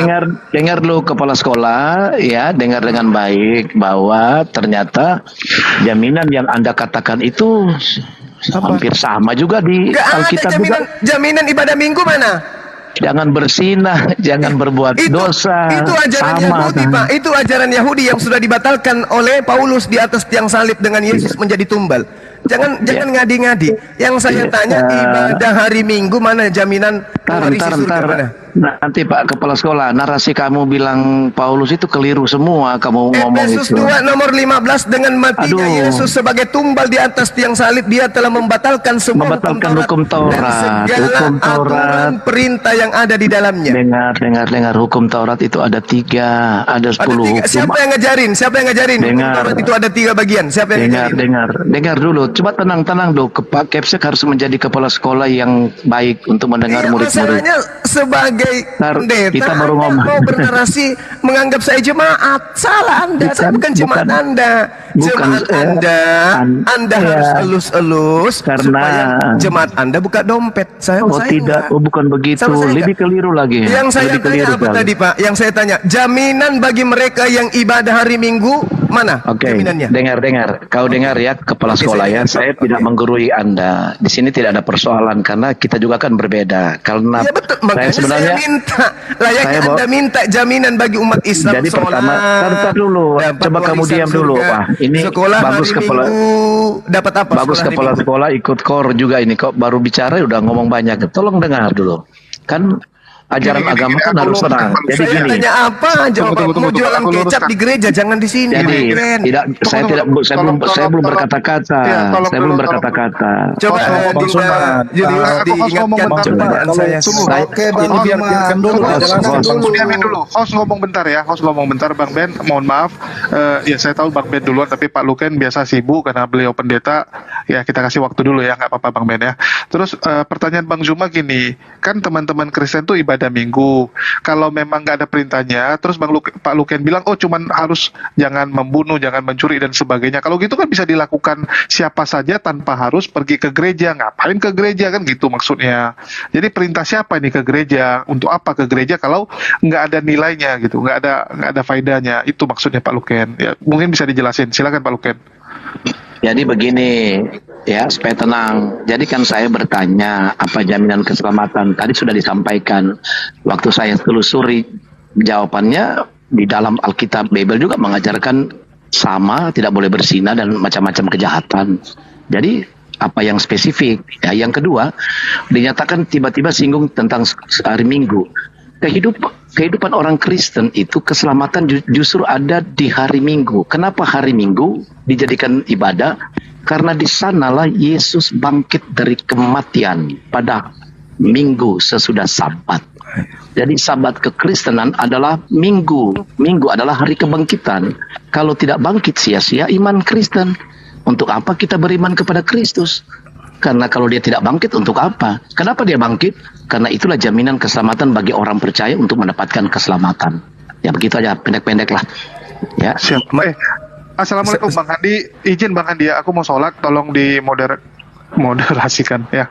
[SPEAKER 8] Dengar dulu kepala sekolah, ya, dengar dengan baik bahwa ternyata jaminan yang Anda katakan itu hampir sama juga di
[SPEAKER 7] Nggak ada
[SPEAKER 8] Alkitab juga.
[SPEAKER 7] jaminan ibadah minggu mana?
[SPEAKER 8] Jangan bersinah, jangan berbuat dosa.
[SPEAKER 7] Itu ajaran
[SPEAKER 8] sama,
[SPEAKER 7] Yahudi,
[SPEAKER 8] kan?
[SPEAKER 7] Pak. Itu ajaran Yahudi yang sudah dibatalkan oleh Paulus di atas tiang salib dengan Yesus menjadi tumbal. Jangan ngadi-ngadi. Yang saya tanya ibadah hari Minggu mana jaminan mewarisi surga mana?
[SPEAKER 8] Nanti Pak Kepala Sekolah, narasi kamu bilang Paulus itu keliru semua, kamu ngomong
[SPEAKER 7] Efesus
[SPEAKER 8] itu.
[SPEAKER 7] 2 nomor 15, dengan matinya
[SPEAKER 8] Aduh.
[SPEAKER 7] Yesus sebagai tumbal di atas tiang salib, dia telah membatalkan semua
[SPEAKER 8] Hukum Taurat.
[SPEAKER 7] dan segala
[SPEAKER 8] Hukum Taurat.
[SPEAKER 7] aturan perintah yang ada di dalamnya.
[SPEAKER 8] Dengar hukum Taurat itu ada 3, ada 10 hukum.
[SPEAKER 7] Siapa yang ngajarin? Hukum
[SPEAKER 8] Dengar.
[SPEAKER 7] Taurat itu ada 3 bagian. Siapa yang ngajarin?
[SPEAKER 8] Dengar dulu. Coba tenang dulu. Pak Kepsek harus menjadi kepala sekolah yang baik untuk mendengar murid-murid.
[SPEAKER 7] Masalahnya sebagai pendeta,
[SPEAKER 8] kita baru
[SPEAKER 7] Anda
[SPEAKER 8] ngomong.
[SPEAKER 7] mau bernarasi menganggap saya jemaat. Salah Anda, saya bukan jemaat Anda. Jemaat Anda harus elus-elus supaya jemaat Anda buka dompet. Saya
[SPEAKER 8] tidak, bukan begitu. Lebih keliru lagi.
[SPEAKER 7] Yang saya tanya apa tadi Pak? Yang saya tanya, jaminan bagi mereka yang ibadah hari Minggu mana?
[SPEAKER 8] Oke,
[SPEAKER 7] Jaminannya.
[SPEAKER 8] dengar. Kau dengar ya, kepala sekolah ya. Saya tidak menggurui Anda. Di sini tidak ada persoalan karena kita juga kan berbeda. Karena
[SPEAKER 7] Ya betul,
[SPEAKER 8] saya
[SPEAKER 7] makanya
[SPEAKER 8] sebenarnya
[SPEAKER 7] saya minta layaknya Anda minta jaminan bagi umat Islam.
[SPEAKER 8] jadi pertama, tar dulu.
[SPEAKER 7] dapat
[SPEAKER 8] Coba kamu
[SPEAKER 7] warisan
[SPEAKER 8] diam dulu,
[SPEAKER 7] surga.
[SPEAKER 8] Pak. Ini
[SPEAKER 7] sekolah
[SPEAKER 8] bagus
[SPEAKER 7] hari
[SPEAKER 8] kepala.
[SPEAKER 7] Minggu dapat apa?
[SPEAKER 8] Bagus
[SPEAKER 7] sekolah hari
[SPEAKER 8] kepala
[SPEAKER 7] Minggu?
[SPEAKER 8] sekolah ikut kor juga ini kok baru bicara udah ngomong banyak. Tolong dengar dulu. Kan ajaran agama kan harus terang. Jadi
[SPEAKER 7] Saya
[SPEAKER 8] gini,
[SPEAKER 7] tanya apa? Jawab
[SPEAKER 2] Tunggu,
[SPEAKER 7] mau jualan
[SPEAKER 2] aku
[SPEAKER 7] kecap
[SPEAKER 2] luruskan.
[SPEAKER 7] di gereja, jangan di sini.
[SPEAKER 8] jadi
[SPEAKER 7] Keren.
[SPEAKER 8] tidak, saya tidak, saya belum, saya belum berkata-kata,
[SPEAKER 2] Ya, tolong
[SPEAKER 8] saya
[SPEAKER 2] dulu,
[SPEAKER 8] belum
[SPEAKER 2] tolong.
[SPEAKER 8] berkata-kata.
[SPEAKER 7] Coba
[SPEAKER 2] Bang Suma,
[SPEAKER 7] Julius
[SPEAKER 2] aku harus ngomong
[SPEAKER 7] diingatkan
[SPEAKER 2] bentar,
[SPEAKER 7] pertanyaan
[SPEAKER 2] Pak.
[SPEAKER 7] saya.
[SPEAKER 2] Tunggu.
[SPEAKER 8] Saya-
[SPEAKER 4] Oke, Bang
[SPEAKER 2] Oh,
[SPEAKER 4] Juma.
[SPEAKER 2] biarkan dulu,
[SPEAKER 4] Coba
[SPEAKER 8] Host,
[SPEAKER 4] jelaskan
[SPEAKER 8] host.
[SPEAKER 4] dulu.
[SPEAKER 2] Diamin dulu. Host ngomong bentar ya. Host ngomong bentar, Bang Ben. Mohon maaf. Ya saya tahu Bang Ben duluan, tapi Pak Luken biasa sibuk karena beliau pendeta. Ya kita kasih waktu dulu ya, nggak apa-apa Bang Ben ya. Terus pertanyaan Bang Zuma gini, kan teman-teman Kristen tuh ibadah Minggu. Kalau memang nggak ada perintahnya, terus Pak Luken bilang, oh cuman harus jangan membunuh, jangan mencuri dan sebagainya. Kalau gitu kan bisa dilakukan siapa saja tanpa harus pergi ke gereja. Ngapain ke gereja kan gitu maksudnya. Jadi perintah siapa ini ke gereja? Untuk apa ke gereja kalau nggak ada nilainya gitu, nggak ada faedahnya. Itu maksudnya Pak Luken. Ya mungkin bisa dijelasin. Silakan Pak Luken.
[SPEAKER 8] Jadi begini, ya supaya tenang. Jadi kan saya bertanya apa jaminan keselamatan. Tadi sudah disampaikan. Waktu saya telusuri jawabannya di dalam Alkitab Bible juga mengajarkan sama, tidak boleh berzina dan macam-macam kejahatan. Jadi apa yang spesifik? Ya, yang kedua dinyatakan tiba-tiba singgung tentang hari Minggu. Kehidupan orang Kristen itu keselamatan justru ada di hari Minggu. Kenapa hari Minggu dijadikan ibadah? Karena di sanalah Yesus bangkit dari kematian pada Minggu sesudah Sabat. Jadi Sabat kekristenan adalah Minggu. Minggu adalah hari kebangkitan. Kalau tidak bangkit sia-sia iman Kristen. Untuk apa kita beriman kepada Kristus? Karena kalau dia tidak bangkit, untuk apa? Kenapa dia bangkit? Karena itulah jaminan keselamatan bagi orang percaya untuk mendapatkan keselamatan. Ya begitu aja, pendek-pendek lah. Ya.
[SPEAKER 2] Siap. Assalamualaikum Bang Handi. Izin Bang Handi ya, aku mau sholat. Tolong moderasikan ya.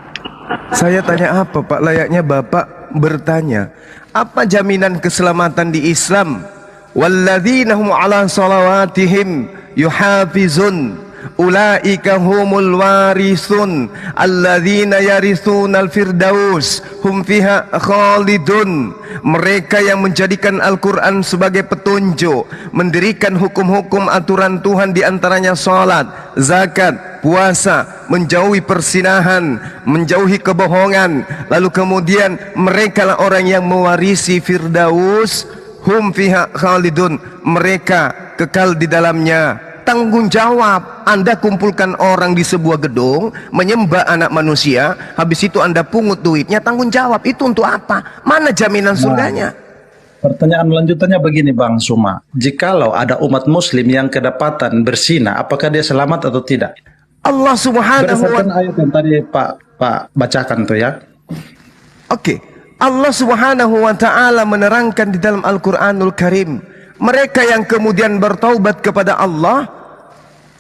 [SPEAKER 7] Saya tanya apa Pak? Layaknya Bapak bertanya, apa jaminan keselamatan di Islam? Walladzina hum ala salawatihim yuhafizun ulaika humul warisun alladzina yarithunal firdaus hum fiha khalidun. Mereka yang menjadikan Al-Quran sebagai petunjuk, mendirikan hukum-hukum aturan Tuhan, di antaranya salat, zakat, puasa, menjauhi persinahan, menjauhi kebohongan. Lalu kemudian mereka lah orang yang mewarisi firdaus, hum fiha khalidun, mereka kekal di dalamnya. Tanggung jawab. Anda kumpulkan orang di sebuah gedung, menyembah anak manusia, habis itu Anda pungut duitnya, tanggung jawab. Itu untuk apa? Mana jaminan surganya?
[SPEAKER 9] Pertanyaan lanjutannya begini Bang Suma, jikalau ada umat muslim yang kedapatan berzina, apakah dia selamat atau tidak?
[SPEAKER 7] Allah subhanahu wa
[SPEAKER 9] Berdasarkan ayat yang tadi Pak bacakan tuh ya.
[SPEAKER 7] Oke. Allah subhanahu wa ta'ala menerangkan di dalam Al-Quranul Karim, mereka yang kemudian bertaubat kepada Allah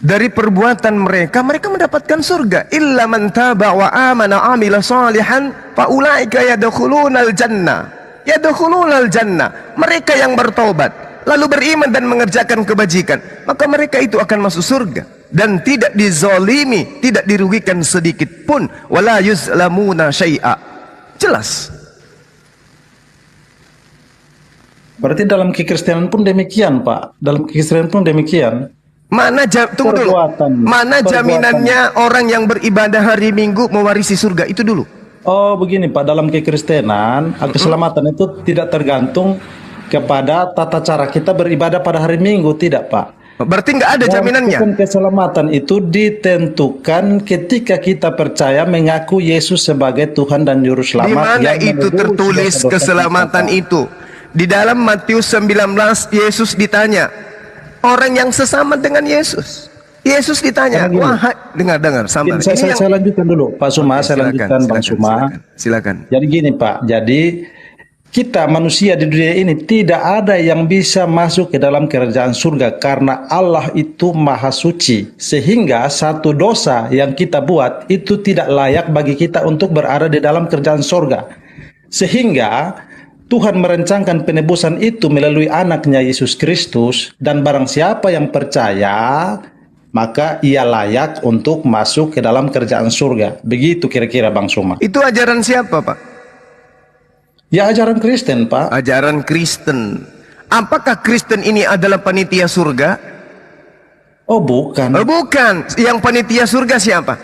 [SPEAKER 7] dari perbuatan mereka, mereka mendapatkan surga. Illa man taba wa amana amila salihan fa ulaika yadkhulunal jannah. Yadkhulunal jannah. Mereka yang bertaubat lalu beriman dan mengerjakan kebajikan, maka mereka itu akan masuk surga dan tidak dizalimi, tidak dirugikan sedikit pun. Wala yuzlamuna syai'a. Jelas.
[SPEAKER 9] Berarti dalam kekristenan pun demikian Pak. Dalam kekristenan pun demikian.
[SPEAKER 7] Tunggu dulu. Mana jaminannya orang yang beribadah hari Minggu mewarisi surga? Itu dulu.
[SPEAKER 9] Oh begini Pak, dalam kekristenan keselamatan itu tidak tergantung kepada tata cara kita beribadah pada hari Minggu, tidak Pak.
[SPEAKER 7] Berarti nggak ada jaminannya.
[SPEAKER 9] Keselamatan itu ditentukan ketika kita percaya mengaku Yesus sebagai Tuhan dan Juru Selamat.
[SPEAKER 7] Di mana itu
[SPEAKER 9] menebus
[SPEAKER 7] tertulis
[SPEAKER 9] dosa-dosa
[SPEAKER 7] keselamatan
[SPEAKER 9] kita,
[SPEAKER 7] itu? Di dalam Matius 19 Yesus ditanya, orang yang sesama dengan Yesus. Yesus ditanya, wahai, dengar, sabar.
[SPEAKER 9] Saya lanjutkan dulu, Pak Suma. Saya lanjutkan, Bang Suma.
[SPEAKER 7] Silakan.
[SPEAKER 9] Jadi gini, Pak. Jadi kita manusia di dunia ini tidak ada yang bisa masuk ke dalam kerajaan surga karena Allah itu maha suci. Sehingga satu dosa yang kita buat itu tidak layak bagi kita untuk berada di dalam kerajaan surga. Sehingga Tuhan merencanakan penebusan itu melalui anaknya Yesus Kristus, dan barang siapa yang percaya maka ia layak untuk masuk ke dalam kerajaan surga. Begitu kira-kira Bang Suma.
[SPEAKER 7] Itu ajaran siapa Pak?
[SPEAKER 9] Ya ajaran Kristen Pak.
[SPEAKER 7] Ajaran Kristen. Apakah Kristen ini adalah panitia surga?
[SPEAKER 9] Oh bukan.
[SPEAKER 7] Oh bukan. Yang panitia surga siapa?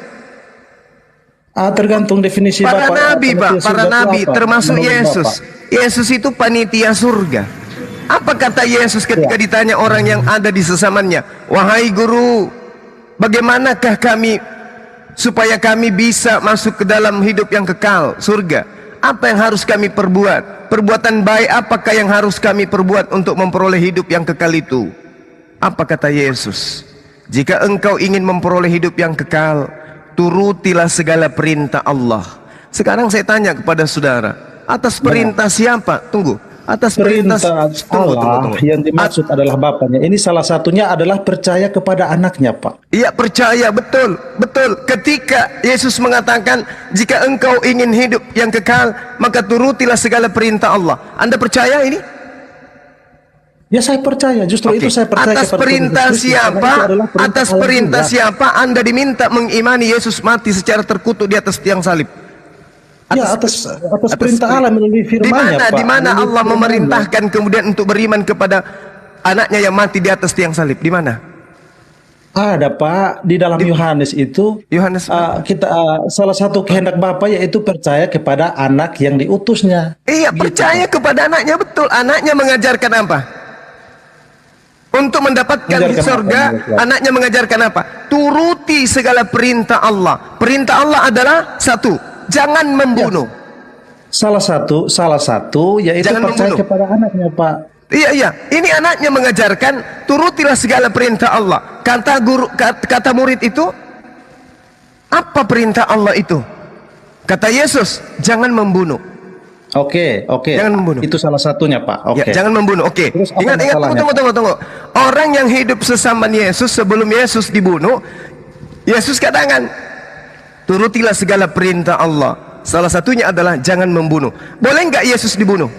[SPEAKER 9] Tergantung definisi
[SPEAKER 7] Para
[SPEAKER 9] Bapak.
[SPEAKER 7] nabi, Pak,
[SPEAKER 9] Panitia
[SPEAKER 7] para
[SPEAKER 9] surga itu
[SPEAKER 7] nabi
[SPEAKER 9] apa?
[SPEAKER 7] termasuk
[SPEAKER 9] Menurut
[SPEAKER 7] Yesus.
[SPEAKER 9] Bapak.
[SPEAKER 7] Yesus itu panitia surga. Apa kata Yesus ketika ditanya orang yang ada di sesamannya? Wahai guru, bagaimanakah kami supaya kami bisa masuk ke dalam hidup yang kekal, surga? Apa yang harus kami perbuat? Perbuatan baik apakah yang harus kami perbuat untuk memperoleh hidup yang kekal itu? Apa kata Yesus? Jika engkau ingin memperoleh hidup yang kekal, turutilah segala perintah Allah. Sekarang saya tanya kepada saudara, atas perintah siapa? Tunggu. Atas perintah
[SPEAKER 9] Allah yang dimaksud adalah Bapaknya. Ini salah satunya adalah percaya kepada anaknya, Pak.
[SPEAKER 7] Iya, percaya, betul, betul. Ketika Yesus mengatakan, jika engkau ingin hidup yang kekal, maka turutilah segala perintah Allah. Anda percaya ini?
[SPEAKER 9] Ya, saya percaya. Justru itu saya percaya
[SPEAKER 7] Atas
[SPEAKER 9] kepada
[SPEAKER 7] perintah
[SPEAKER 9] Tuhan Yesus, karena
[SPEAKER 7] siapa?
[SPEAKER 9] itu adalah perintah
[SPEAKER 7] Atas
[SPEAKER 9] Allah
[SPEAKER 7] perintah
[SPEAKER 9] juga.
[SPEAKER 7] siapa Anda diminta mengimani Yesus mati secara terkutuk di atas tiang salib?
[SPEAKER 9] Ya, atas perintah Allah melalui firman-Nya, Pak.
[SPEAKER 7] Di mana
[SPEAKER 9] Melalui
[SPEAKER 7] Allah
[SPEAKER 9] firman-Nya.
[SPEAKER 7] memerintahkan kemudian untuk beriman kepada anaknya yang mati di atas tiang salib? Di mana?
[SPEAKER 9] Ada, Pak, di dalam Yohanes itu salah satu kehendak Bapa yaitu percaya kepada anak yang diutusnya.
[SPEAKER 7] Iya, percaya kepada anaknya, betul. Anaknya mengajarkan apa? Untuk mendapatkan
[SPEAKER 9] Mengajarkan
[SPEAKER 7] surga,
[SPEAKER 9] apa?
[SPEAKER 7] anaknya mengajarkan apa? Turuti segala perintah Allah. Perintah Allah adalah satu, jangan membunuh.
[SPEAKER 9] Salah satu yaitu
[SPEAKER 7] Jangan
[SPEAKER 9] percaya
[SPEAKER 7] membunuh.
[SPEAKER 9] kepada anaknya, Pak.
[SPEAKER 7] Iya. Ini anaknya mengajarkan, turutilah segala perintah Allah. Kata murid itu, apa perintah Allah itu? Kata Yesus, jangan membunuh.
[SPEAKER 9] Oke.
[SPEAKER 7] Jangan membunuh.
[SPEAKER 9] Itu salah satunya, Pak. Oke.
[SPEAKER 7] Ya, jangan membunuh. Oke.
[SPEAKER 9] Terus apa
[SPEAKER 7] Ingat,
[SPEAKER 9] masalahnya,
[SPEAKER 7] tunggu. Orang yang hidup sesama Yesus sebelum Yesus dibunuh, Yesus katakan, turutilah segala perintah Allah. Salah satunya adalah jangan membunuh. Boleh nggak Yesus dibunuh?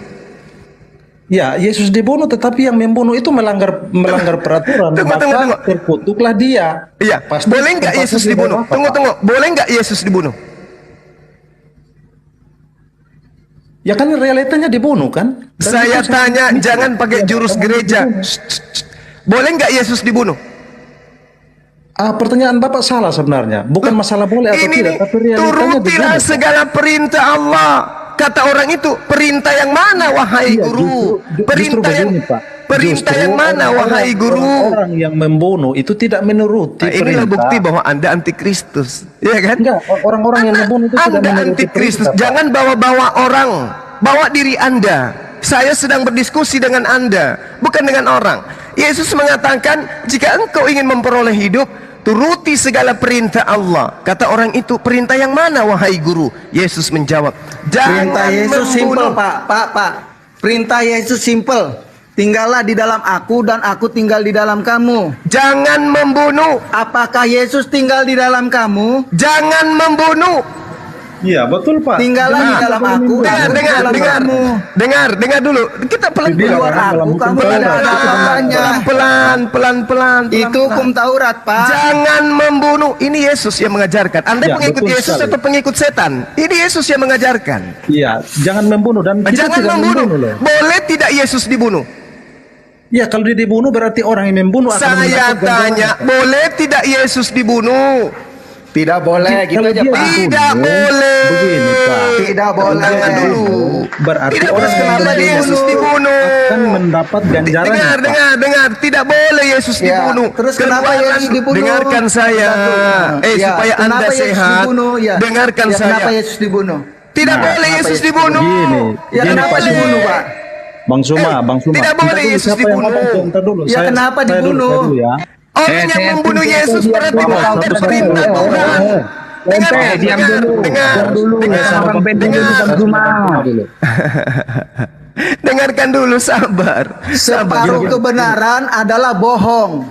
[SPEAKER 9] Ya, Yesus dibunuh, tetapi yang membunuh itu melanggar peraturan.
[SPEAKER 7] Tunggu.
[SPEAKER 9] Terkutuklah dia.
[SPEAKER 7] Iya.
[SPEAKER 9] Pasti
[SPEAKER 7] Boleh nggak
[SPEAKER 9] tempatnya
[SPEAKER 7] Yesus
[SPEAKER 9] di
[SPEAKER 7] dibunuh?
[SPEAKER 9] neraka, Pak.
[SPEAKER 7] Tunggu. Boleh nggak Yesus dibunuh?
[SPEAKER 9] Ya kan realitanya dibunuh kan? Dan
[SPEAKER 7] Saya
[SPEAKER 9] itu
[SPEAKER 7] tanya, jangan pakai jurus gereja. Boleh nggak Yesus dibunuh?
[SPEAKER 9] Pertanyaan Bapak salah sebenarnya. Bukan masalah boleh atau tidak, tapi realitanya
[SPEAKER 7] Turutilah
[SPEAKER 9] dibunuh.
[SPEAKER 7] segala perintah Allah. Kata orang itu, perintah yang mana wahai
[SPEAKER 9] Iya,
[SPEAKER 7] guru?
[SPEAKER 9] justru
[SPEAKER 7] Perintah yang
[SPEAKER 9] begini, Pak.
[SPEAKER 7] Perintah
[SPEAKER 9] Justru
[SPEAKER 7] yang mana wahai guru?
[SPEAKER 9] Orang yang membunuh itu tidak menuruti
[SPEAKER 7] Nah, inilah
[SPEAKER 9] perintah.
[SPEAKER 7] bukti bahwa Anda antikristus. Iya kan?
[SPEAKER 9] Enggak, orang-orang yang membunuh itu tidak
[SPEAKER 7] Anda
[SPEAKER 9] menuruti
[SPEAKER 7] antikristus.
[SPEAKER 9] perintah, Pak.
[SPEAKER 7] Jangan bawa-bawa orang. Bawa diri Anda. Saya sedang berdiskusi dengan Anda, bukan dengan orang. Yesus mengatakan, jika engkau ingin memperoleh hidup, turuti segala perintah Allah. Kata orang itu, perintah yang mana wahai guru? Yesus menjawab,
[SPEAKER 10] Perintah
[SPEAKER 7] jangan
[SPEAKER 10] Yesus simple,
[SPEAKER 7] membunuh.
[SPEAKER 10] Pak. Perintah Yesus simple. Tinggallah di dalam aku dan aku tinggal di dalam kamu.
[SPEAKER 7] Jangan membunuh.
[SPEAKER 10] Apakah Yesus tinggal di dalam kamu?
[SPEAKER 7] Jangan membunuh.
[SPEAKER 9] Iya, betul, Pak.
[SPEAKER 10] Tinggallah di dalam aku. aku di dalam kamu.
[SPEAKER 7] Dengar dulu. Kita
[SPEAKER 10] Di luar aku, kamu tidak ada apa-apanya.
[SPEAKER 7] Pelan-pelan.
[SPEAKER 10] Itu hukum Taurat, Pak.
[SPEAKER 7] Jangan membunuh. Ini Yesus yang mengajarkan. Anda
[SPEAKER 9] Ya,
[SPEAKER 7] pengikut
[SPEAKER 9] betul
[SPEAKER 7] Yesus
[SPEAKER 9] sekali.
[SPEAKER 7] atau pengikut setan? Ini Yesus yang mengajarkan.
[SPEAKER 9] Iya, jangan membunuh dan kita
[SPEAKER 7] Jangan
[SPEAKER 9] tidak
[SPEAKER 7] membunuh.
[SPEAKER 9] loh.
[SPEAKER 7] Boleh tidak Yesus dibunuh?
[SPEAKER 9] Ya, kalau dia dibunuh berarti orang yang membunuh akan
[SPEAKER 7] Saya
[SPEAKER 9] mendapat
[SPEAKER 7] tanya,
[SPEAKER 9] ganjaran.
[SPEAKER 7] boleh tidak Yesus dibunuh?
[SPEAKER 10] Tidak boleh, gitu
[SPEAKER 9] Kalau
[SPEAKER 10] aja,
[SPEAKER 9] dia
[SPEAKER 10] Pak.
[SPEAKER 7] Tidak
[SPEAKER 9] dibunuh,
[SPEAKER 7] boleh.
[SPEAKER 9] Begini, Pak.
[SPEAKER 10] Tidak boleh.
[SPEAKER 7] Dengar dulu.
[SPEAKER 9] Berarti
[SPEAKER 7] Tidak
[SPEAKER 9] orang
[SPEAKER 7] boleh.
[SPEAKER 9] yang
[SPEAKER 7] Kenapa
[SPEAKER 9] membunuh
[SPEAKER 7] Yesus dibunuh?
[SPEAKER 9] akan mendapat ganjaran.
[SPEAKER 7] Dengar. Tidak boleh Yesus
[SPEAKER 10] Ya,
[SPEAKER 7] dibunuh.
[SPEAKER 10] terus kenapa
[SPEAKER 7] Keluaran-
[SPEAKER 10] Yesus dibunuh?
[SPEAKER 7] Dengarkan saya.
[SPEAKER 10] Ya,
[SPEAKER 7] Supaya Anda
[SPEAKER 10] kenapa Yesus
[SPEAKER 7] sehat.
[SPEAKER 10] dibunuh? Ya.
[SPEAKER 7] Dengarkan
[SPEAKER 10] Ya,
[SPEAKER 7] saya.
[SPEAKER 10] Kenapa Yesus dibunuh?
[SPEAKER 7] Tidak
[SPEAKER 9] Nah,
[SPEAKER 7] boleh
[SPEAKER 10] kenapa
[SPEAKER 7] Yesus
[SPEAKER 10] Yesus
[SPEAKER 7] dibunuh.
[SPEAKER 9] Gini,
[SPEAKER 10] Ya,
[SPEAKER 9] gini,
[SPEAKER 10] kenapa
[SPEAKER 9] Pak Suma.
[SPEAKER 10] dibunuh, Pak?
[SPEAKER 9] Bang Suma.
[SPEAKER 7] tidak
[SPEAKER 9] Ntar
[SPEAKER 7] boleh
[SPEAKER 9] dulu,
[SPEAKER 7] Yesus
[SPEAKER 9] siapa yang
[SPEAKER 7] dibunuh.
[SPEAKER 9] ngomong? Ntar dulu.
[SPEAKER 10] Ya, kenapa dibunuh?
[SPEAKER 9] Saya dulu ya.
[SPEAKER 7] Orang yang membunuh Yesus berarti melanggar perintah Tuhan. Dengar dulu. Dengarkan dulu, sabar.
[SPEAKER 10] Separuh kebenaran adalah bohong.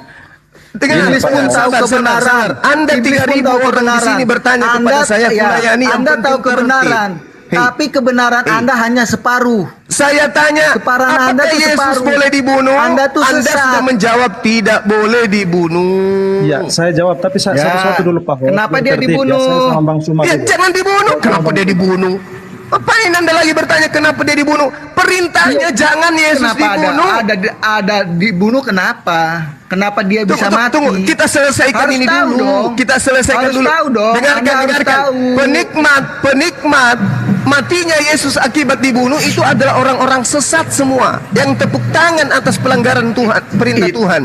[SPEAKER 10] Iblis pun tahu kebenaran.
[SPEAKER 7] Anda
[SPEAKER 10] Iblis pun
[SPEAKER 7] 3.000
[SPEAKER 10] tahu
[SPEAKER 7] orang di
[SPEAKER 10] kebenaran.
[SPEAKER 7] sini bertanya kepada saya, kulayani yang
[SPEAKER 10] Anda
[SPEAKER 7] penting
[SPEAKER 10] tahu
[SPEAKER 7] mengerti.
[SPEAKER 10] kebenaran.
[SPEAKER 7] Hei.
[SPEAKER 10] Tapi kebenaran Anda hanya separuh.
[SPEAKER 7] Saya tanya,
[SPEAKER 10] Keparahan Anda
[SPEAKER 7] apakah
[SPEAKER 10] tuh
[SPEAKER 7] Yesus
[SPEAKER 10] separuh.
[SPEAKER 7] boleh dibunuh?
[SPEAKER 10] Anda tuh sesat.
[SPEAKER 7] sudah menjawab tidak boleh dibunuh.
[SPEAKER 9] Ya, saya jawab, tapi
[SPEAKER 10] Ya.
[SPEAKER 9] satu-satu dulu, Pak.
[SPEAKER 10] Kenapa
[SPEAKER 9] Biar
[SPEAKER 10] dia
[SPEAKER 9] tertib ya.
[SPEAKER 10] dibunuh?
[SPEAKER 9] Saya sama Bang Suma
[SPEAKER 7] Ya
[SPEAKER 9] dulu.
[SPEAKER 7] jangan dibunuh. Kenapa dia dibunuh? Ngapain Anda lagi bertanya kenapa dia dibunuh? Perintahnya jangan Yesus
[SPEAKER 10] Kenapa
[SPEAKER 7] dibunuh.
[SPEAKER 10] ada dibunuh kenapa? Kenapa dia bisa mati?
[SPEAKER 7] Tunggu, kita selesaikan
[SPEAKER 10] Harus
[SPEAKER 7] ini
[SPEAKER 10] tahu
[SPEAKER 7] dulu.
[SPEAKER 10] dong.
[SPEAKER 7] Kita selesaikan
[SPEAKER 10] Harus
[SPEAKER 7] dulu.
[SPEAKER 10] tahu dong. Anda harus
[SPEAKER 7] Dengarkan.
[SPEAKER 10] tahu.
[SPEAKER 7] Penikmat matinya Yesus akibat dibunuh itu adalah orang-orang sesat semua yang tepuk tangan atas pelanggaran Tuhan, perintah Tuhan.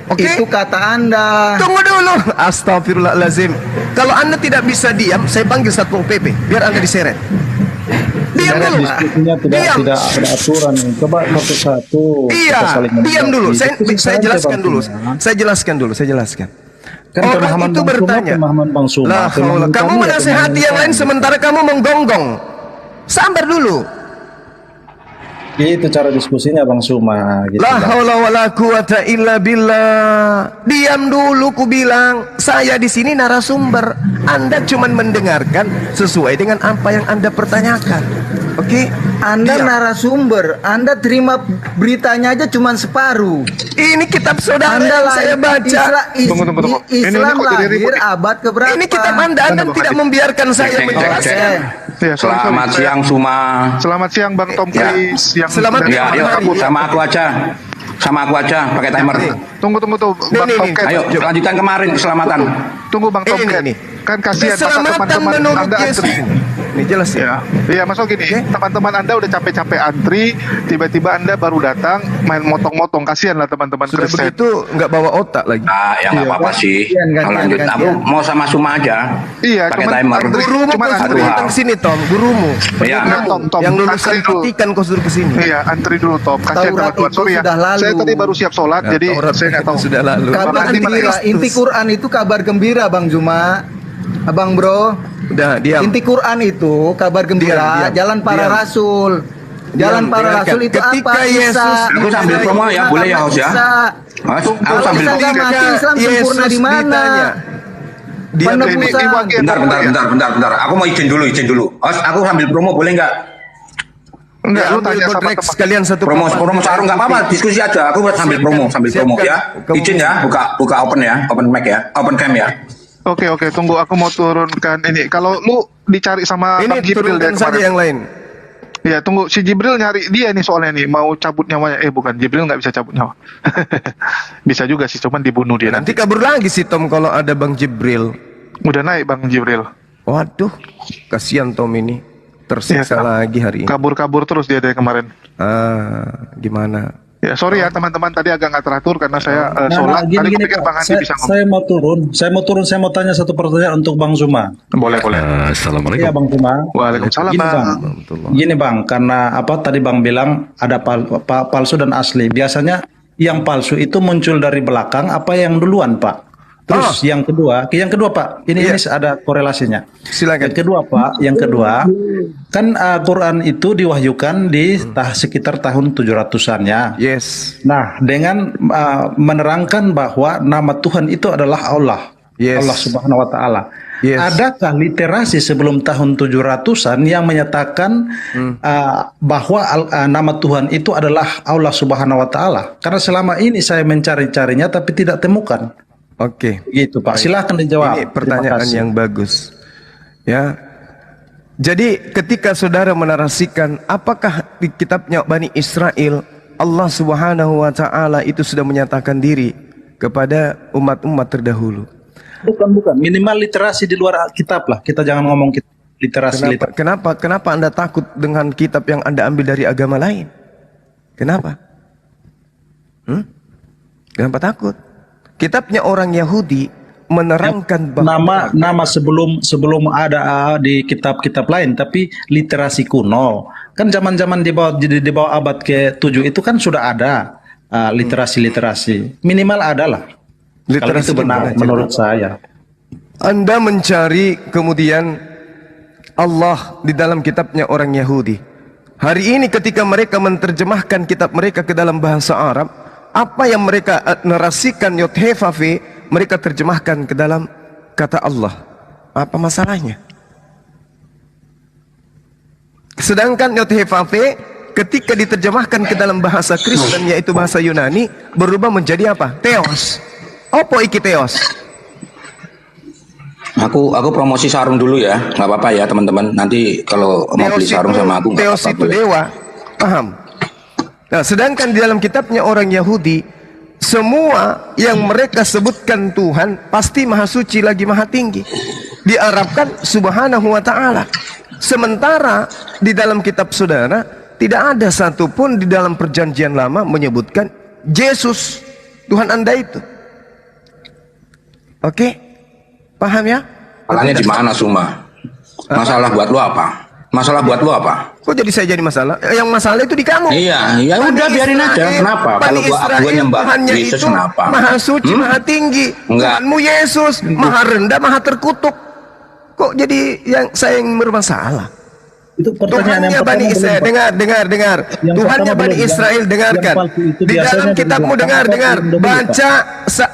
[SPEAKER 7] Oke?
[SPEAKER 10] Itu kata Anda.
[SPEAKER 7] Tunggu dulu. Astagfirullahalazim. Kalau Anda tidak bisa diam, saya panggil Satpol PP biar Anda diseret. Diam dulu.
[SPEAKER 9] Diskusinya
[SPEAKER 7] Diam.
[SPEAKER 9] tidak ada aturan. Coba satu-satu.
[SPEAKER 7] Iya,
[SPEAKER 9] kita saling
[SPEAKER 7] diam dulu.
[SPEAKER 9] mengerti.
[SPEAKER 7] Saya
[SPEAKER 9] Diskusi
[SPEAKER 7] jelaskan
[SPEAKER 9] saja,
[SPEAKER 7] dulu.
[SPEAKER 9] Bang Suma.
[SPEAKER 7] Saya jelaskan.
[SPEAKER 9] Kan
[SPEAKER 7] Orang
[SPEAKER 9] pemahaman
[SPEAKER 7] itu
[SPEAKER 9] Bang Suma,
[SPEAKER 7] bertanya.
[SPEAKER 9] pemahaman Bang Suma.
[SPEAKER 7] La haula.
[SPEAKER 9] Pemahaman
[SPEAKER 7] Kamu
[SPEAKER 9] kami ya
[SPEAKER 7] menasehati
[SPEAKER 9] pemahaman
[SPEAKER 7] yang lain
[SPEAKER 9] kami.
[SPEAKER 7] sementara kamu menggonggong. Sabar dulu.
[SPEAKER 9] Itu cara diskusinya Bang Suma. Gitu
[SPEAKER 7] La
[SPEAKER 9] lah.
[SPEAKER 7] haula wala quwata illa billah. Diam dulu ku bilang. Saya di sini narasumber. Anda cuma mendengarkan sesuai dengan apa yang Anda pertanyakan. Oke?
[SPEAKER 10] Anda
[SPEAKER 7] Diam.
[SPEAKER 10] narasumber, Anda terima beritanya aja cuma separuh.
[SPEAKER 7] Ini kitab saudara
[SPEAKER 10] Anda
[SPEAKER 7] yang saya baca.
[SPEAKER 2] Tunggu. Ini
[SPEAKER 10] Islam
[SPEAKER 2] kok jadi
[SPEAKER 10] lahir
[SPEAKER 2] ribut nih?
[SPEAKER 10] abad keberapa?
[SPEAKER 7] Ini kitab Anda tidak membiarkan saya
[SPEAKER 11] Cek,
[SPEAKER 7] menjelaskan.
[SPEAKER 2] Ya,
[SPEAKER 11] Selamat siang semua.
[SPEAKER 2] Selamat siang Bang Tom
[SPEAKER 11] Ya.
[SPEAKER 2] Chris yang
[SPEAKER 7] Selamat
[SPEAKER 2] dari
[SPEAKER 11] Ya,
[SPEAKER 7] siang.
[SPEAKER 11] ayo
[SPEAKER 2] kabur.
[SPEAKER 11] sama aku aja pakai timer.
[SPEAKER 2] Tunggu Bang
[SPEAKER 7] Nih,
[SPEAKER 2] Tomcat.
[SPEAKER 11] Ayo lanjutkan kemarin keselamatan.
[SPEAKER 2] Tunggu Bang Tomcat.
[SPEAKER 7] Ini.
[SPEAKER 2] Kan kasihan masa
[SPEAKER 7] Keselamatan
[SPEAKER 2] teman-teman
[SPEAKER 7] menurut
[SPEAKER 2] Anda
[SPEAKER 7] Yesus.
[SPEAKER 2] antri.
[SPEAKER 7] Ini jelas ya.
[SPEAKER 2] Iya, masuk gini. Teman-teman Anda udah capek-capek antri, tiba-tiba Anda baru datang main motong-motong. Kasihan lah teman-teman
[SPEAKER 7] Sudah
[SPEAKER 2] Kristen.
[SPEAKER 7] begitu nggak bawa otak lagi.
[SPEAKER 11] Ah, ya nggak apa-apa sih.
[SPEAKER 10] Gantian,
[SPEAKER 11] Kalau lanjut, aku
[SPEAKER 10] gantian.
[SPEAKER 11] mau sama Suma aja.
[SPEAKER 2] Iya,
[SPEAKER 11] pakai
[SPEAKER 2] cuman
[SPEAKER 11] timer.
[SPEAKER 2] antri.
[SPEAKER 7] Gurumu
[SPEAKER 2] Cuma
[SPEAKER 7] kau suruh
[SPEAKER 2] antri.
[SPEAKER 7] datang sini Tom, gurumu.
[SPEAKER 11] Iya.
[SPEAKER 2] Tom,
[SPEAKER 7] Yang lulusan
[SPEAKER 2] antri dulu.
[SPEAKER 7] Vatikan kau suruh kesini.
[SPEAKER 2] Iya, antri dulu Tom. Kasihan
[SPEAKER 10] Taurat
[SPEAKER 2] teman-teman.
[SPEAKER 10] itu
[SPEAKER 2] Sorry ya.
[SPEAKER 10] sudah lalu.
[SPEAKER 2] Saya tadi baru siap sholat,
[SPEAKER 7] Nah,
[SPEAKER 2] jadi
[SPEAKER 7] Taurat
[SPEAKER 2] saya nggak tahu.
[SPEAKER 7] sudah lalu.
[SPEAKER 10] Kabar
[SPEAKER 2] Nanti
[SPEAKER 10] gembira,
[SPEAKER 7] Kristus.
[SPEAKER 10] inti Quran itu kabar gembira Bang Juma. Abang Bro,
[SPEAKER 7] Udah diam.
[SPEAKER 10] inti Quran itu kabar gembira,
[SPEAKER 7] Diam.
[SPEAKER 10] jalan para
[SPEAKER 7] Diam.
[SPEAKER 10] rasul. Jalan para
[SPEAKER 7] Dengarkan.
[SPEAKER 10] rasul itu
[SPEAKER 7] Ketika
[SPEAKER 10] apa?
[SPEAKER 7] Yesus-
[SPEAKER 11] Aku sambil promo ya, boleh ya host ya? Host, aku
[SPEAKER 10] Kalau
[SPEAKER 11] sambil
[SPEAKER 10] Isa
[SPEAKER 11] promo.
[SPEAKER 10] nggak mati, Islam sempurna di mana?
[SPEAKER 7] ditanya, dia
[SPEAKER 10] Penebusan.
[SPEAKER 11] Bentar. Aku mau izin dulu. Host, aku sambil promo boleh nggak?
[SPEAKER 2] Enggak, lu
[SPEAKER 7] ambil
[SPEAKER 2] tanya sama
[SPEAKER 7] bodrek
[SPEAKER 2] teman.
[SPEAKER 7] sekalian satu
[SPEAKER 11] Promo
[SPEAKER 7] papan.
[SPEAKER 11] sarung nggak apa-apa, diskusi aja. Aku buat sambil promo.
[SPEAKER 7] Siapkan.
[SPEAKER 11] Ya.
[SPEAKER 7] Kamu-
[SPEAKER 11] Izin ya, buka open ya, open mic ya, open cam ya.
[SPEAKER 2] Oke, tunggu aku mau turunkan ini. Kalau lu dicari sama
[SPEAKER 7] Ini
[SPEAKER 2] Bang Jibril
[SPEAKER 7] turunkan
[SPEAKER 2] dari
[SPEAKER 7] saja
[SPEAKER 2] kemarin.
[SPEAKER 7] yang lain.
[SPEAKER 2] Ya, tunggu si Jibril nyari dia nih soalnya nih mau cabut nyawanya. Bukan, Jibril nggak bisa cabut nyawa. Bisa juga sih, cuman dibunuh dia nanti.
[SPEAKER 7] Nanti kabur lagi si Tom kalau ada Bang Jibril.
[SPEAKER 2] Udah naik Bang Jibril.
[SPEAKER 7] Waduh, kasihan Tom ini. Tersiksa
[SPEAKER 2] Iya,
[SPEAKER 7] lagi hari ini.
[SPEAKER 2] Kabur-kabur terus dia dari kemarin.
[SPEAKER 7] Gimana?
[SPEAKER 2] Ya, sorry ya teman-teman tadi agak nggak teratur karena saya
[SPEAKER 9] Nah,
[SPEAKER 2] sholat.
[SPEAKER 9] gini,
[SPEAKER 2] Tadi
[SPEAKER 9] gini,
[SPEAKER 2] pikir
[SPEAKER 9] Pak.
[SPEAKER 2] Bang Andi bisa ngomong.
[SPEAKER 9] Saya mau tanya satu pertanyaan untuk Bang Zuma.
[SPEAKER 2] Boleh.
[SPEAKER 9] Iya Bang Zuma.
[SPEAKER 2] Waalaikumsalam,
[SPEAKER 9] Gini
[SPEAKER 2] Bang.
[SPEAKER 9] Bang, gini Bang, karena apa tadi Bang bilang ada palsu dan asli. Biasanya yang palsu itu muncul dari belakang apa yang duluan Pak? Terus yang kedua Pak, ini ada korelasinya.
[SPEAKER 7] Silakan.
[SPEAKER 9] Yang kedua, kan Quran itu diwahyukan di sekitar tahun 700-an ya.
[SPEAKER 7] Yes.
[SPEAKER 9] Nah, dengan menerangkan bahwa nama Tuhan itu adalah Allah.
[SPEAKER 7] Yes.
[SPEAKER 9] Allah Subhanahu wa taala.
[SPEAKER 7] Yes.
[SPEAKER 9] Adakah literasi sebelum tahun 700-an yang menyatakan bahwa nama Tuhan itu adalah Allah Subhanahu wa taala? Karena selama ini saya mencari-carinya tapi tidak temukan.
[SPEAKER 7] Oke.
[SPEAKER 9] Gitu, Pak. Silakan dijawab.
[SPEAKER 7] Ini pertanyaan
[SPEAKER 9] Terima kasih.
[SPEAKER 7] yang bagus. Ya. Jadi ketika saudara menarasikan apakah di kitabnya Bani Israel Allah Subhanahu wa taala itu sudah menyatakan diri kepada umat-umat terdahulu.
[SPEAKER 9] Bukan. Minimal literasi di luar kitab lah. Kita jangan ngomong literasi.
[SPEAKER 7] Kenapa Anda takut dengan kitab yang Anda ambil dari agama lain? Kenapa? Kenapa takut? Kitabnya orang Yahudi menerangkan bahwa
[SPEAKER 9] nama sebelum ada di kitab-kitab lain, tapi literasi kuno. Kan zaman-zaman di bawah abad ke-7 itu kan sudah ada literasi. Minimal ada lah. Kalau itu benar menurut saya.
[SPEAKER 7] Anda mencari kemudian Allah di dalam kitabnya orang Yahudi. Hari ini ketika mereka menerjemahkan kitab mereka ke dalam bahasa Arab, apa yang mereka narasikan Yod-Heh-Vav-He, mereka terjemahkan ke dalam kata Allah. Apa masalahnya? Sedangkan Yod-Heh-Vav-He ketika diterjemahkan ke dalam bahasa Kristen yaitu bahasa Yunani berubah menjadi apa? Theos. Apa iki Theos?
[SPEAKER 11] Aku promosi sarung dulu ya, nggak apa-apa ya teman-teman. Nanti kalau mau beli sarung sama aku nggak
[SPEAKER 7] Theos
[SPEAKER 11] apa-apa.
[SPEAKER 7] itu dewa, paham? Nah, sedangkan di dalam kitabnya orang Yahudi, semua yang mereka sebutkan Tuhan pasti maha suci lagi maha tinggi. Diarabkan subhanahu wa ta'ala. Sementara di dalam kitab saudara tidak ada satupun di dalam perjanjian lama menyebutkan Yesus Tuhan Anda itu. Oke? Paham ya?
[SPEAKER 11] Masalahnya di mana Suma? Masalah buat lo apa? Masalah buat lo apa?
[SPEAKER 7] Kok jadi saya jadi masalah? Yang masalah itu di kamu.
[SPEAKER 11] Iya, ya udah biarin aja. Kenapa? Kalau gua nyembah
[SPEAKER 7] Tuhannya
[SPEAKER 11] Yesus
[SPEAKER 7] itu
[SPEAKER 11] kenapa?
[SPEAKER 7] maha suci, maha tinggi.
[SPEAKER 11] Enggak.
[SPEAKER 7] Tuhanmu Yesus maha rendah, maha terkutuk. Kok jadi yang saya yang bermasalah?
[SPEAKER 9] Itu pertanyaan
[SPEAKER 7] Tuhannya
[SPEAKER 9] yang
[SPEAKER 7] Bani
[SPEAKER 9] pertama
[SPEAKER 7] Israel,
[SPEAKER 9] belum, Pak.
[SPEAKER 7] dengar.
[SPEAKER 9] Yang
[SPEAKER 7] Tuhannya
[SPEAKER 9] pertama
[SPEAKER 7] Bani
[SPEAKER 9] belum.
[SPEAKER 7] Israel, dengarkan.
[SPEAKER 9] Yang palsu itu
[SPEAKER 7] Di dalam
[SPEAKER 9] biasanya
[SPEAKER 7] kitabmu
[SPEAKER 9] dari belakang
[SPEAKER 7] dengar.
[SPEAKER 9] apa belum dulu,
[SPEAKER 7] Baca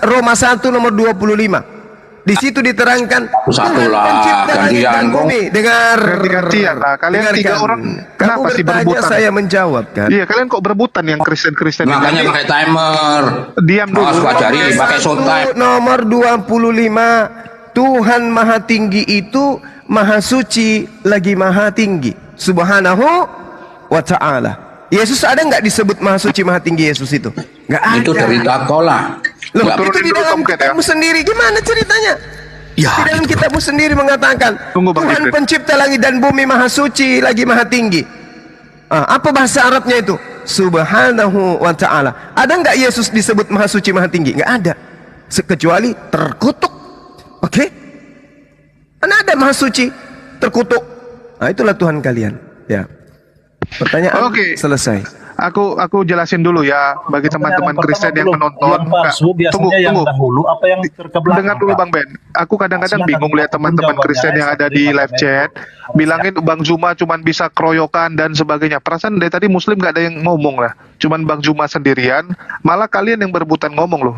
[SPEAKER 7] Roma 1 nomor 25. Di situ diterangkan
[SPEAKER 11] Satu
[SPEAKER 7] Tuhan
[SPEAKER 11] lah,
[SPEAKER 7] pencipta langit
[SPEAKER 11] gantian,
[SPEAKER 7] dan
[SPEAKER 11] kok.
[SPEAKER 7] bumi. Dengar.
[SPEAKER 2] Ganti-gantian lah. Kalian
[SPEAKER 7] Dengarkan.
[SPEAKER 2] tiga orang kenapa
[SPEAKER 7] Kamu
[SPEAKER 2] sih
[SPEAKER 7] bertanya,
[SPEAKER 2] berebutan?
[SPEAKER 7] saya menjawab kan.
[SPEAKER 2] Iya, kalian kok berebutan yang Kristen-Kristen ini?
[SPEAKER 11] Makanya pakai timer.
[SPEAKER 2] Diam dulu.
[SPEAKER 11] Awas pelajari
[SPEAKER 7] Roma
[SPEAKER 11] pakai
[SPEAKER 7] 1
[SPEAKER 11] sound time.
[SPEAKER 7] nomor 25. Tuhan maha tinggi itu maha suci lagi maha tinggi. Subhanahu wa ta'ala. Yesus ada nggak disebut maha suci maha tinggi Yesus itu? Nggak ada.
[SPEAKER 11] Itu dari Takola.
[SPEAKER 7] Loh,
[SPEAKER 11] Nggak,
[SPEAKER 7] itu di
[SPEAKER 2] dulu,
[SPEAKER 7] dalam
[SPEAKER 2] Tomcat,
[SPEAKER 7] kitabmu sendiri. Gimana ceritanya?
[SPEAKER 11] Ya,
[SPEAKER 7] Di dalam kitabmu sendiri mengatakan
[SPEAKER 2] Tunggu, Bang
[SPEAKER 7] Tuhan
[SPEAKER 2] Ifrit.
[SPEAKER 7] pencipta langit dan bumi maha suci lagi maha tinggi. Apa bahasa Arabnya itu? Subhanahu wa ta'ala. Ada nggak Yesus disebut maha suci maha tinggi? Nggak ada. Kecuali terkutuk. Oke? Mana ada maha suci terkutuk? Nah, itulah Tuhan kalian. Ya. Pertanyaan
[SPEAKER 2] Oke.
[SPEAKER 7] selesai.
[SPEAKER 2] Aku jelasin dulu ya bagi teman-teman
[SPEAKER 9] Pertanyaan
[SPEAKER 2] Kristen
[SPEAKER 9] pertama
[SPEAKER 2] yang
[SPEAKER 9] belum.
[SPEAKER 2] menonton.
[SPEAKER 9] Yang palsu biasanya
[SPEAKER 2] Tunggu,
[SPEAKER 9] yang
[SPEAKER 2] tunggu.
[SPEAKER 9] dahulu apa yang terkebelakang,
[SPEAKER 2] Dengar dulu
[SPEAKER 9] Pak?
[SPEAKER 2] Bang Ben. Aku kadang-kadang
[SPEAKER 9] Silakan,
[SPEAKER 2] bingung
[SPEAKER 9] Pak.
[SPEAKER 2] lihat teman-teman
[SPEAKER 9] Jawabannya
[SPEAKER 2] Kristen yang ada
[SPEAKER 9] saya
[SPEAKER 2] di
[SPEAKER 9] terima,
[SPEAKER 2] live
[SPEAKER 9] Pak.
[SPEAKER 2] chat bilangin Bang Zuma cuman bisa keroyokan dan sebagainya. Perasaan dari tadi Muslim gak ada yang ngomong lah. Cuman Bang Zuma sendirian. Malah kalian yang berebutan ngomong loh.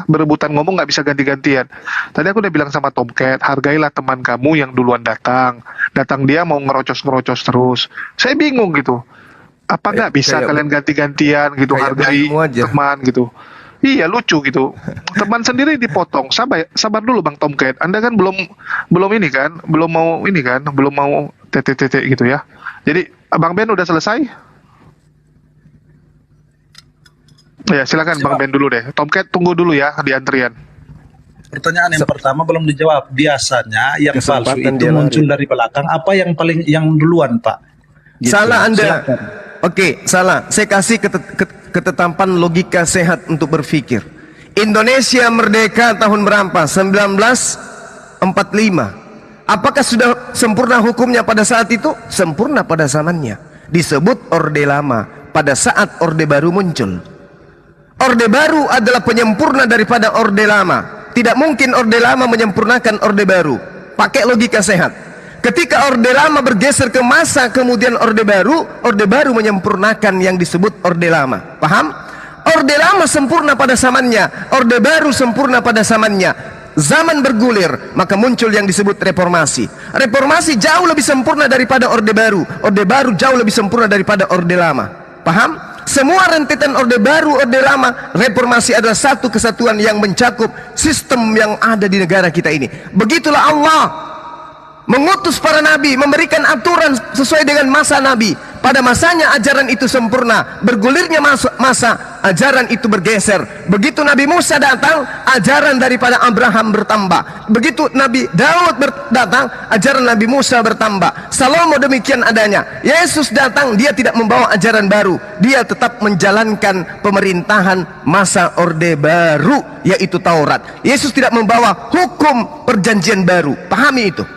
[SPEAKER 2] Berebutan ngomong nggak bisa ganti-gantian. Tadi aku udah bilang sama Tomcat, hargailah teman kamu yang duluan datang. Datang dia mau ngerocos-ngerocos terus. Saya bingung gitu. Apa nggak bisa
[SPEAKER 7] kayak-
[SPEAKER 2] kalian ganti-gantian gitu,
[SPEAKER 7] kayak
[SPEAKER 2] hargai
[SPEAKER 7] berimu aja.
[SPEAKER 2] teman gitu. Iya, lucu gitu. Teman sendiri dipotong. Sabar dulu Bang Tomcat. Anda kan belum ini kan, belum mau tete gitu ya. Jadi Bang Ben udah selesai? Ya, silakan Bang Ben dulu deh. Tomcat tunggu dulu ya di antrian.
[SPEAKER 9] Pertanyaan yang pertama belum dijawab. Biasanya yang palsu
[SPEAKER 7] Kesempatan
[SPEAKER 9] itu
[SPEAKER 7] dia
[SPEAKER 9] muncul
[SPEAKER 7] lari.
[SPEAKER 9] dari belakang. Apa yang duluan, Pak? Gitu.
[SPEAKER 7] Salah Anda.
[SPEAKER 9] Silakan.
[SPEAKER 7] Oke, salah. Saya kasih ketetapan logika sehat untuk berpikir. Indonesia merdeka tahun berapa? 1945. Apakah sudah sempurna hukumnya pada saat itu? Sempurna pada zamannya. Disebut Orde Lama pada saat Orde Baru muncul. Orde Baru adalah penyempurna daripada Orde Lama. Tidak mungkin Orde Lama menyempurnakan Orde Baru. Pakai logika sehat. Ketika Orde Lama bergeser ke masa kemudian Orde Baru menyempurnakan yang disebut Orde Lama. Paham? Orde Lama sempurna pada zamannya, Orde Baru sempurna pada zamannya. Zaman bergulir, maka muncul yang disebut reformasi. Reformasi jauh lebih sempurna daripada Orde Baru. Orde Baru jauh lebih sempurna daripada Orde Lama. Paham? Semua rentetan Orde Baru, Orde Lama, reformasi adalah satu kesatuan yang mencakup sistem yang ada di negara kita ini. Begitulah Allah mengutus para nabi, memberikan aturan sesuai dengan masa nabi. Pada masanya ajaran itu sempurna. Bergulirnya masa ajaran itu bergeser. Begitu Nabi Musa datang, ajaran daripada Abraham bertambah. Begitu Nabi Daud datang, ajaran Nabi Musa bertambah. Salomo demikian adanya. Yesus datang, dia tidak membawa ajaran baru. Dia tetap menjalankan pemerintahan masa Orde Baru, yaitu Taurat. Yesus tidak membawa hukum perjanjian baru. Pahami itu.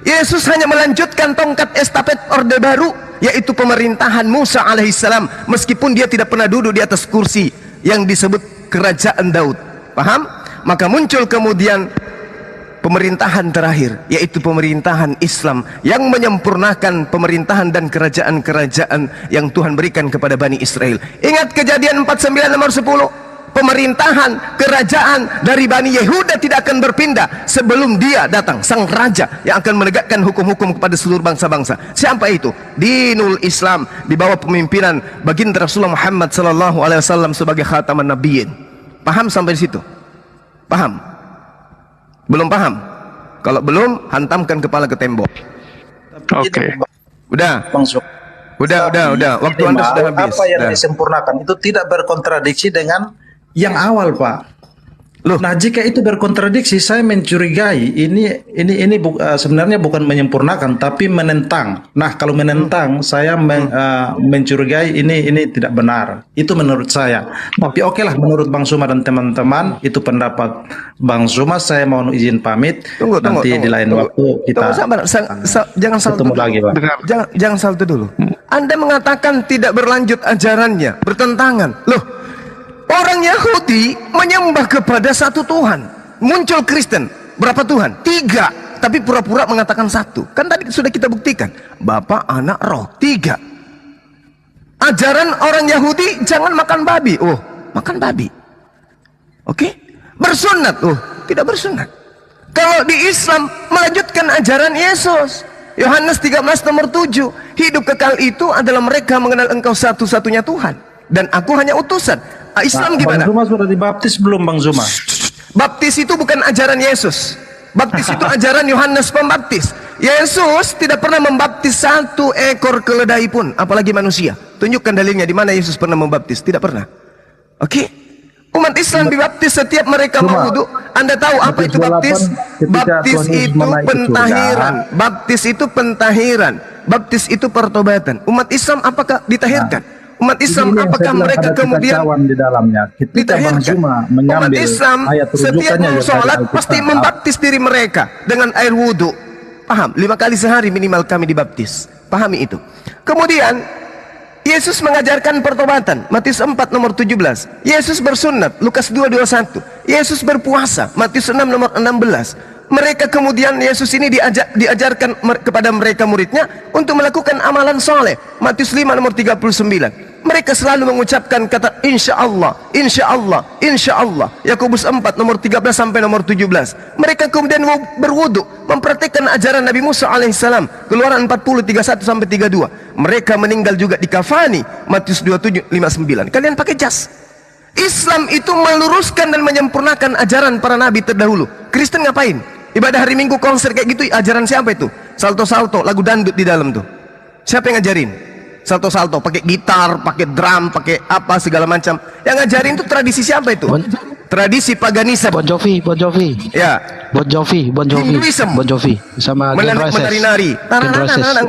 [SPEAKER 7] Yesus hanya melanjutkan tongkat estafet Orde Baru, yaitu pemerintahan Musa alaihissalam, meskipun dia tidak pernah duduk di atas kursi yang disebut kerajaan Daud. Paham? Maka muncul kemudian pemerintahan terakhir, yaitu pemerintahan Islam yang menyempurnakan pemerintahan dan kerajaan-kerajaan yang Tuhan berikan kepada Bani Israel. Ingat Kejadian 49 nomor 10. Pemerintahan kerajaan dari Bani Yehuda tidak akan berpindah sebelum dia datang, sang raja yang akan menegakkan hukum-hukum kepada seluruh bangsa-bangsa. Siapa itu? Dinul Islam, di bawah pemimpinan baginda Rasulullah Muhammad sallallahu alaihi wasallam sebagai khataman nabiyyin. Paham sampai di situ? Paham? Belum paham? Kalau belum, hantamkan kepala ke tembok.
[SPEAKER 2] Oke.
[SPEAKER 7] Udah.
[SPEAKER 9] Bang Zul.
[SPEAKER 7] Udah. Waktu Anda sudah habis.
[SPEAKER 9] Apa yang
[SPEAKER 7] Dah.
[SPEAKER 9] disempurnakan itu tidak berkontradiksi dengan yang awal, Pak.
[SPEAKER 7] Loh.
[SPEAKER 9] Nah, jika itu berkontradiksi, saya mencurigai ini sebenarnya bukan menyempurnakan tapi menentang. Nah, kalau menentang, saya mencurigai ini tidak benar. Itu menurut saya. Tapi oke lah, menurut Bang Suma dan teman-teman, itu pendapat Bang Suma. Saya mohon izin pamit. Nanti di lain waktu kita
[SPEAKER 7] Jangan salto
[SPEAKER 9] ketemu
[SPEAKER 7] dulu.
[SPEAKER 9] lagi, Pak.
[SPEAKER 7] Jangan salto dulu. Anda mengatakan tidak berlanjut ajarannya, bertentangan. Loh, orang Yahudi menyembah kepada satu Tuhan. Muncul Kristen, berapa Tuhan? 3, tapi pura-pura mengatakan 1. Kan tadi sudah kita buktikan, Bapa, Anak, Roh, 3. Ajaran orang Yahudi, jangan makan babi. Oh, makan babi. Oke? Bersunat. Oh, tidak bersunat. Kalau di Islam melanjutkan ajaran Yesus, Yohanes 13 nomor 7, hidup kekal itu adalah mereka mengenal Engkau satu-satunya Tuhan, dan Aku hanya utusan. Islam gimana?
[SPEAKER 9] Bang Zuma sudah dibaptis belum, Bang Zuma?
[SPEAKER 7] Baptis itu bukan ajaran Yesus. Baptis itu ajaran Yohanes Pembaptis. Yesus tidak pernah membaptis 1 ekor keledai pun, apalagi manusia. Tunjukkan dalilnya di mana Yesus pernah membaptis. Tidak pernah. Oke? Umat Islam dibaptis setiap mereka mau wudhu. Anda tahu apa itu baptis? Baptis itu pentahiran. Baptis itu pentahiran. Baptis itu pertobatan. Umat Islam apakah ditahirkan? Umat Islam apakah mereka kemudian
[SPEAKER 9] di dalamnya? Ketika Bang Zuma
[SPEAKER 7] umat
[SPEAKER 9] mengambil
[SPEAKER 7] Islam
[SPEAKER 9] ayat
[SPEAKER 7] setiap
[SPEAKER 9] rujukannya
[SPEAKER 7] mau sholat pasti membaptis diri mereka dengan air wudhu. Paham? 5 kali sehari minimal kami dibaptis. Pahami itu. Kemudian Yesus mengajarkan pertobatan. Matius 4 nomor 17. Yesus bersunat. Lukas 2:21. Yesus berpuasa. Matius 6 nomor 16. Mereka kemudian Yesus ini diajarkan kepada mereka muridnya untuk melakukan amalan soleh. Matius 5 nomor 39. Mereka selalu mengucapkan kata insya Allah, insya Allah, insya Allah. Yakobus 4 nomor 13 sampai nomor 17. Mereka kemudian berwudu, mempraktikkan ajaran Nabi Musa alaihissalam. Keluaran 40 31 sampai 32. Mereka meninggal juga di kafani. Matius 27 59. Kalian pakai jas. Islam itu meluruskan dan menyempurnakan ajaran para nabi terdahulu. Kristen ngapain? Ibadah hari Minggu, konser kayak gitu, ajaran siapa itu? Salto-salto, lagu dangdut di dalam tuh. Siapa yang ngajarin? Salto-salto, pakai gitar, pakai drum, pakai apa segala macam. Yang ngajarin itu tradisi siapa itu? Tradisi paganisme.
[SPEAKER 5] Bon Jovi.
[SPEAKER 7] Ya.
[SPEAKER 5] Bon Jovi sama
[SPEAKER 7] menari-nari.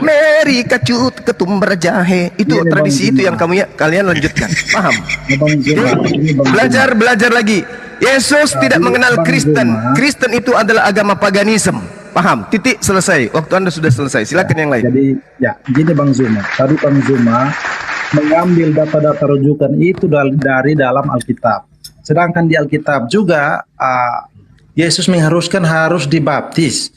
[SPEAKER 7] Meri kacut ketumbar jahe. Itu tradisi itu yang kalian lanjutkan. Paham? Belajar lagi. Yesus tidak mengenal Kristen. Kristen itu adalah agama paganisme. Paham? Titik, selesai. Waktu Anda sudah selesai. Silakan yang lain.
[SPEAKER 9] Jadi gini Bang Zuma. Tadi Bang Zuma mengambil data-data rujukan itu dari dalam Alkitab. Sedangkan di Alkitab juga Yesus mengharuskan harus dibaptis.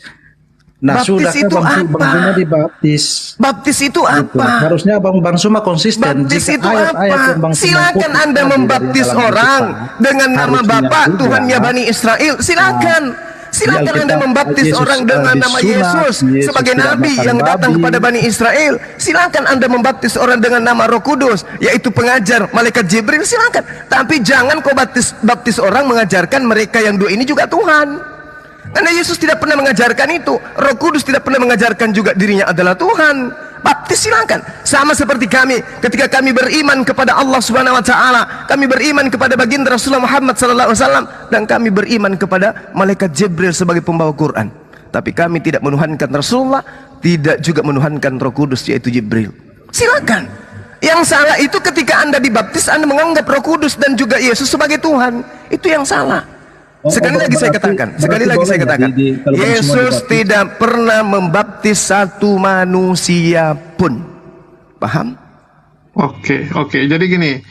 [SPEAKER 9] Nah,
[SPEAKER 7] baptis itu
[SPEAKER 9] Bang Zuma dibaptis?
[SPEAKER 7] Baptis itu apa?
[SPEAKER 9] Harusnya Bang Zuma konsisten.
[SPEAKER 7] Baptis
[SPEAKER 9] jika
[SPEAKER 7] itu
[SPEAKER 9] ayat-ayat yang Bang
[SPEAKER 7] apa? Silakan
[SPEAKER 9] Zuma
[SPEAKER 7] Anda membaptis orang dengan nama Bapa Tuhannya Bani Israel. Silakan. Silakan Anda membaptis orang dengan nama Yesus sebagai nabi yang datang kepada Bani Israel. Silakan Anda membaptis orang dengan nama Roh Kudus, yaitu pengajar malaikat Jibril. Silakan. Tapi jangan kau baptis orang mengajarkan mereka yang dua ini juga Tuhan. Karena Yesus tidak pernah mengajarkan itu. Roh Kudus tidak pernah mengajarkan juga dirinya adalah Tuhan. Baptis silakan. Sama seperti kami ketika kami beriman kepada Allah Subhanahu wa taala, kami beriman kepada baginda Rasulullah Muhammad sallallahu alaihi wasallam, dan kami beriman kepada malaikat Jibril sebagai pembawa Quran. Tapi kami tidak menuhankan Rasulullah, tidak juga menuhankan Roh Kudus yaitu Jibril. Silakan. Yang salah itu ketika Anda dibaptis Anda menganggap Roh Kudus dan juga Yesus sebagai Tuhan. Itu yang salah. Sekali lagi saya katakan, Yesus tidak pernah membaptis satu manusia pun. Paham?
[SPEAKER 2] Oke. Jadi gini,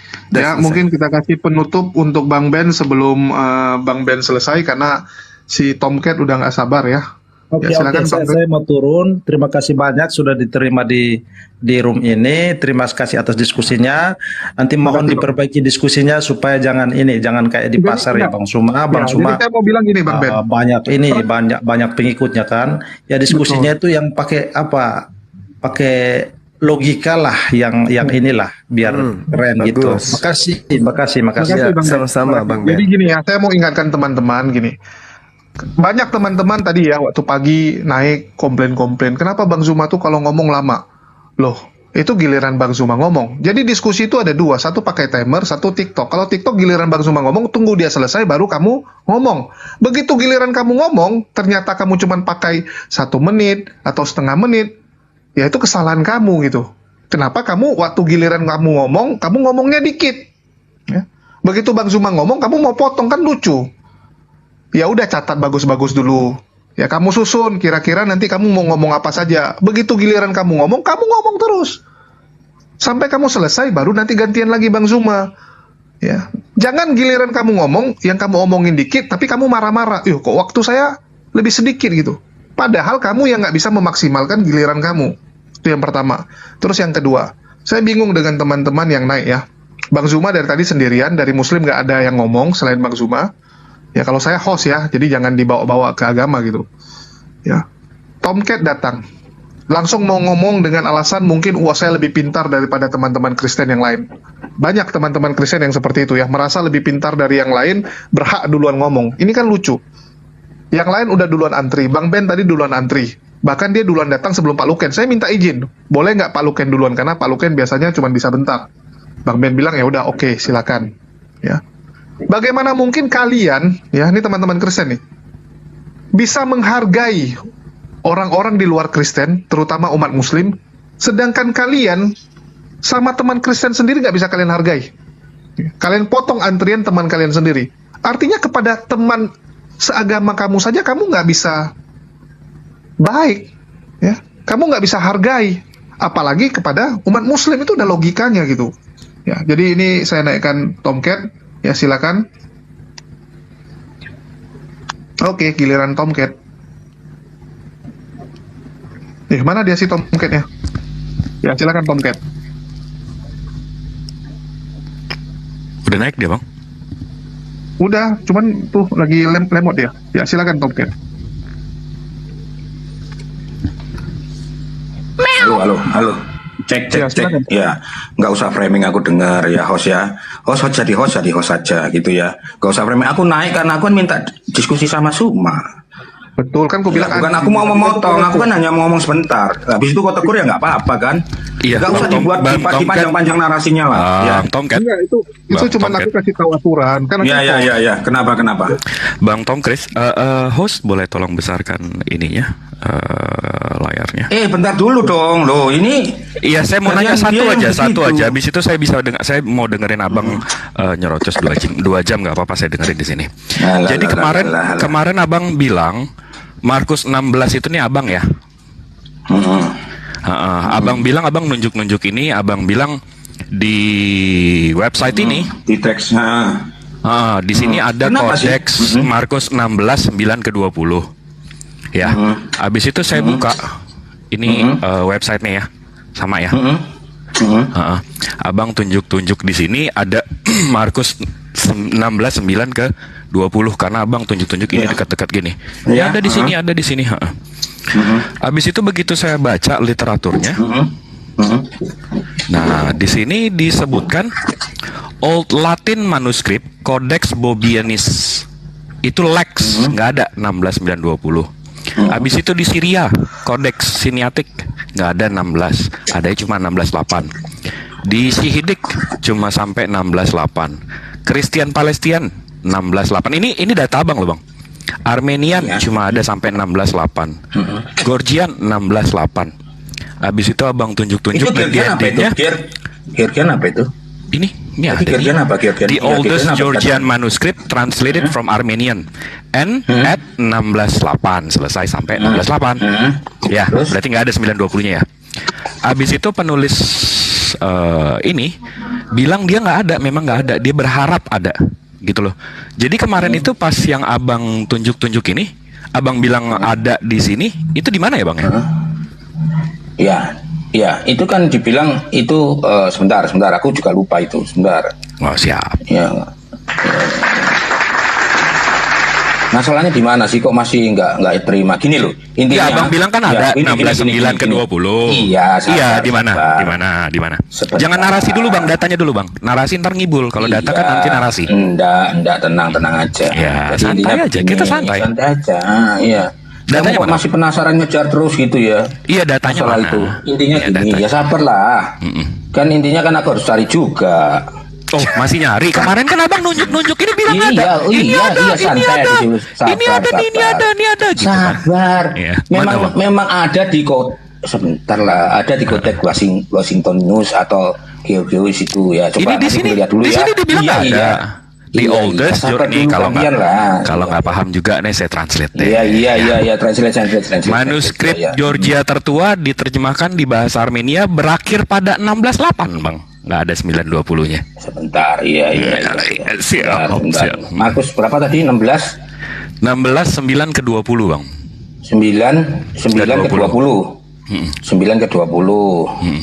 [SPEAKER 2] mungkin kita kasih penutup untuk Bang Ben sebelum Bang Ben selesai karena si Tomcat udah nggak sabar ya.
[SPEAKER 9] Oke, saya mau turun. Terima kasih banyak sudah diterima di room ini. Terima kasih atas diskusinya. Nanti mohon diperbaiki diskusinya supaya jangan kayak di pasar ya Bang Suma. Bang Suma.
[SPEAKER 2] Jadi saya mau bilang gini Bang Ben.
[SPEAKER 9] Banyak pengikutnya kan. Ya diskusinya itu yang pakai apa? Pakai logika lah yang inilah biar keren gitu. Makasih.
[SPEAKER 2] Sama-sama
[SPEAKER 7] Bang Ben.
[SPEAKER 2] Jadi gini ya, saya mau ingatkan teman-teman gini. banyak teman-teman tadi ya waktu pagi naik komplain-komplain. Kenapa Bang Zuma tuh kalau ngomong lama? Loh, itu giliran Bang Zuma ngomong. Jadi diskusi itu ada dua, satu pakai timer, satu TikTok. Kalau TikTok giliran Bang Zuma ngomong, tunggu dia selesai baru kamu ngomong. Begitu giliran kamu ngomong, ternyata kamu cuma pakai 1 menit atau setengah menit, ya itu kesalahan kamu gitu. Kenapa kamu waktu giliran kamu ngomongnya dikit. Ya. Begitu Bang Zuma ngomong, kamu mau potong kan lucu. Ya udah catat bagus-bagus dulu. Ya kamu susun, kira-kira nanti kamu mau ngomong apa saja. Begitu giliran kamu ngomong terus. Sampai kamu selesai, baru nanti gantian lagi Bang Zuma. Ya, jangan giliran kamu ngomong, yang kamu omongin dikit, tapi kamu marah-marah. Kok waktu saya lebih sedikit gitu. Padahal kamu yang nggak bisa memaksimalkan giliran kamu. Itu yang pertama. Terus yang kedua, saya bingung dengan teman-teman yang naik ya. Bang Zuma dari tadi sendirian, dari Muslim nggak ada yang ngomong selain Bang Zuma. Ya kalau saya host ya, jadi jangan dibawa-bawa ke agama gitu. Ya, Tomcat datang, langsung mau ngomong dengan alasan mungkin saya lebih pintar daripada teman-teman Kristen yang lain. Banyak teman-teman Kristen yang seperti itu ya, merasa lebih pintar dari yang lain, berhak duluan ngomong. Ini kan lucu. Yang lain udah duluan antri, Bang Ben tadi duluan antri. Bahkan dia duluan datang sebelum Pak Luken. Saya minta izin, boleh nggak Pak Luken duluan? Karena Pak Luken biasanya cuma bisa bentar. Bang Ben bilang ya udah oke, silakan. Ya. Bagaimana mungkin kalian, ya ini teman-teman Kristen nih, bisa menghargai orang-orang di luar Kristen, terutama umat Muslim, sedangkan kalian sama teman Kristen sendiri nggak bisa kalian hargai. Kalian potong antrian teman kalian sendiri. Artinya kepada teman seagama kamu saja kamu nggak bisa baik, ya. Kamu nggak bisa hargai, apalagi kepada umat Muslim. Itu udah logikanya gitu. Ya, jadi ini saya naikkan Tomcat. Ya silakan. Oke, giliran Tomcat. Mana dia si Tomcatnya? Ya silakan Tomcat.
[SPEAKER 12] Udah naik dia Bang?
[SPEAKER 2] Udah, cuman tuh lagi lemot dia. Ya silakan Tomcat.
[SPEAKER 11] Halo. Cek. Ya, nggak usah framing aku dengar ya host ya. Host jadi host aja gitu ya. Nggak usah framing. Aku naik karena aku kan minta diskusi sama Suma.
[SPEAKER 2] Betul kan, aku bilang
[SPEAKER 11] bukan aku mau memotong, aku kan hanya mau ngomong sebentar. Habis itu kau tegur ya nggak apa-apa kan?
[SPEAKER 12] Iya.
[SPEAKER 11] Nggak usah dibuat dipanjang-panjang narasinya lah. Ya.
[SPEAKER 12] Tomcat.
[SPEAKER 2] Itu cuma aku kasih tahu aturan. Kan
[SPEAKER 11] ya. Kenapa?
[SPEAKER 12] Bang Tom Chris, host boleh tolong besarkan ininya layarnya.
[SPEAKER 11] Bentar dulu dong, loh ini.
[SPEAKER 12] Iya, saya mau nanya satu aja. Habis itu saya bisa saya mau dengerin abang nyerocos 2 jam nggak apa-apa, saya dengerin di sini. Jadi kemarin abang bilang Markus 16 itu nih abang ya. Abang bilang abang nunjuk ini, abang bilang di website ini
[SPEAKER 11] di teksnya.
[SPEAKER 12] Di sini ada kodeks Markus 16 9-20. Ya. Habis itu saya buka ini websitenya ya. Sama ya. Abang tunjuk di sini ada Markus 16 9-20 karena abang tunjuk ini dekat-dekat gini. Ya ada di sini, Habis itu begitu saya baca literaturnya. Nah, di sini disebutkan Old Latin manuskrip Codex Bobianus itu Lex, nggak ada 16-9-20. Habis itu di Syria Codex Sinaitic nggak ada 16, ada cuma 16-8. Di Sihidik cuma sampai 16-8. Christian Palestine 16-8. Ini data abang loh bang. Armenian cuma ada sampai 16-8. Georgian 16-8. Habis itu abang tunjuk-tunjuk
[SPEAKER 11] GRD-nya. Georgian apa itu?
[SPEAKER 12] Ini ada
[SPEAKER 11] Georgian apa?
[SPEAKER 12] The oldest Georgian manuscript translated from Armenian and at 16-8, selesai sampai 16-8. Ya, berarti nggak ada 9-20-nya ya. Habis itu penulis ini bilang dia nggak ada, memang nggak ada. Dia berharap ada, gitu loh. Jadi kemarin itu pas yang abang tunjuk-tunjuk ini, abang bilang ada di sini, itu di mana ya bang ya?
[SPEAKER 11] Ya, itu kan dibilang itu sebentar, aku juga lupa itu, sebentar.
[SPEAKER 12] Oh siap.
[SPEAKER 11] Ya. Masalahnya di mana sih kok masih nggak terima? Gini loh, intinya.
[SPEAKER 12] Iya, Abang bilang kan ada 16.9 ke 20.
[SPEAKER 11] Iya, sabar,
[SPEAKER 12] di mana?
[SPEAKER 11] sabar.
[SPEAKER 12] Di mana?
[SPEAKER 11] Sebentar.
[SPEAKER 12] Jangan narasi dulu, Bang, datanya dulu, Bang. Narasi ntar ngibul. Kalau data kan anti narasi.
[SPEAKER 11] Enggak, tenang aja.
[SPEAKER 12] Ya,
[SPEAKER 11] Jadi
[SPEAKER 12] santai
[SPEAKER 11] intinya
[SPEAKER 12] aja,
[SPEAKER 11] begini,
[SPEAKER 12] kita santai.
[SPEAKER 11] Santai aja, iya.
[SPEAKER 12] Datanya
[SPEAKER 11] Kamu kok
[SPEAKER 12] mana?
[SPEAKER 11] masih penasaran ngejar terus gitu ya?
[SPEAKER 12] Iya, datanya
[SPEAKER 11] Masalah
[SPEAKER 12] mana?
[SPEAKER 11] itu. Intinya
[SPEAKER 12] Iya,
[SPEAKER 11] gini,
[SPEAKER 12] datanya.
[SPEAKER 11] ya sabarlah. Kan intinya kan aku harus cari juga.
[SPEAKER 12] Oh, masih nyari. Kemarin kan Abang nunjuk-nunjuk ini bilang
[SPEAKER 11] Iya,
[SPEAKER 12] ada.
[SPEAKER 11] iya,
[SPEAKER 12] Ini ada,
[SPEAKER 11] iya,
[SPEAKER 12] ini
[SPEAKER 11] santai
[SPEAKER 12] ada.
[SPEAKER 11] aja dulu. Sabar,
[SPEAKER 12] Ini ada, nih, ini
[SPEAKER 11] sabar.
[SPEAKER 12] ada, ini ada gitu kan.
[SPEAKER 11] Sabar.
[SPEAKER 12] Iya. Mana, Bang?
[SPEAKER 11] Memang ada di sebentar lah, ada di kotek Washington News atau Geo situ ya. Coba
[SPEAKER 12] Ini di
[SPEAKER 11] nanti
[SPEAKER 12] sini,
[SPEAKER 11] lihat dulu
[SPEAKER 12] di
[SPEAKER 11] ya.
[SPEAKER 12] sini dibilang
[SPEAKER 11] Iya,
[SPEAKER 12] ada.
[SPEAKER 11] iya.
[SPEAKER 12] The
[SPEAKER 11] Iya,
[SPEAKER 12] oldest
[SPEAKER 11] sabar
[SPEAKER 12] journey,
[SPEAKER 11] dulu, gantian lah.
[SPEAKER 12] kalau nggak paham juga nih saya translate deh.
[SPEAKER 11] Iya, translate.
[SPEAKER 12] Manuskrip
[SPEAKER 11] Iya.
[SPEAKER 12] Georgia tertua diterjemahkan di bahasa Armenia berakhir pada 1608, Bang. Nggak ada 920-nya.
[SPEAKER 11] Sebentar, iya.
[SPEAKER 12] Siap.
[SPEAKER 11] Markus berapa tadi? 16?
[SPEAKER 12] 9 ke 20, Bang.
[SPEAKER 11] 9 ke 20. 9 ke 20.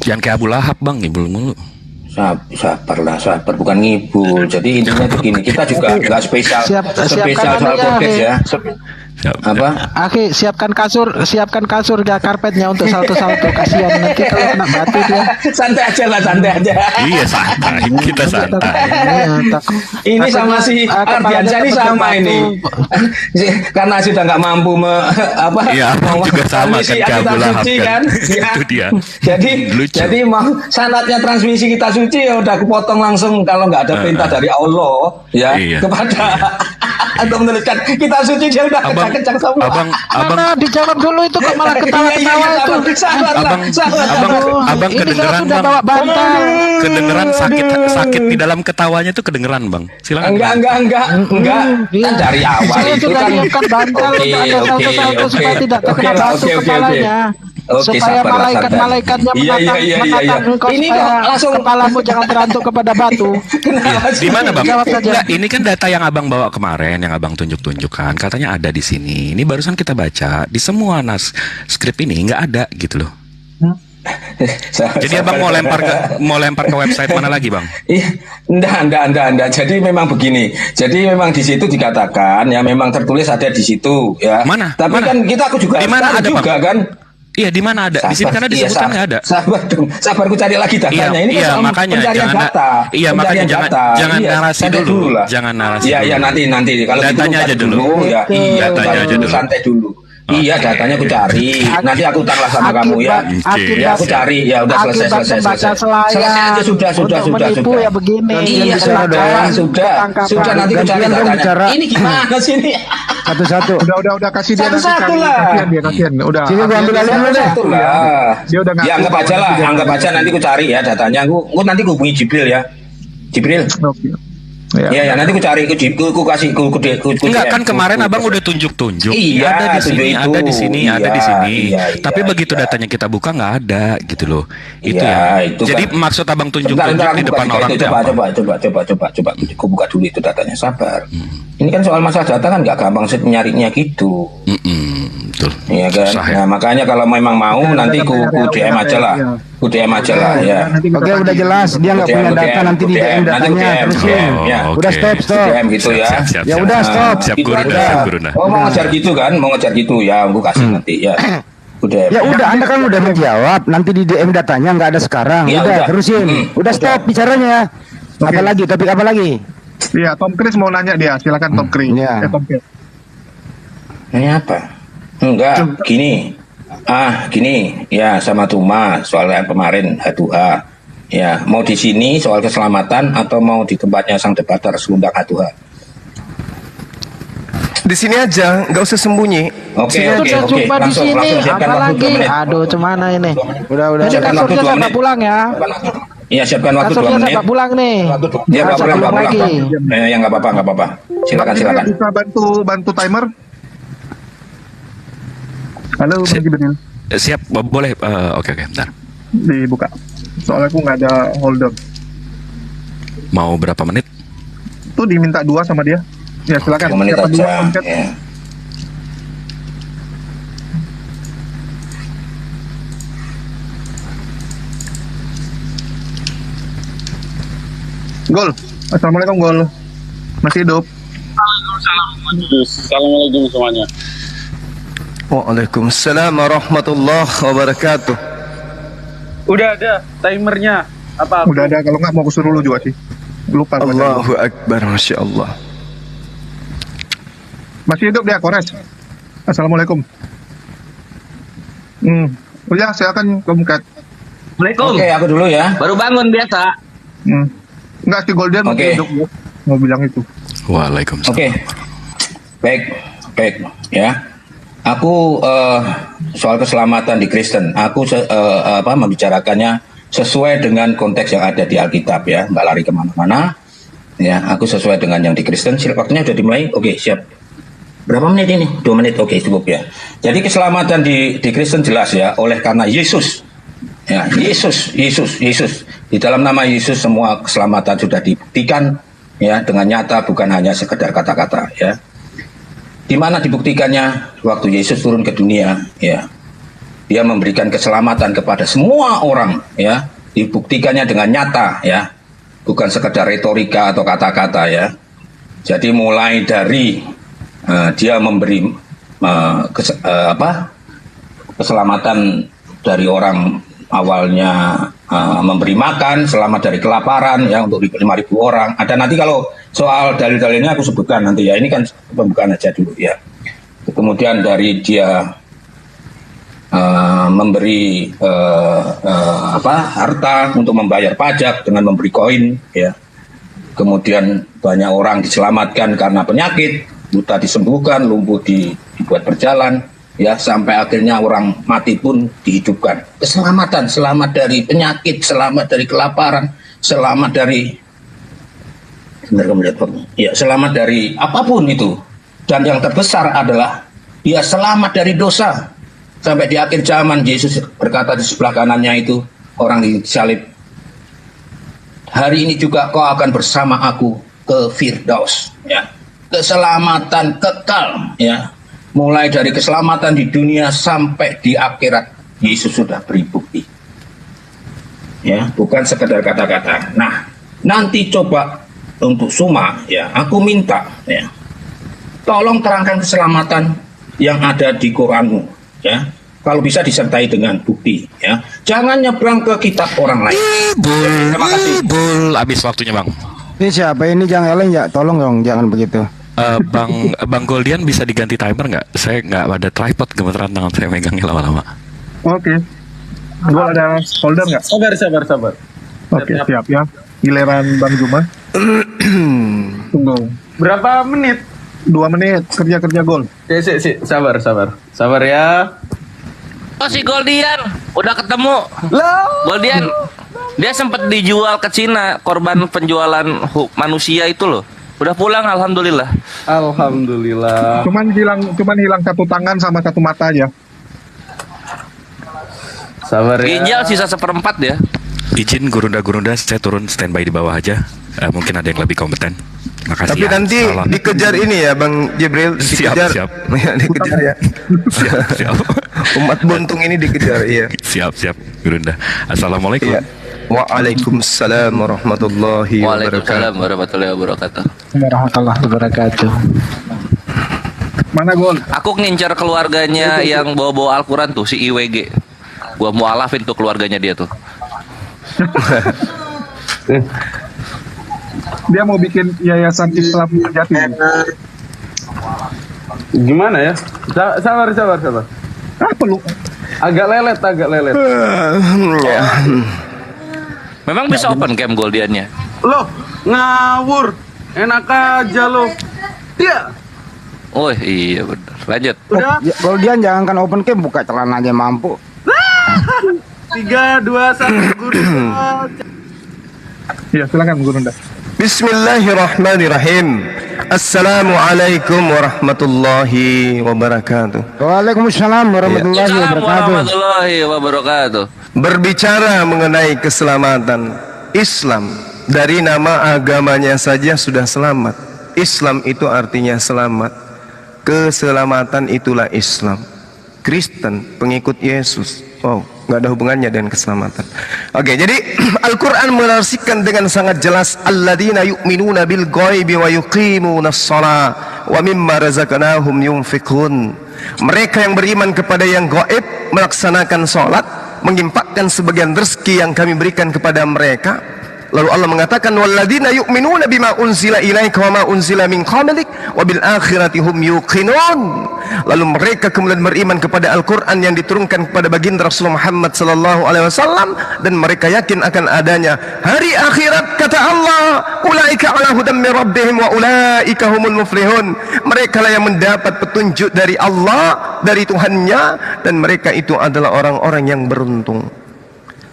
[SPEAKER 12] Jangan kayak Abu Lahab, Bang, ngibul mulu.
[SPEAKER 11] Sabar bukan ngibul. Jadi intinya begini, kita juga nggak spesial
[SPEAKER 5] siapkan
[SPEAKER 11] soal
[SPEAKER 5] anunya,
[SPEAKER 11] podcast
[SPEAKER 5] Oke.
[SPEAKER 11] ya. Apa?
[SPEAKER 5] Aki, siapkan kasur ya, karpetnya untuk salto-salto. Kasihan nanti kalau kena batu dia.
[SPEAKER 11] Santai aja.
[SPEAKER 12] Iya, santai. Kita santai.
[SPEAKER 11] Ini sama si Ardiansyah ini sama ini. Karena sudah nggak mampu
[SPEAKER 12] Iya, juga sama
[SPEAKER 11] transmisi
[SPEAKER 12] kan,
[SPEAKER 11] kitab
[SPEAKER 12] Abu Lahab
[SPEAKER 11] suci
[SPEAKER 12] kan.
[SPEAKER 11] Ya.
[SPEAKER 12] Itu dia. Lucu.
[SPEAKER 11] Jadi mau sanatnya transmisi kita suci ya udah kepotong langsung kalau nggak ada perintah dari Allah ya
[SPEAKER 12] Iya.
[SPEAKER 11] kepada untuk menuliskan kitab suci dia udah kencang-kencang semua.
[SPEAKER 12] Abang,
[SPEAKER 5] Mana dijawab dulu itu kok malah ketawa-ketawa itu.
[SPEAKER 12] Abang
[SPEAKER 5] Ini
[SPEAKER 12] kedengeran,
[SPEAKER 5] saya sudah
[SPEAKER 12] Bang.
[SPEAKER 5] bawa bantal.
[SPEAKER 12] Kedengeran sakit di dalam ketawanya itu kedengeran, Bang. Silakan.
[SPEAKER 11] Enggak. Kan dari awal
[SPEAKER 5] Saya
[SPEAKER 11] itu
[SPEAKER 5] sudah
[SPEAKER 11] kan.
[SPEAKER 5] menyiapkan bantal untuk ada salto-salto supaya tidak terkena batu kepalanya.
[SPEAKER 11] Oke,
[SPEAKER 5] Supaya
[SPEAKER 11] sabarlah,
[SPEAKER 5] malaikat-malaikatnya
[SPEAKER 11] santai. Iya.
[SPEAKER 5] menatang engkau
[SPEAKER 11] Ini
[SPEAKER 5] supaya
[SPEAKER 11] kok langsung
[SPEAKER 5] kepalamu jangan terantuk kepada batu.
[SPEAKER 12] Di mana, Bang?
[SPEAKER 5] Jawab saja.
[SPEAKER 12] Enggak, ini kan data yang Abang bawa kemarin, yang Abang tunjuk-tunjukkan, katanya ada di sini. Ini barusan kita baca di semua skrip ini nggak ada gitu loh. Jadi Abang mau lempar ke website mana lagi, Bang?
[SPEAKER 11] Enggak. Jadi memang begini. Jadi memang di situ dikatakan ya memang tertulis ada di situ ya.
[SPEAKER 12] Mana?
[SPEAKER 11] Tapi
[SPEAKER 12] Mana?
[SPEAKER 11] kan kita juga
[SPEAKER 12] Di mana
[SPEAKER 11] tahu
[SPEAKER 12] ada,
[SPEAKER 11] juga
[SPEAKER 12] Bang?
[SPEAKER 11] kan.
[SPEAKER 12] Iya, di mana ada? Di sini karena disebutkan nggak ada.
[SPEAKER 11] Sabar, ku cari lagi datanya. Ini
[SPEAKER 12] Iya,
[SPEAKER 11] kan soal
[SPEAKER 12] makanya
[SPEAKER 11] pencarian
[SPEAKER 12] jangan
[SPEAKER 11] data.
[SPEAKER 12] Iya, makanya
[SPEAKER 11] Pencarian
[SPEAKER 12] jangan
[SPEAKER 11] data. Iya,
[SPEAKER 12] narasi
[SPEAKER 11] santai
[SPEAKER 12] dulu.
[SPEAKER 11] lah.
[SPEAKER 12] Jangan narasi.
[SPEAKER 11] Iya, nanti kalau gitu
[SPEAKER 12] datanya aja
[SPEAKER 11] cari
[SPEAKER 12] dulu.
[SPEAKER 11] Ya.
[SPEAKER 12] Datanya aja dulu.
[SPEAKER 11] Santai dulu. Iya, datanya aku cari. Nanti aku utanglah sama kamu ya. Ya, aku cari. Ya udah selesai. Selesai aja sudah.
[SPEAKER 5] Menipu ya begini.
[SPEAKER 11] Iya, sudah nanti aku cari datanya. Ini gimana sih ini?
[SPEAKER 2] Satu-satu. Udah kasih dia nanti
[SPEAKER 11] Satu-satu
[SPEAKER 2] cari.
[SPEAKER 11] lah.
[SPEAKER 2] Kasihan dia. Udah.
[SPEAKER 5] Sini gua ambil alih dulu deh.
[SPEAKER 11] Satu lah.
[SPEAKER 2] Dia udah ngaku
[SPEAKER 11] Ya anggap aja lah,
[SPEAKER 2] kalau
[SPEAKER 11] anggap aja nanti ku cari ya datanya. Aku nanti ku hubungi Jibril ya. Jibril.
[SPEAKER 2] Oke.
[SPEAKER 11] Iya, nanti ku cari ku kasih ku
[SPEAKER 12] Enggak, kan kemarin Abang udah tunjuk-tunjuk.
[SPEAKER 11] Iya,
[SPEAKER 12] ada di sini,
[SPEAKER 11] tunjuk itu.
[SPEAKER 12] ada di sini, ada di
[SPEAKER 11] Iya,
[SPEAKER 12] sini.
[SPEAKER 11] iya,
[SPEAKER 12] Tapi
[SPEAKER 11] iya,
[SPEAKER 12] begitu
[SPEAKER 11] iya.
[SPEAKER 12] datanya kita buka nggak ada gitu loh. Itu
[SPEAKER 11] Iya,
[SPEAKER 12] ya.
[SPEAKER 11] itu
[SPEAKER 12] Jadi
[SPEAKER 11] kan.
[SPEAKER 12] maksud Abang
[SPEAKER 11] Bentar,
[SPEAKER 12] tunjuk-tunjuk
[SPEAKER 11] aku
[SPEAKER 12] di
[SPEAKER 11] buka
[SPEAKER 12] depan
[SPEAKER 11] juga
[SPEAKER 12] orang
[SPEAKER 11] itu.
[SPEAKER 12] itu apa?
[SPEAKER 11] Coba. Aku buka dulu itu datanya. Sabar. Ini kan soal masalah data kan nggak gampang sih nyarinya gitu.
[SPEAKER 12] Betul.
[SPEAKER 11] Iya kan.
[SPEAKER 12] Susah ya.
[SPEAKER 11] Nah makanya kalau memang mau nanti ku DM aja lah. Ku DM aja lah ya.
[SPEAKER 10] Oke, udah jelas. Dia nggak punya data, nanti di DM datanya. Terusin.
[SPEAKER 11] ya.
[SPEAKER 10] Udah stop.
[SPEAKER 11] DM gitu ya.
[SPEAKER 12] Siap,
[SPEAKER 10] Ya udah, stop.
[SPEAKER 12] Siap,
[SPEAKER 11] Gitu
[SPEAKER 12] guru
[SPEAKER 11] aja.
[SPEAKER 12] dah, siap, guru dah.
[SPEAKER 11] Oh mau ngejar gitu kan? Mau ngejar gitu ya. Aku kasih nanti ya. Udah.
[SPEAKER 10] Ya udah, Anda kan udah menjawab. Nanti di DM datanya nggak ada sekarang.
[SPEAKER 11] Ya,
[SPEAKER 10] Udah,
[SPEAKER 11] udah.
[SPEAKER 10] terusin. Udah stop bicaranya. Apa lagi? Topik apa lagi?
[SPEAKER 2] Iya, Tom Cruise mau nanya dia. Silakan Tom Cruise.
[SPEAKER 10] Iya.
[SPEAKER 2] Tom Cruise.
[SPEAKER 11] Ini apa? Enggak, gini. Gini. Ya sama Tuma soal yang kemarin H2H. Ya, mau di sini soal keselamatan atau mau di tempatnya sang debater Selundang H2H?
[SPEAKER 7] Di sini aja, nggak usah sembunyi.
[SPEAKER 11] Oke.
[SPEAKER 5] Sudah jumpa di
[SPEAKER 11] Langsung
[SPEAKER 5] sini.
[SPEAKER 11] siapkan
[SPEAKER 5] Apa
[SPEAKER 11] waktu
[SPEAKER 5] lagi?
[SPEAKER 11] 2 menit.
[SPEAKER 5] Aduh, cemana ini?
[SPEAKER 10] Udah.
[SPEAKER 5] Ini
[SPEAKER 11] Siapkan waktu
[SPEAKER 5] kasurnya
[SPEAKER 11] 2
[SPEAKER 5] saya
[SPEAKER 11] menit.
[SPEAKER 5] pulang ya.
[SPEAKER 11] Iya, siapkan waktu 2
[SPEAKER 5] Kasurnya
[SPEAKER 11] menit.
[SPEAKER 5] saya pulang nih.
[SPEAKER 11] Ya, nggak
[SPEAKER 5] Saya
[SPEAKER 11] pulang
[SPEAKER 5] lagi.
[SPEAKER 11] Ya, nggak apa-apa. Silakan.
[SPEAKER 2] Bisa bantu timer? Halo, Bang Jibril.
[SPEAKER 12] Siap, boleh. Oke, bentar.
[SPEAKER 2] Dibuka. Soalnya aku nggak ada holder.
[SPEAKER 12] Mau berapa menit?
[SPEAKER 2] Tuh diminta 2 sama dia. Ya silakan.
[SPEAKER 11] 2 menit
[SPEAKER 2] Siapa dulu,
[SPEAKER 11] aja.
[SPEAKER 2] Om Cat?
[SPEAKER 11] Ya.
[SPEAKER 2] Gol. Assalamualaikum Gol. Masih hidup?
[SPEAKER 13] Assalamualaikum semuanya.
[SPEAKER 7] Waalaikumsalam warahmatullahi wabarakatuh.
[SPEAKER 13] Udah ada timernya. Apa?
[SPEAKER 2] Udah ada, kalau nggak mau aku suruh lu juga sih. Lupa.
[SPEAKER 7] Allahu Akbar, Masya Allah.
[SPEAKER 2] Masih hidup dia, Kores. Assalamualaikum. Ya, silakan Komkat.
[SPEAKER 11] Oke, aku dulu ya.
[SPEAKER 6] Baru bangun biasa.
[SPEAKER 2] Enggak, si Golden masih hidup ya. Mau bilang itu.
[SPEAKER 12] Waalaikumsalam.
[SPEAKER 11] Oke. Baik ya. Aku soal keselamatan di Kristen, aku membicarakannya sesuai dengan konteks yang ada di Alkitab ya, nggak lari kemana-mana. Ya, aku sesuai dengan yang di Kristen. Waktunya udah dimulai. Oke, siap. Berapa menit ini? 2 menit. Oke, cukup ya. Jadi keselamatan di Kristen jelas ya, oleh karena Yesus. Ya, Yesus. Di dalam nama Yesus semua keselamatan sudah dibuktikan ya dengan nyata, bukan hanya sekedar kata-kata ya. Di mana dibuktikannya? Waktu Yesus turun ke dunia ya. Dia memberikan keselamatan kepada semua orang ya. Dibuktikannya dengan nyata ya. Bukan sekedar retorika atau kata-kata ya. Jadi mulai dari dia memberi keselamatan dari orang awalnya memberi makan, selamat dari kelaparan ya untuk 5.000 orang. Ada nanti kalau soal dalil-dalilnya aku sebutkan nanti ya. Ini kan pembukaan aja dulu ya. Kemudian dari dia memberi harta untuk membayar pajak dengan memberi koin ya. Kemudian banyak orang diselamatkan karena penyakit, buta disembuhkan, lumpuh dibuat berjalan ya, sampai akhirnya orang mati pun dihidupkan. Keselamatan, selamat dari penyakit, selamat dari kelaparan, selamat dari selamat dari apapun itu. Dan yang terbesar adalah dia selamat dari dosa. Sampai di akhir zaman Yesus berkata di sebelah kanannya itu orang disalib, hari ini juga kau akan bersama aku ke Firdaus ya. Keselamatan kekal ya, mulai dari keselamatan di dunia sampai di akhirat Yesus sudah beri bukti ya, bukan sekedar kata-kata. Nah, nanti coba untuk Suma ya, aku minta ya, tolong terangkan keselamatan yang ada di Quranmu ya, kalau bisa disertai dengan bukti ya, jangan nyebrang ke kitab orang lain. Terima kasih.
[SPEAKER 12] Habis waktunya Bang.
[SPEAKER 14] Ini siapa ini, Jang Eleng ya? Tolong dong, jangan begitu.
[SPEAKER 12] Bang Goldian bisa diganti timer nggak? Saya nggak ada tripod, gemeteran tangan saya megangnya lama-lama.
[SPEAKER 2] Oke. Gua ada holder nggak?
[SPEAKER 13] Sabar.
[SPEAKER 2] Oke, siap ya. Giliran Bang Juma. Tunggu.
[SPEAKER 13] Berapa menit?
[SPEAKER 2] 2 menit. Kerja Gol.
[SPEAKER 13] Sik. Sabar ya.
[SPEAKER 15] Oh, si Goldian udah ketemu. Goldian dia sempat dijual ke Cina, korban penjualan manusia itu loh. Udah pulang, alhamdulillah.
[SPEAKER 13] Alhamdulillah.
[SPEAKER 2] Cuman hilang 1 tangan sama 1 mata aja.
[SPEAKER 13] Sabar ya.
[SPEAKER 15] Ginjal sisa 1/4 ya.
[SPEAKER 12] Izin gurunda, saya turun standby di bawah aja. Mungkin ada yang lebih kompeten. Makasih.
[SPEAKER 7] Tapi
[SPEAKER 12] ya.
[SPEAKER 7] nanti
[SPEAKER 12] Salam.
[SPEAKER 7] dikejar ini ya Bang Jibril, dikejar.
[SPEAKER 12] Siap.
[SPEAKER 7] Dikejar ya.
[SPEAKER 12] Siap.
[SPEAKER 7] Umat buntung ini dikejar ya.
[SPEAKER 12] Siap, Gurunda. Assalamualaikum.
[SPEAKER 7] Ya. Waalaikumsalam warahmatullahi wabarakatuh.
[SPEAKER 15] Waalaikumsalam warahmatullahi wabarakatuh.
[SPEAKER 5] Warahmatullahi wabarakatuh.
[SPEAKER 2] Mana Gol?
[SPEAKER 15] Aku ngincar keluarganya yang bawa-bawa Al-Quran tuh, si IWG. Gua mualafin tuh keluarganya dia tuh.
[SPEAKER 2] Dia mau bikin yayasan Islam sejati.
[SPEAKER 13] Gimana ya? Sabar.
[SPEAKER 2] Apa lu?
[SPEAKER 13] Agak lelet.
[SPEAKER 15] Memang bisa open cam Goldiannya.
[SPEAKER 13] Loh, ngawur. Enak aja lo. Iya.
[SPEAKER 15] Oh iya benar. Lanjut.
[SPEAKER 13] Udah.
[SPEAKER 14] Goldian jangankan open cam, buka celana aja mampu.
[SPEAKER 13] 3, 2, 1 guru.
[SPEAKER 2] Ya, silakan Gurunda.
[SPEAKER 7] Bismillahirrahmanirrahim. Assalamualaikum warahmatullahi wabarakatuh.
[SPEAKER 14] Waalaikumsalam
[SPEAKER 15] warahmatullahi wabarakatuh.
[SPEAKER 7] Berbicara mengenai keselamatan Islam, dari nama agamanya saja sudah selamat. Islam itu artinya selamat. Keselamatan itulah Islam. Kristen, pengikut Yesus. Wow. nggak ada hubungannya dengan keselamatan. Oke, jadi Al-Quran menarsikan dengan sangat jelas alladzina yu'minuna bil ghaibi wa yuqimunas shalah wa mimma razaqnahum yunfiqun. Mereka yang beriman kepada yang gaib, melaksanakan sholat, menginfakkan sebagian rezeki yang kami berikan kepada mereka. Lalu Allah mengatakan walladzina yu'minuna bima unzila ilaika wa ma unzila min qablik wa bil akhirati hum yuqinun. Lalu mereka kemudian beriman kepada Al-Qur'an yang diturunkan kepada baginda Rasulullah Muhammad sallallahu alaihi wasallam, dan mereka yakin akan adanya hari akhirat. Kata Allah, ulaika ala hudan min rabbihim wa ulaika humul muflihun. Mereka lah yang mendapat petunjuk dari Allah, dari Tuhannya, dan mereka itu adalah orang-orang yang beruntung.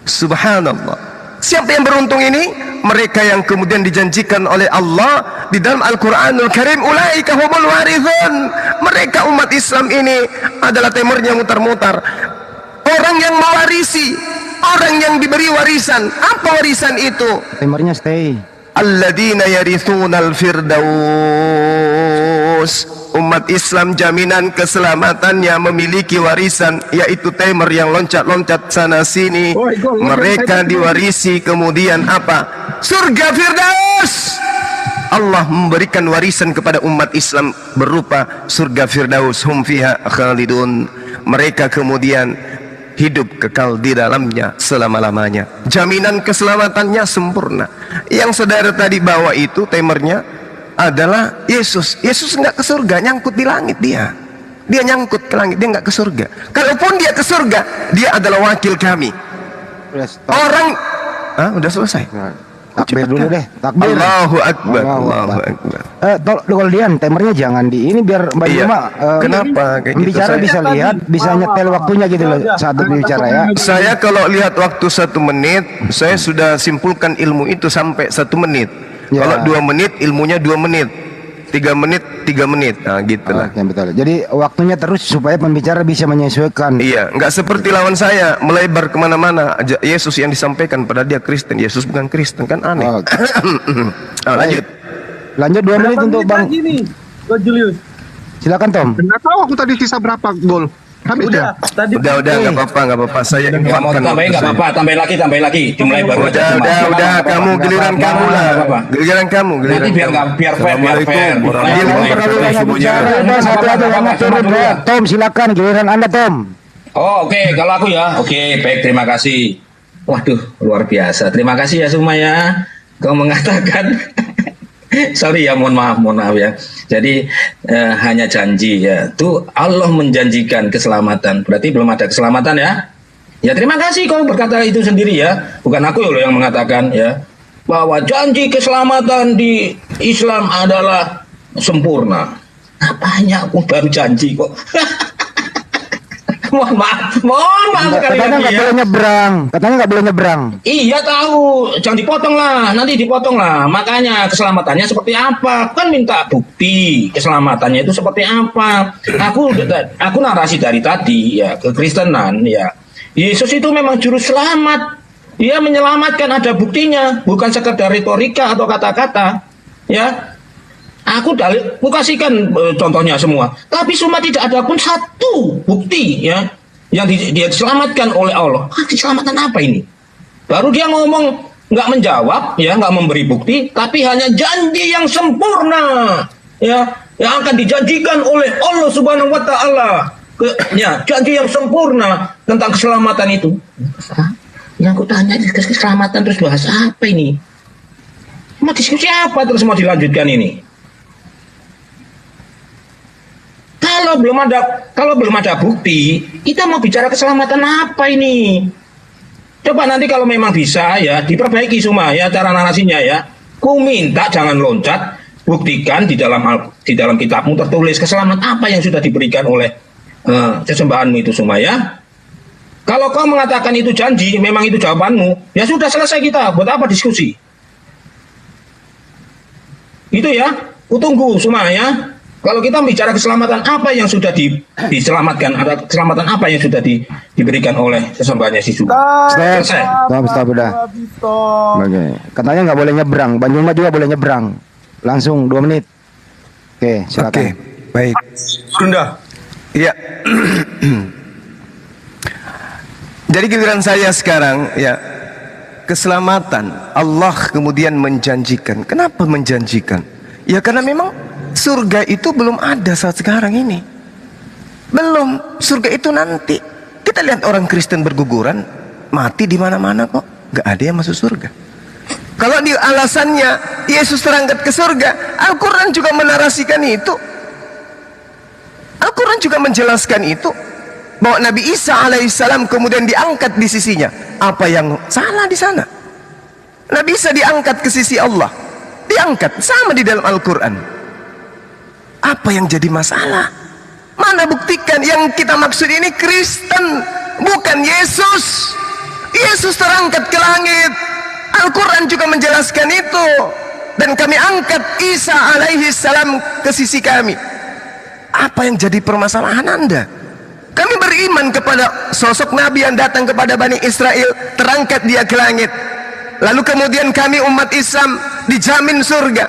[SPEAKER 7] Subhanallah. Siapa yang beruntung ini? Mereka yang kemudian dijanjikan oleh Allah di dalam Al-Quranul Karim, ulaika humul warithun. Mereka umat Islam ini adalah temernya mutar-mutar, orang yang mewarisi, orang yang diberi warisan. Apa warisan itu?
[SPEAKER 14] Temernya stay.
[SPEAKER 7] Alladzina yarithunal firdaus. Umat Islam jaminan keselamatannya memiliki warisan, yaitu temer yang loncat-loncat sana sini. Mereka diwarisi kemudian apa? Surga Firdaus. Allah memberikan warisan kepada umat Islam berupa surga Firdaus, hum fiha khalidun. Mereka kemudian hidup kekal di dalamnya selama-lamanya. Jaminan keselamatannya sempurna. Yang saudara tadi bawa itu temernya adalah Yesus. Yesus enggak ke surga, nyangkut di langit dia. Dia nyangkut ke langit, dia enggak ke surga. Kalaupun dia ke surga, dia adalah wakil kami. Orang, udah selesai.
[SPEAKER 14] Takbir dulu deh, takbir.
[SPEAKER 7] Allahu Akbar, Allahu Akbar.
[SPEAKER 14] Kalau Dian, temernya jangan di ini biar Mbak Juma.
[SPEAKER 7] Kenapa? Kayak
[SPEAKER 14] bicara
[SPEAKER 7] gitu.
[SPEAKER 14] bisa lihat, bisa nyetel waktunya gitu loh saat berbicara ya.
[SPEAKER 7] Saya kalau lihat waktu 1 menit, saya sudah simpulkan ilmu itu sampai 1 menit. Ya. Kalau 2 menit, ilmunya 2 menit. 3 menit, 3 menit. Nah, gitulah.
[SPEAKER 14] Oke, betul. Jadi waktunya terus supaya pembicara bisa menyesuaikan.
[SPEAKER 7] Iya, nggak seperti lawan saya melebar kemana-mana. Yesus yang disampaikan pada dia Kristen, Yesus bukan Kristen, kan aneh. Lanjut.
[SPEAKER 14] Lanjut 2 menit untuk Bang.
[SPEAKER 13] Julius.
[SPEAKER 14] Silakan Tom.
[SPEAKER 2] Nggak tahu aku tadi sisa berapa gol. Habis
[SPEAKER 13] Udah, tadi
[SPEAKER 7] udah nggak apa-apa. Saya ingatkan.
[SPEAKER 11] Tambahin nggak apa-apa, tambahin lagi. Dimulai baru aja.
[SPEAKER 7] Udah, kamu giliran kamu lah. Giliran kamu.
[SPEAKER 11] Nanti biar fair.
[SPEAKER 14] Tom, silakan giliran Anda Tom.
[SPEAKER 11] Oh, oke. Kalau aku ya, oke, baik, terima kasih. Waduh, luar biasa. Terima kasih ya semua ya. Kau mengatakan sorry ya, mohon maaf ya. Jadi hanya janji ya. Tuh Allah menjanjikan keselamatan. Berarti belum ada keselamatan ya. Ya terima kasih kau berkata itu sendiri ya. Bukan aku loh yang mengatakan ya. Bahwa janji keselamatan di Islam adalah sempurna. Apanya aku baru janji kok. Mohon maaf sekali
[SPEAKER 14] katanya
[SPEAKER 11] lagi
[SPEAKER 14] nggak
[SPEAKER 11] ya.
[SPEAKER 14] boleh nyebrang. Katanya nggak boleh nyebrang.
[SPEAKER 11] Iya tahu, jangan dipotong lah, nanti dipotong lah. Makanya keselamatannya seperti apa? Kan minta bukti keselamatannya itu seperti apa. Aku narasi dari tadi ya, kekristenan ya. Yesus itu memang juru selamat. Dia menyelamatkan, ada buktinya, bukan sekedar retorika atau kata-kata. Ya. Aku kasihkan contohnya semua. Tapi cuma tidak ada pun satu bukti ya yang dia diselamatkan oleh Allah. Keselamatan apa ini? Baru dia ngomong, nggak menjawab ya, nggak memberi bukti, tapi hanya janji yang sempurna ya, yang akan dijanjikan oleh Allah Subhanahu wa taala. Ya, janji yang sempurna tentang keselamatan itu. Yang aku tanya keselamatan terus bahas apa ini? Mau diskusi apa terus mau dilanjutkan ini? Kalau belum ada bukti, kita mau bicara keselamatan apa ini? Coba nanti kalau memang bisa ya diperbaiki semua ya cara narasinya ya. Ku minta jangan loncat, buktikan di dalam kitabmu tertulis keselamatan apa yang sudah diberikan oleh sesembahanmu itu semua ya. Kalau kau mengatakan itu janji, memang itu jawabanmu, ya sudah selesai kita. Buat apa diskusi? Itu ya, ku tunggu semua ya. Kalau kita bicara keselamatan apa yang sudah diselamatkan, ada keselamatan apa yang sudah diberikan oleh sesembahannya si Suci. Selesai.
[SPEAKER 14] Stop udah. Oke. Katanya nggak boleh nyebrang. Bang Juma juga boleh nyebrang. Langsung 2 menit. Oke, silakan.
[SPEAKER 7] Oke, baik.
[SPEAKER 13] Sunda.
[SPEAKER 7] Iya. Jadi giliran saya sekarang ya, keselamatan Allah kemudian menjanjikan. Kenapa menjanjikan? Ya karena memang surga itu belum ada saat sekarang ini. Belum, surga itu nanti. Kita lihat orang Kristen berguguran, mati di mana-mana kok, nggak ada yang masuk surga. Kalau di alasannya Yesus terangkat ke surga, Al-Quran juga menarasikan itu. Al-Quran juga menjelaskan itu, bahwa Nabi Isa alaihissalam kemudian diangkat di sisinya. Apa yang salah di sana? Nabi Isa diangkat ke sisi Allah, diangkat sama di dalam Al-Quran. Apa yang jadi masalah? Mana buktikan? Yang kita maksud ini Kristen, bukan Yesus. Yesus terangkat ke langit, Al-Quran juga menjelaskan itu. Dan kami angkat Isa alaihissalam ke sisi kami. Apa yang jadi permasalahan Anda? Kami beriman kepada sosok Nabi yang datang kepada Bani Israel, terangkat dia ke langit. Lalu kemudian kami umat Islam dijamin surga.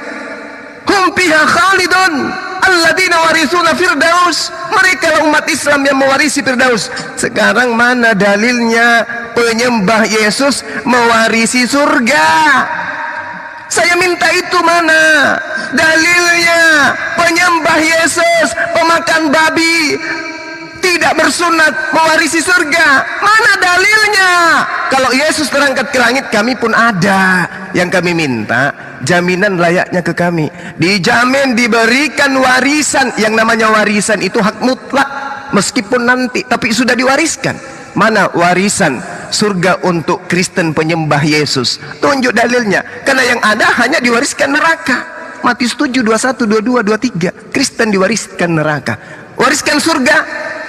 [SPEAKER 7] Hum fiha khalidun alladzina warisuna firdaus. Mereka lah umat Islam yang mewarisi firdaus. Sekarang mana dalilnya penyembah Yesus mewarisi surga? Saya minta itu mana dalilnya? Penyembah Yesus, pemakan babi, tidak bersunat mewarisi surga. Mana dalilnya? Kalau Yesus terangkat ke langit, kami pun ada. Yang kami minta jaminan layaknya ke kami, dijamin diberikan warisan. Yang namanya warisan itu hak mutlak, meskipun nanti, tapi sudah diwariskan. Mana warisan surga untuk Kristen penyembah Yesus? Tunjuk dalilnya. Karena yang ada hanya diwariskan neraka. Matius 7, 21, 22, 23. Kristen diwariskan neraka. Wariskan surga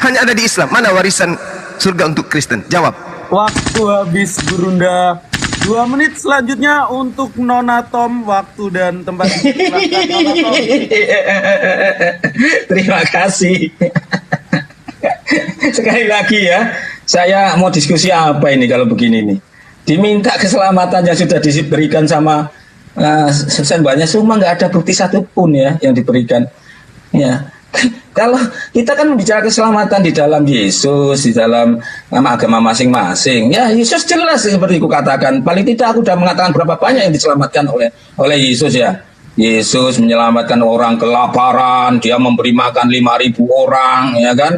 [SPEAKER 7] hanya ada di Islam. Mana warisan surga untuk Kristen? Jawab.
[SPEAKER 13] Waktu habis, Gurunda. 2 menit selanjutnya untuk Nona Tom. Waktu dan tempat. Silakan, Nona Tom.
[SPEAKER 11] Terima kasih. Sekali lagi ya, saya mau diskusi apa ini kalau begini nih? Diminta keselamatan yang sudah diberikan sama banyak, cuma nggak ada bukti satupun ya yang diberikan. Ya, kalau kita kan bicara keselamatan di dalam Yesus, di dalam agama masing-masing. Ya, Yesus jelas seperti aku katakan. Paling tidak aku sudah mengatakan berapa banyak yang diselamatkan oleh Yesus ya. Yesus menyelamatkan orang kelaparan, dia memberi makan 5.000 orang, ya kan?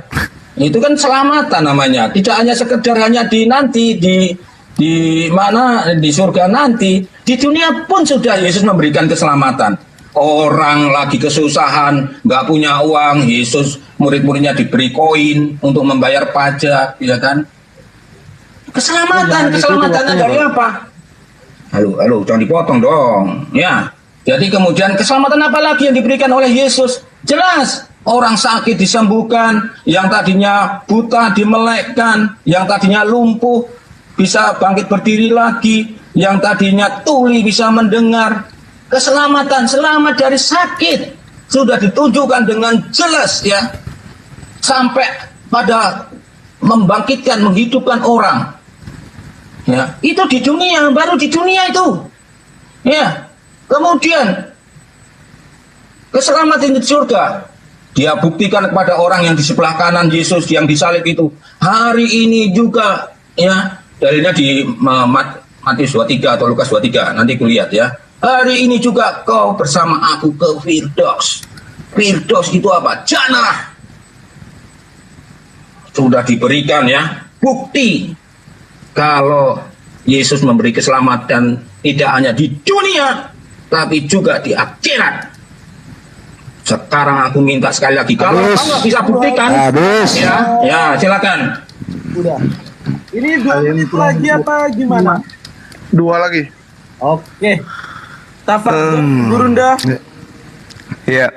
[SPEAKER 11] Itu kan keselamatan namanya. Tidak hanya sekedar hanya di nanti di mana di surga nanti, di dunia pun sudah Yesus memberikan keselamatan. Orang lagi kesusahan, nggak punya uang, Yesus murid-muridnya diberi koin untuk membayar pajak, ya kan? Keselamatannya dari apa? Halo, jangan dipotong dong, ya. Jadi kemudian keselamatan apa lagi yang diberikan oleh Yesus? Jelas, orang sakit disembuhkan, yang tadinya buta dimelekkan, yang tadinya lumpuh bisa bangkit berdiri lagi, yang tadinya tuli bisa mendengar. Keselamatan, selamat dari sakit sudah ditunjukkan dengan jelas ya, sampai pada membangkitkan, menghidupkan orang. Ya, itu di dunia, baru di dunia itu. Ya. Kemudian keselamatan di surga dia buktikan kepada orang yang di sebelah kanan Yesus yang disalib itu. Hari ini juga ya, dalilnya di Matius 23 atau Lukas 23, nanti kulihat ya. Hari ini juga kau bersama aku ke Firdaus. Firdaus itu apa? Jannah. Sudah diberikan ya bukti kalau Yesus memberi keselamatan tidak hanya di dunia tapi juga di akhirat. Sekarang aku minta sekali lagi, kalau kamu nggak bisa buktikan, ya silakan.
[SPEAKER 13] Udah. Ini 2 menit lagi apa gimana?
[SPEAKER 2] 2 lagi.
[SPEAKER 13] Oke. Tafak Gurunda.
[SPEAKER 7] Ya.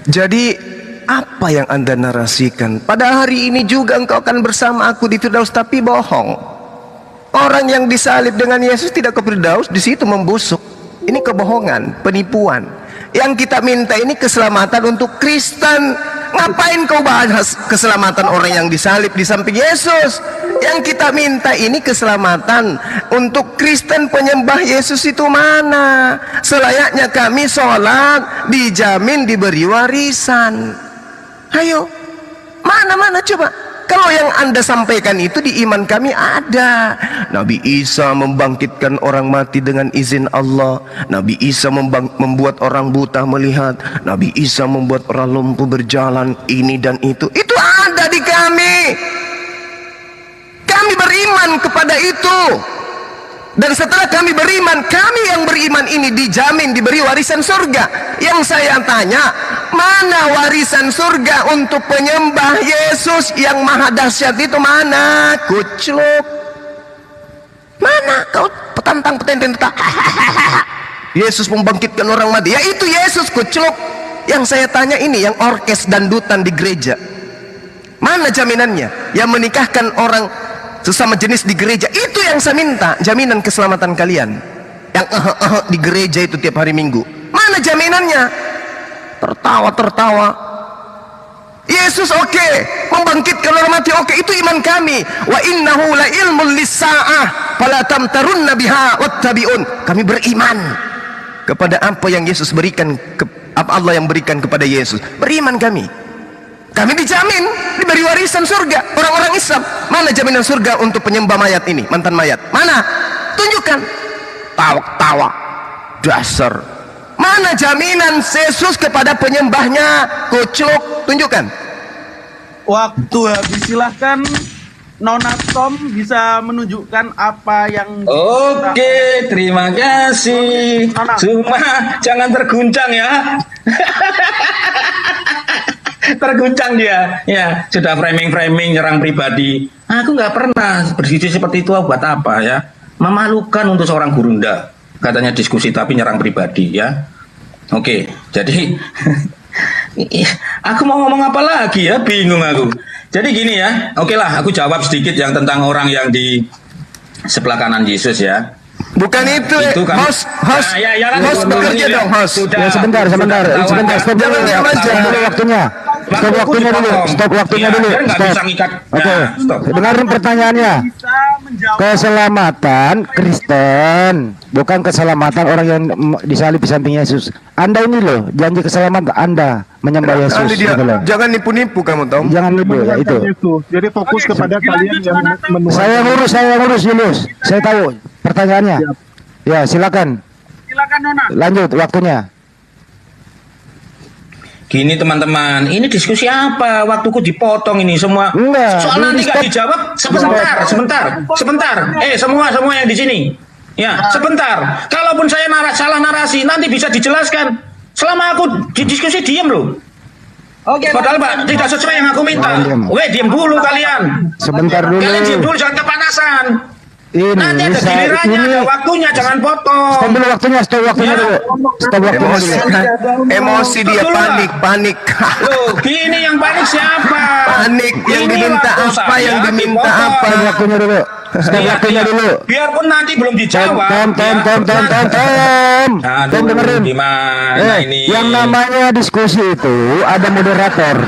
[SPEAKER 7] Jadi apa yang Anda narasikan? Pada hari ini juga engkau akan bersama aku di Firdaus, tapi bohong. Orang yang disalib dengan Yesus tidak ke Firdaus, di situ membusuk. Ini kebohongan, penipuan. Yang kita minta ini keselamatan untuk Kristen. Ngapain kau bahas keselamatan orang yang disalib di samping Yesus? Yang kita minta ini keselamatan untuk Kristen penyembah Yesus itu mana? Selayaknya kami sholat, dijamin diberi warisan. Ayo, mana coba? Kalau yang Anda sampaikan itu di iman kami ada. Nabi Isa membangkitkan orang mati dengan izin Allah. Nabi Isa membuat orang buta melihat. Nabi Isa membuat orang lumpuh berjalan. Ini dan itu ada di kami. Kami beriman kepada itu. Dan setelah kami beriman, kami yang beriman ini dijamin diberi warisan surga. Yang saya tanya, mana warisan surga untuk penyembah Yesus yang maha dahsyat itu? Mana? Kucluk. Mana kau petantang petenten? Yesus membangkitkan orang mati. Ya itu Yesus, kucluk. Yang saya tanya ini yang orkes dandutan di gereja. Mana jaminannya? Yang menikahkan orang sesama jenis di gereja, itu yang saya minta, jaminan keselamatan kalian. Yang di gereja itu tiap hari Minggu, mana jaminannya? Tertawa. Yesus oke, membangkitkan orang mati oke, itu iman kami. Wa innahu la ilmul lis-saah fala tamtarunna biha wattabi'un. Kami beriman kepada apa yang Yesus berikan, apa Allah yang berikan kepada Yesus. Beriman kami. Kami dijamin diberi warisan surga. Orang-orang Islam, mana jaminan surga untuk penyembah mayat ini, mantan mayat? Mana? Tunjukkan. Tawa. Dasar. Mana jaminan Yesus kepada penyembahnya? Kucluk. Tunjukkan.
[SPEAKER 13] Waktu habis, silahkan Nona Tom bisa menunjukkan apa yang
[SPEAKER 11] Oke, terima kasih. Cuma jangan terguncang ya. Terguncang dia, ya sudah framing nyerang pribadi. Aku nggak pernah berdiskusi seperti itu. Buat apa ya? Memalukan untuk seorang gurunda. Katanya diskusi tapi nyerang pribadi ya. Oke, jadi aku mau ngomong apa lagi ya? Bingung aku. Jadi gini ya. Oke lah, aku jawab sedikit yang tentang orang yang di sebelah kanan Yesus ya.
[SPEAKER 7] Bukan itu
[SPEAKER 11] kan.
[SPEAKER 7] host bekerja dong, host.
[SPEAKER 14] Ya, sebentar, stop dulu waktunya. Stop waktunya dulu. Oke, dengarin pertanyaannya. Keselamatan Kristen, bukan keselamatan orang yang disalib di samping Yesus. Anda ini loh, janji keselamatan Anda menyembah Yesus.
[SPEAKER 7] Jangan nipu-nipu kamu, Tom.
[SPEAKER 14] Jangan nipu ya itu.
[SPEAKER 2] Jadi fokus kepada kalian yang
[SPEAKER 14] Saya ngurus Yunus. Saya tahu pertanyaannya. Ya, silakan.
[SPEAKER 13] Silakan Nona.
[SPEAKER 14] Lanjut waktunya.
[SPEAKER 11] Gini teman-teman, ini diskusi apa? Waktuku dipotong ini semua. Soal nanti nggak dijawab. Sebentar. Semua yang di sini. Ya, sebentar. Kalaupun saya salah narasi, nanti bisa dijelaskan. Selama aku di diskusi diem loh.
[SPEAKER 13] Oke.
[SPEAKER 11] Padahal Pak tidak sesuai yang aku minta. Diem dulu kalian.
[SPEAKER 14] Sebentar dulu.
[SPEAKER 11] Kalian diem dulu, jangan kepanasan. Nanti ada gilirannya, ada waktunya, jangan potong.
[SPEAKER 14] Stop dulu waktunya dulu.
[SPEAKER 7] Emosi dia, panik.
[SPEAKER 11] Loh, gini yang panik siapa?
[SPEAKER 7] Panik, yang diminta apa,
[SPEAKER 14] Waktunya dulu. Waktunya dulu.
[SPEAKER 11] Biarpun nanti belum dijawab.
[SPEAKER 14] Tom dengerin.
[SPEAKER 11] Gimana ini?
[SPEAKER 14] Yang namanya diskusi itu ada moderator.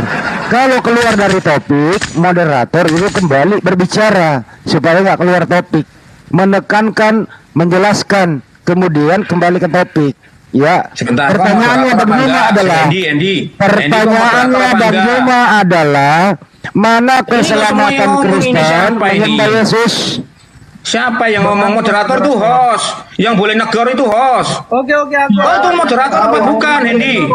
[SPEAKER 14] Kalau keluar dari topik, moderator itu kembali berbicara supaya nggak keluar topik, menekankan, menjelaskan, kemudian kembali ke topik. Ya.
[SPEAKER 11] Sebentar,
[SPEAKER 14] pertanyaannya Bang Juma adalah, pertanyaannya Bang Juma adalah, mana keselamatan Kristen menyembah Yesus?
[SPEAKER 11] Siapa yang ngomong? Moderator tuh host. Yang boleh negor itu host.
[SPEAKER 13] Oke.
[SPEAKER 11] Itu moderator apa bukan, Hendy?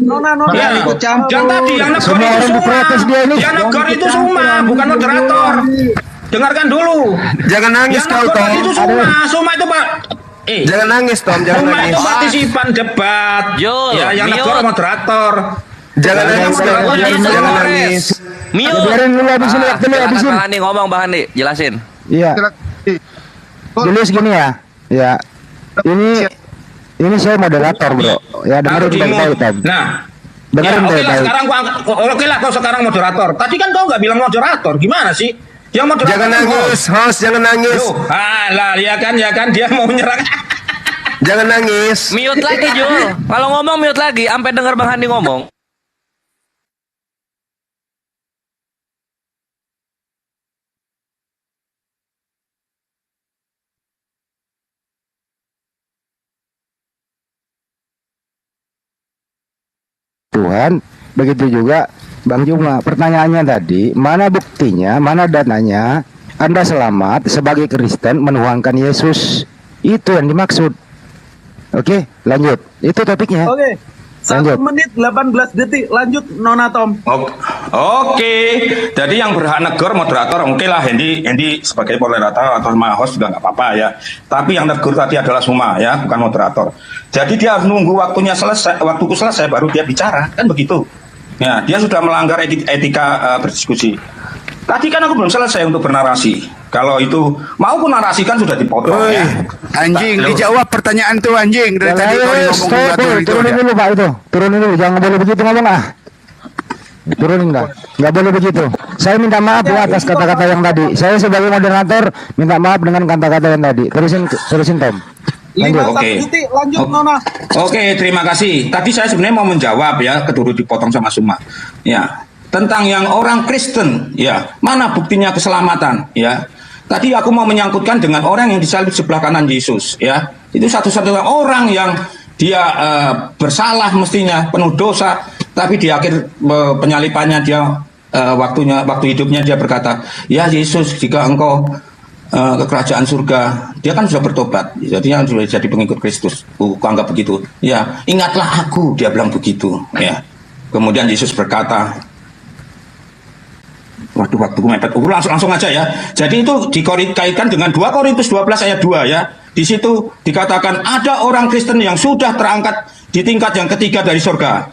[SPEAKER 13] Nona.
[SPEAKER 11] Ya. Yang tadi yang negor
[SPEAKER 14] Semua
[SPEAKER 11] itu
[SPEAKER 14] orang diprotes dia ini.
[SPEAKER 11] Yang negor itu Suma, bukan moderator. Dengarkan dulu.
[SPEAKER 7] Jangan nangis kau, Tom.
[SPEAKER 11] Itu Suma itu Pak.
[SPEAKER 7] Jangan nangis, Tom. Jangan
[SPEAKER 11] Suma
[SPEAKER 7] nangis.
[SPEAKER 11] itu partisipan debat. Ya, yang negor moderator.
[SPEAKER 7] Jangan nangis, Tom. Jangan nangis.
[SPEAKER 14] Biarin dulu habisin.
[SPEAKER 15] Bang Handi ngomong, Bang Handi, jelasin.
[SPEAKER 14] Iya. Dulu segini ya. Ya. Ini saya moderator, Bro. Ya, dengerin baik-baik, Tom.
[SPEAKER 11] Nah,
[SPEAKER 14] dengerin baik-baik.
[SPEAKER 11] Sekarang kau sekarang moderator. Tadi kan kau nggak bilang moderator. Gimana sih? Yang moderator
[SPEAKER 7] jangan nangis, host, jangan nangis.
[SPEAKER 11] Ya kan dia mau menyerang.
[SPEAKER 7] Jangan nangis.
[SPEAKER 15] Mute lagi, Jul. Kalau ngomong mute lagi, sampai dengar Bang Handi ngomong.
[SPEAKER 14] Tuhan, begitu juga Bang Juma, pertanyaannya tadi, mana buktinya, mana dananya Anda selamat sebagai Kristen menuhankan Yesus? Itu yang dimaksud. Oke, lanjut. Itu topiknya.
[SPEAKER 13] Oke. 1 menit 18 detik. Lanjut Nona Tom.
[SPEAKER 11] Oke, jadi yang berhak negur moderator, oke lah Hendy sebagai moderator atau sama host juga nggak apa-apa ya. Tapi yang negur tadi adalah Suma ya, bukan moderator. Jadi dia harus nunggu waktunya selesai, waktuku selesai baru dia bicara, kan begitu. Ya, dia sudah melanggar etika berdiskusi. Tadi kan aku belum selesai untuk bernarasi. Kalau itu mau aku narasikan sudah dipotong ya.
[SPEAKER 16] Anjing, dijawab pertanyaan tuh anjing dari tadi kau ngomong itu.
[SPEAKER 14] Turunin dulu Pak itu. Turunin dulu, jangan boleh begitu ngomong ah. Turunin nggak boleh begitu. Saya minta maaf ya atas kata-kata yang tadi. Saya sebagai moderator minta maaf dengan kata-kata yang tadi. Terusin Tom.
[SPEAKER 13] Lanjut Nona.
[SPEAKER 11] Oke, terima kasih. Tadi saya sebenarnya mau menjawab ya, keduru dipotong sama Suma. Ya, tentang yang orang Kristen, ya, mana buktinya keselamatan, ya. Tadi aku mau menyangkutkan dengan orang yang disalib sebelah kanan Yesus, ya. Itu satu-satunya orang yang dia bersalah mestinya, penuh dosa, tapi di akhir penyalipannya dia waktu hidupnya dia berkata, "Ya Yesus, jika engkau ke kerajaan surga," dia kan sudah bertobat, jadinya sudah jadi pengikut Kristus. Aku anggap begitu. Ya, ingatlah aku, dia bilang begitu, ya. Kemudian Yesus berkata, waduh, waktuku mepet. Langsung aja ya. Jadi itu dikaitkan dengan 2 Korintus 12 ayat 2 ya. Di situ dikatakan ada orang Kristen yang sudah terangkat di tingkat yang ketiga dari surga.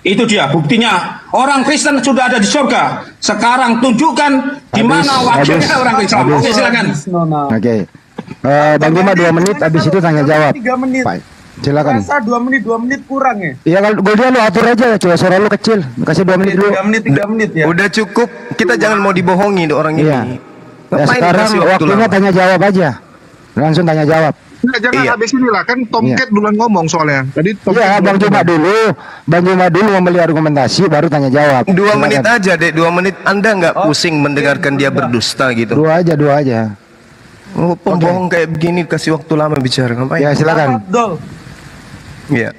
[SPEAKER 11] Itu dia buktinya. Orang Kristen sudah ada di surga. Sekarang tunjukkan di mana wajahnya orang Kristen. Oke, silakan.
[SPEAKER 14] Oke. Bang Juma 2 menit, habis itu tanya jawab.
[SPEAKER 13] 3 menit.
[SPEAKER 14] Silakan.
[SPEAKER 13] Rasa 2 menit kurang ya?
[SPEAKER 14] Iya, kalau Goldian lu atur aja, coba suara lu kecil. Kasih 2 menit dulu.
[SPEAKER 13] 3 menit ya.
[SPEAKER 7] Udah cukup, kita jangan mau dibohongi orang ini.
[SPEAKER 14] Ya, sekarang waktunya tanya jawab aja. Langsung tanya jawab.
[SPEAKER 2] Jangan habis ini lah, kan Tomcat duluan ngomong soalnya. Tadi
[SPEAKER 14] Iya, Bang Juma dulu membeli argumentasi, baru tanya jawab.
[SPEAKER 7] 2 menit aja deh, 2 menit. Anda nggak pusing mendengarkan dia berdusta gitu?
[SPEAKER 14] 2 aja.
[SPEAKER 7] Oh, pembohong kayak begini kasih waktu lama bicara, ngapain?
[SPEAKER 14] Ya, silakan.
[SPEAKER 7] Ya.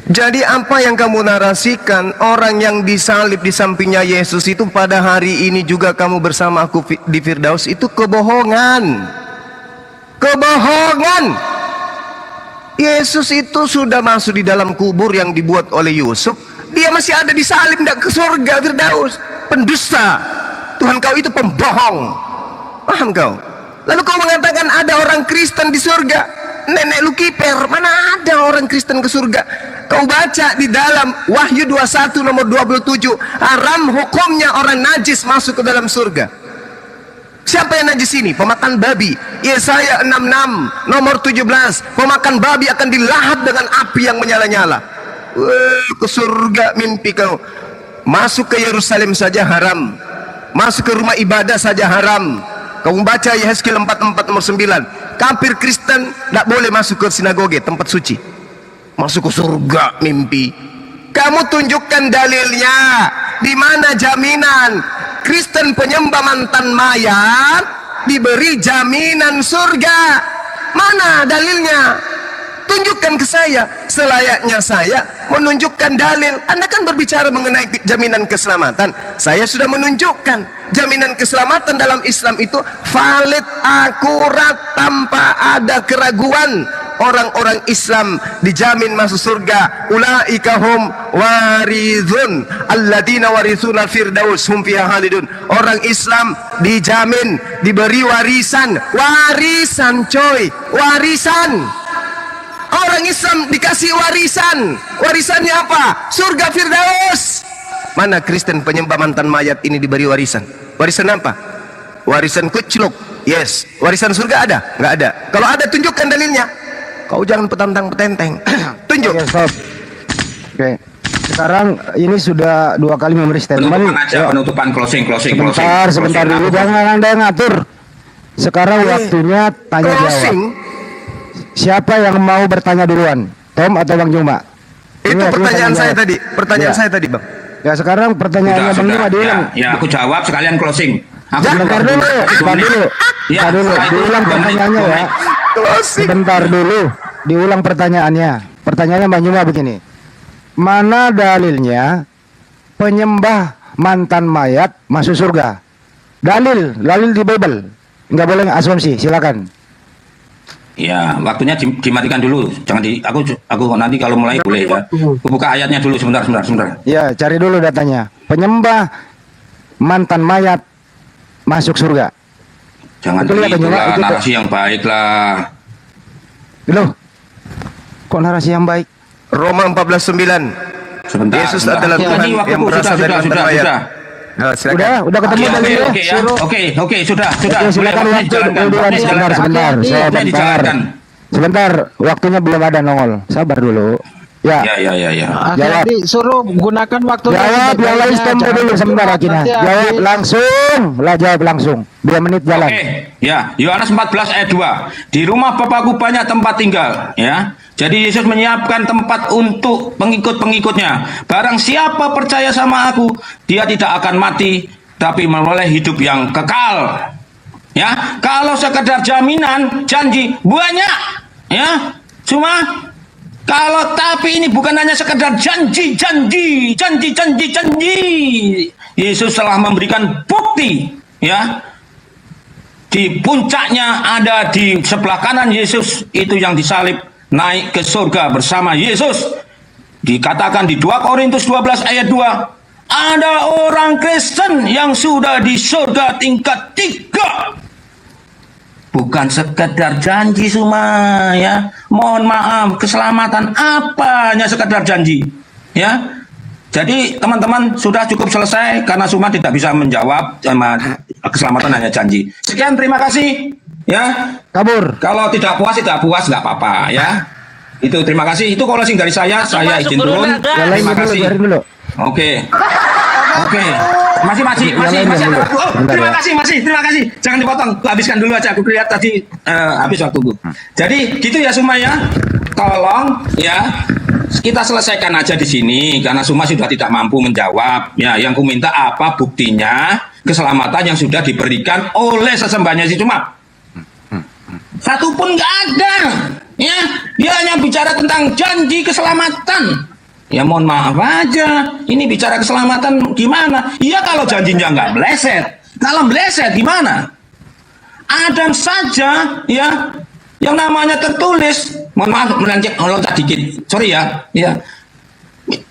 [SPEAKER 7] Jadi apa yang kamu narasikan, orang yang disalib di sampingnya Yesus itu pada hari ini juga kamu bersama aku di Firdaus, itu kebohongan. Kebohongan. Yesus itu sudah masuk di dalam kubur yang dibuat oleh Yusuf. Dia masih ada di salib, tidak ke surga Firdaus. Pendusta. Tuhan kau itu pembohong. Paham kau? Lalu kau mengatakan ada orang Kristen di surga. Nenek lu kiper, mana ada orang Kristen ke surga? Kau baca di dalam Wahyu 21 nomor 27, haram hukumnya orang najis masuk ke dalam surga. Siapa yang najis ini? Pemakan babi. Yesaya 66 nomor 17, pemakan babi akan dilahap dengan api yang menyala-nyala. Ke surga mimpi kau. Masuk ke Yerusalem saja haram. Masuk ke rumah ibadah saja haram. Kamu baca Yehezkiel 44 nomor 9. Kafir Kristen tidak boleh masuk ke sinagoge, tempat suci. Masuk ke surga mimpi. Kamu tunjukkan dalilnya. Di mana jaminan Kristen penyembah mantan mayat diberi jaminan surga? Mana dalilnya? Tunjukkan ke saya. Selayaknya saya menunjukkan dalil. Anda kan berbicara mengenai jaminan keselamatan. Saya sudah menunjukkan jaminan keselamatan dalam Islam itu valid, akurat, tanpa ada keraguan. Orang-orang Islam dijamin masuk surga. Ulaika hum warizun alladzina warithuna firdaus hum fiha khalidun. Orang Islam dijamin diberi warisan. Warisan coy, warisan. Orang Islam dikasih warisan. Warisannya apa? Surga Firdaus. Mana Kristen penyembah mantan mayat ini diberi warisan? Warisan apa? Warisan kucluk. Yes. Warisan surga ada? Nggak ada. Kalau ada tunjukkan dalilnya. Kau jangan petantang-petenteng. Tunjuk.
[SPEAKER 14] Oke. Sekarang ini sudah 2 kali memberi statement.
[SPEAKER 11] Penutupan closing.
[SPEAKER 14] Sebentar dulu, jangan Anda yang ngatur. Sekarang waktunya tanya jawab. Siapa yang mau bertanya duluan? Tom atau Bang Juma?
[SPEAKER 7] Itu pertanyaan saya tadi. Pertanyaan saya tadi, Bang.
[SPEAKER 14] Ya, sekarang pertanyaannya Bang Juma diulang.
[SPEAKER 11] Ya, aku jawab sekalian closing.
[SPEAKER 14] Sebentar dulu. Diulang pertanyaannya ya. Sebentar dulu. Diulang pertanyaannya. Pertanyaannya Bang Juma begini. Mana dalilnya penyembah mantan mayat masuk surga. Dalil di Bible. Nggak boleh asumsi, silakan.
[SPEAKER 11] Ya, waktunya dimatikan dulu. Jangan aku nanti kalau mulai boleh ya. Aku buka ayatnya dulu sebentar.
[SPEAKER 14] Ya, cari dulu datanya. Penyembah mantan mayat masuk surga.
[SPEAKER 11] Jangan
[SPEAKER 14] Betul ya,
[SPEAKER 11] itulah
[SPEAKER 14] itu
[SPEAKER 11] narasi yang baik lah.
[SPEAKER 14] Loh, kok narasi yang baik?
[SPEAKER 7] Roma 14:9.
[SPEAKER 11] Sebentar.
[SPEAKER 7] Yesus adalah Tuhan yang berasal dari mantan mayat. Nah, silakan.
[SPEAKER 14] Udah ketemu tadi ya.
[SPEAKER 11] Oke, sudah.
[SPEAKER 14] Oke, silakan waktu sebentar, waktunya belum ada nongol. Sabar dulu. Ya.
[SPEAKER 5] Jadi suruh gunakan waktu.
[SPEAKER 14] Jawab yang lain stop dulu sebentar Akina. Jawab langsung. 2 menit jalan.
[SPEAKER 11] Oke. Ya, Yohanes 14 ayat 2. Di rumah Bapakku banyak tempat tinggal, ya. Jadi Yesus menyiapkan tempat untuk pengikut-pengikutnya. Barang siapa percaya sama aku, dia tidak akan mati, tapi memperoleh hidup yang kekal. Ya, kalau sekedar jaminan, janji banyak, ya. Cuma kalau tapi ini bukan hanya sekedar janji. Yesus telah memberikan bukti, ya. Di puncaknya ada di sebelah kanan Yesus itu yang disalib, naik ke surga bersama Yesus. Dikatakan di 2 Korintus 12 ayat 2, ada orang Kristen yang sudah di surga tingkat 3. Bukan sekedar janji cuma, ya. Mohon maaf, keselamatan apa hanya sekedar janji, ya. Jadi teman-teman sudah cukup selesai karena Suma tidak bisa menjawab sama keselamatan hanya janji. Sekian, terima kasih, ya.
[SPEAKER 14] Kabur.
[SPEAKER 11] Kalau tidak puas nggak apa-apa, ya. Itu terima kasih. Itu closing dari saya izin turun. Terima kasih. Oke. Masih. Terima kasih. Jangan dipotong. Habiskan dulu aja. Aku lihat tadi habis waktuku. Jadi gitu ya Suma ya. Tolong ya kita selesaikan aja di sini karena Suma sudah tidak mampu menjawab. Ya, yang ku minta apa buktinya keselamatan yang sudah diberikan oleh sesembahnya si Suma. Satu pun nggak ada. Ya, dia hanya bicara tentang janji keselamatan. Ya mohon maaf aja, ini bicara keselamatan gimana? Iya kalau janjinya nggak meleset. Kalau meleset gimana? Adam saja ya, yang namanya tertulis, mohon maaf loncat dikit, sorry ya, ya.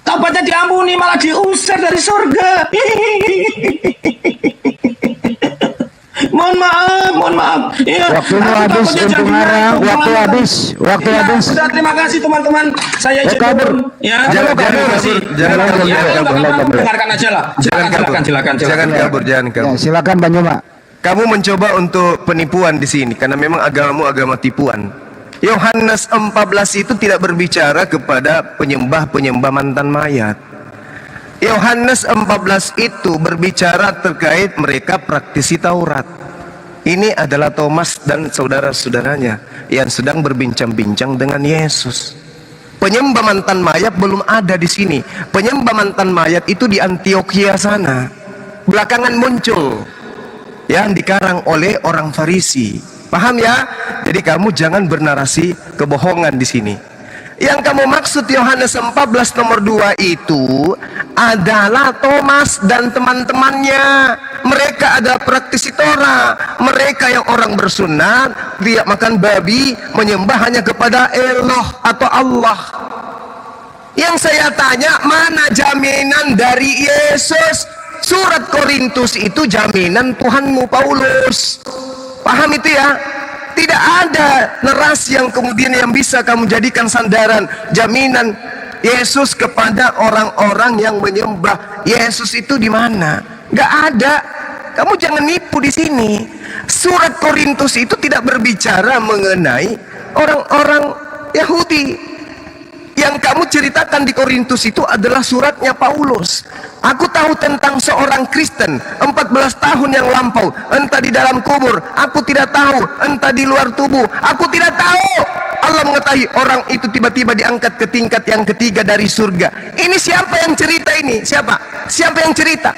[SPEAKER 11] Taubatnya diampuni malah diusir dari surga. Mohon maaf. Ya,
[SPEAKER 14] waktunya habis untuk ngarang, waktu habis.
[SPEAKER 11] Sudah, terima kasih teman-teman. Saya izin turun. Ya,
[SPEAKER 7] jangan kabur.
[SPEAKER 11] Dengarkan aja lah. Silakan kabur.
[SPEAKER 14] Ya, silakan Banyuma.
[SPEAKER 7] Kamu mencoba untuk penipuan di sini karena memang agamamu agama tipuan. Yohanes 14 itu tidak berbicara kepada penyembah mantan mayat. Yohanes 14 itu berbicara terkait mereka praktisi Taurat. Ini adalah Thomas dan saudara-saudaranya yang sedang berbincang-bincang dengan Yesus. Penyembah mantan mayat belum ada di sini. Penyembah mantan mayat itu di Antioquia sana. Belakangan muncul yang dikarang oleh orang Farisi. Paham ya? Jadi kamu jangan bernarasi kebohongan di sini. Yang kamu maksud Yohanes 14 nomor 2 itu adalah Thomas dan teman-temannya. Mereka adalah praktisi Torah. Mereka yang orang bersunat, tidak makan babi, menyembah hanya kepada Eloh atau Allah. Yang saya tanya, mana jaminan dari Yesus? Surat Korintus itu jaminan Tuhanmu Paulus. Paham itu ya? Tidak ada narasi yang kemudian yang bisa kamu jadikan sandaran jaminan Yesus kepada orang-orang yang menyembah Yesus itu di mana? Gak ada. Kamu jangan nipu di sini. Surat Korintus itu tidak berbicara mengenai orang-orang Yahudi. Yang kamu ceritakan di Korintus itu adalah suratnya Paulus. Aku tahu tentang seorang Kristen 14 tahun yang lampau, entah di dalam kubur, aku tidak tahu, entah di luar tubuh, aku tidak tahu. Allah mengetahui orang itu tiba-tiba diangkat ke tingkat yang ketiga dari surga. Ini siapa yang cerita ini? Siapa yang cerita?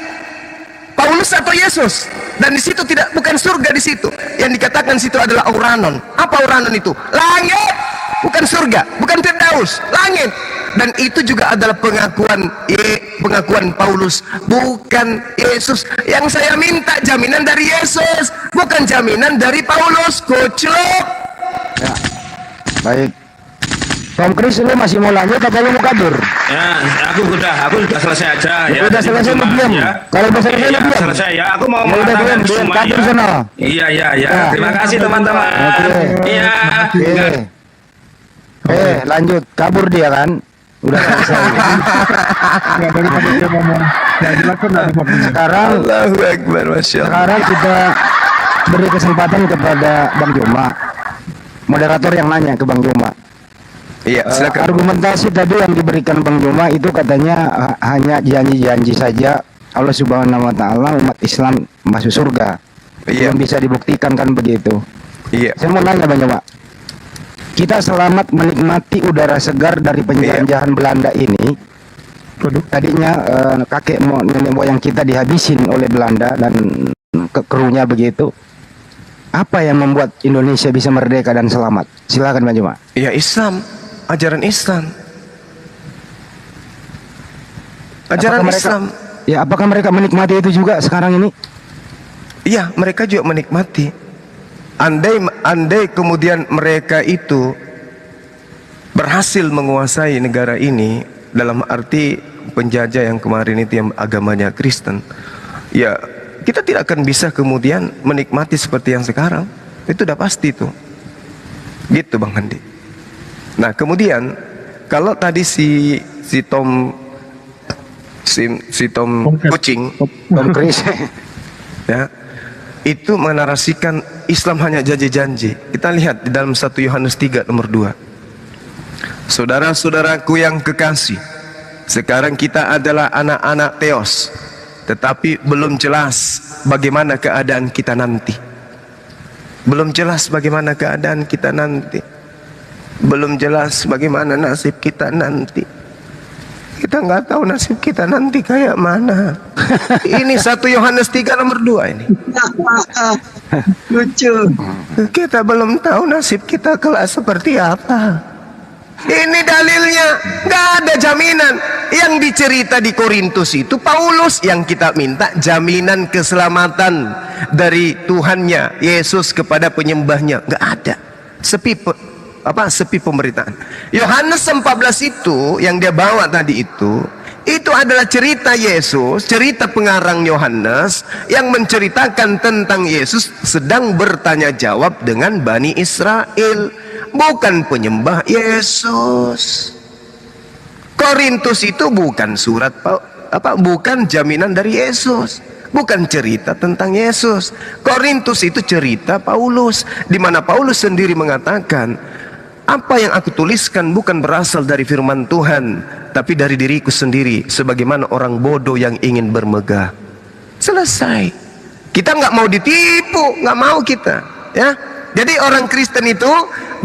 [SPEAKER 7] Paulus atau Yesus? Dan di situ bukan surga di situ. Yang dikatakan situ adalah Auranon. Apa Auranon itu? Langit. Bukan surga, bukan Firdaus, langit. Dan itu juga adalah pengakuan Paulus, bukan Yesus. Yang saya minta jaminan dari Yesus, bukan jaminan dari Paulus. Koclok.
[SPEAKER 14] Ya. Baik. Tom Chris, lu masih mau lanjut apa lu mau kabur?
[SPEAKER 11] Ya, aku sudah selesai aja ya.
[SPEAKER 14] Udah selesai lu diam. Kalau udah selesai lu diam.
[SPEAKER 11] Selesai ya, aku mau
[SPEAKER 14] udah
[SPEAKER 11] mengatakan
[SPEAKER 14] diam,
[SPEAKER 11] semua
[SPEAKER 14] kabur
[SPEAKER 11] ya.
[SPEAKER 14] sana.
[SPEAKER 11] Iya. Terima kasih teman-teman. Iya.
[SPEAKER 14] Lanjut, kabur dia kan? Udah selesai. Sekarang
[SPEAKER 7] Allahu Akbar, Masya Allah.
[SPEAKER 14] Sekarang kita beri kesempatan kepada Bang Juma, moderator yang nanya ke Bang Juma.
[SPEAKER 7] Iya, silakan.
[SPEAKER 14] Argumentasi tadi yang diberikan Bang Juma itu katanya hanya janji-janji saja Allah Subhanahu wa taala umat Islam masuk surga.
[SPEAKER 7] Iya.
[SPEAKER 14] Belum bisa dibuktikan kan begitu.
[SPEAKER 7] Iya.
[SPEAKER 14] Saya mau nanya Bang Juma. Kita selamat menikmati udara segar dari penjajahan Belanda ini. Tadinya kakek nenek moyang kita dihabisin oleh Belanda dan krunya begitu. Apa yang membuat Indonesia bisa merdeka dan selamat? Silakan Bang Juma.
[SPEAKER 7] Ya, Islam, ajaran Islam. Ajaran Islam.
[SPEAKER 14] Ya, apakah mereka menikmati itu juga sekarang ini?
[SPEAKER 7] Iya, mereka juga menikmati. Andai kemudian mereka itu berhasil menguasai negara ini, dalam arti penjajah yang kemarin itu yang agamanya Kristen, ya kita tidak akan bisa kemudian menikmati seperti yang sekarang. Itu udah pasti tuh. Gitu Bang Handi. Nah, kemudian kalau tadi si Tom kucing,
[SPEAKER 14] Tom Chris
[SPEAKER 7] ya, itu menarasikan Islam hanya janji-janji. Kita lihat di dalam 1 Yohanes 3 nomor 2. Saudara-saudaraku yang kekasih, sekarang kita adalah anak-anak Theos, tetapi belum jelas bagaimana keadaan kita nanti. Belum jelas bagaimana keadaan kita nanti. Belum jelas bagaimana nasib kita nanti. Kita nggak tahu nasib kita nanti kayak mana. Ini 1 Yohanes 3 nomor 2 ini.
[SPEAKER 4] Lucu.
[SPEAKER 7] Kita belum tahu nasib kita kelak seperti apa. Ini dalilnya, nggak ada jaminan. Yang dicerita di Korintus itu Paulus, yang kita minta jaminan keselamatan dari Tuhannya Yesus kepada penyembahnya, nggak ada. Sepi pemberitaan. Yohanes 14 itu yang dia bawa tadi itu adalah cerita Yesus, cerita pengarang Yohanes yang menceritakan tentang Yesus sedang bertanya jawab dengan Bani Israel, bukan penyembah Yesus. Korintus itu bukan bukan jaminan dari Yesus, bukan cerita tentang Yesus. Korintus itu cerita Paulus, di mana Paulus sendiri mengatakan, apa yang aku tuliskan bukan berasal dari firman Tuhan, tapi dari diriku sendiri, sebagaimana orang bodoh yang ingin bermegah. Selesai. Kita nggak mau ditipu, nggak mau kita, ya. Jadi orang Kristen itu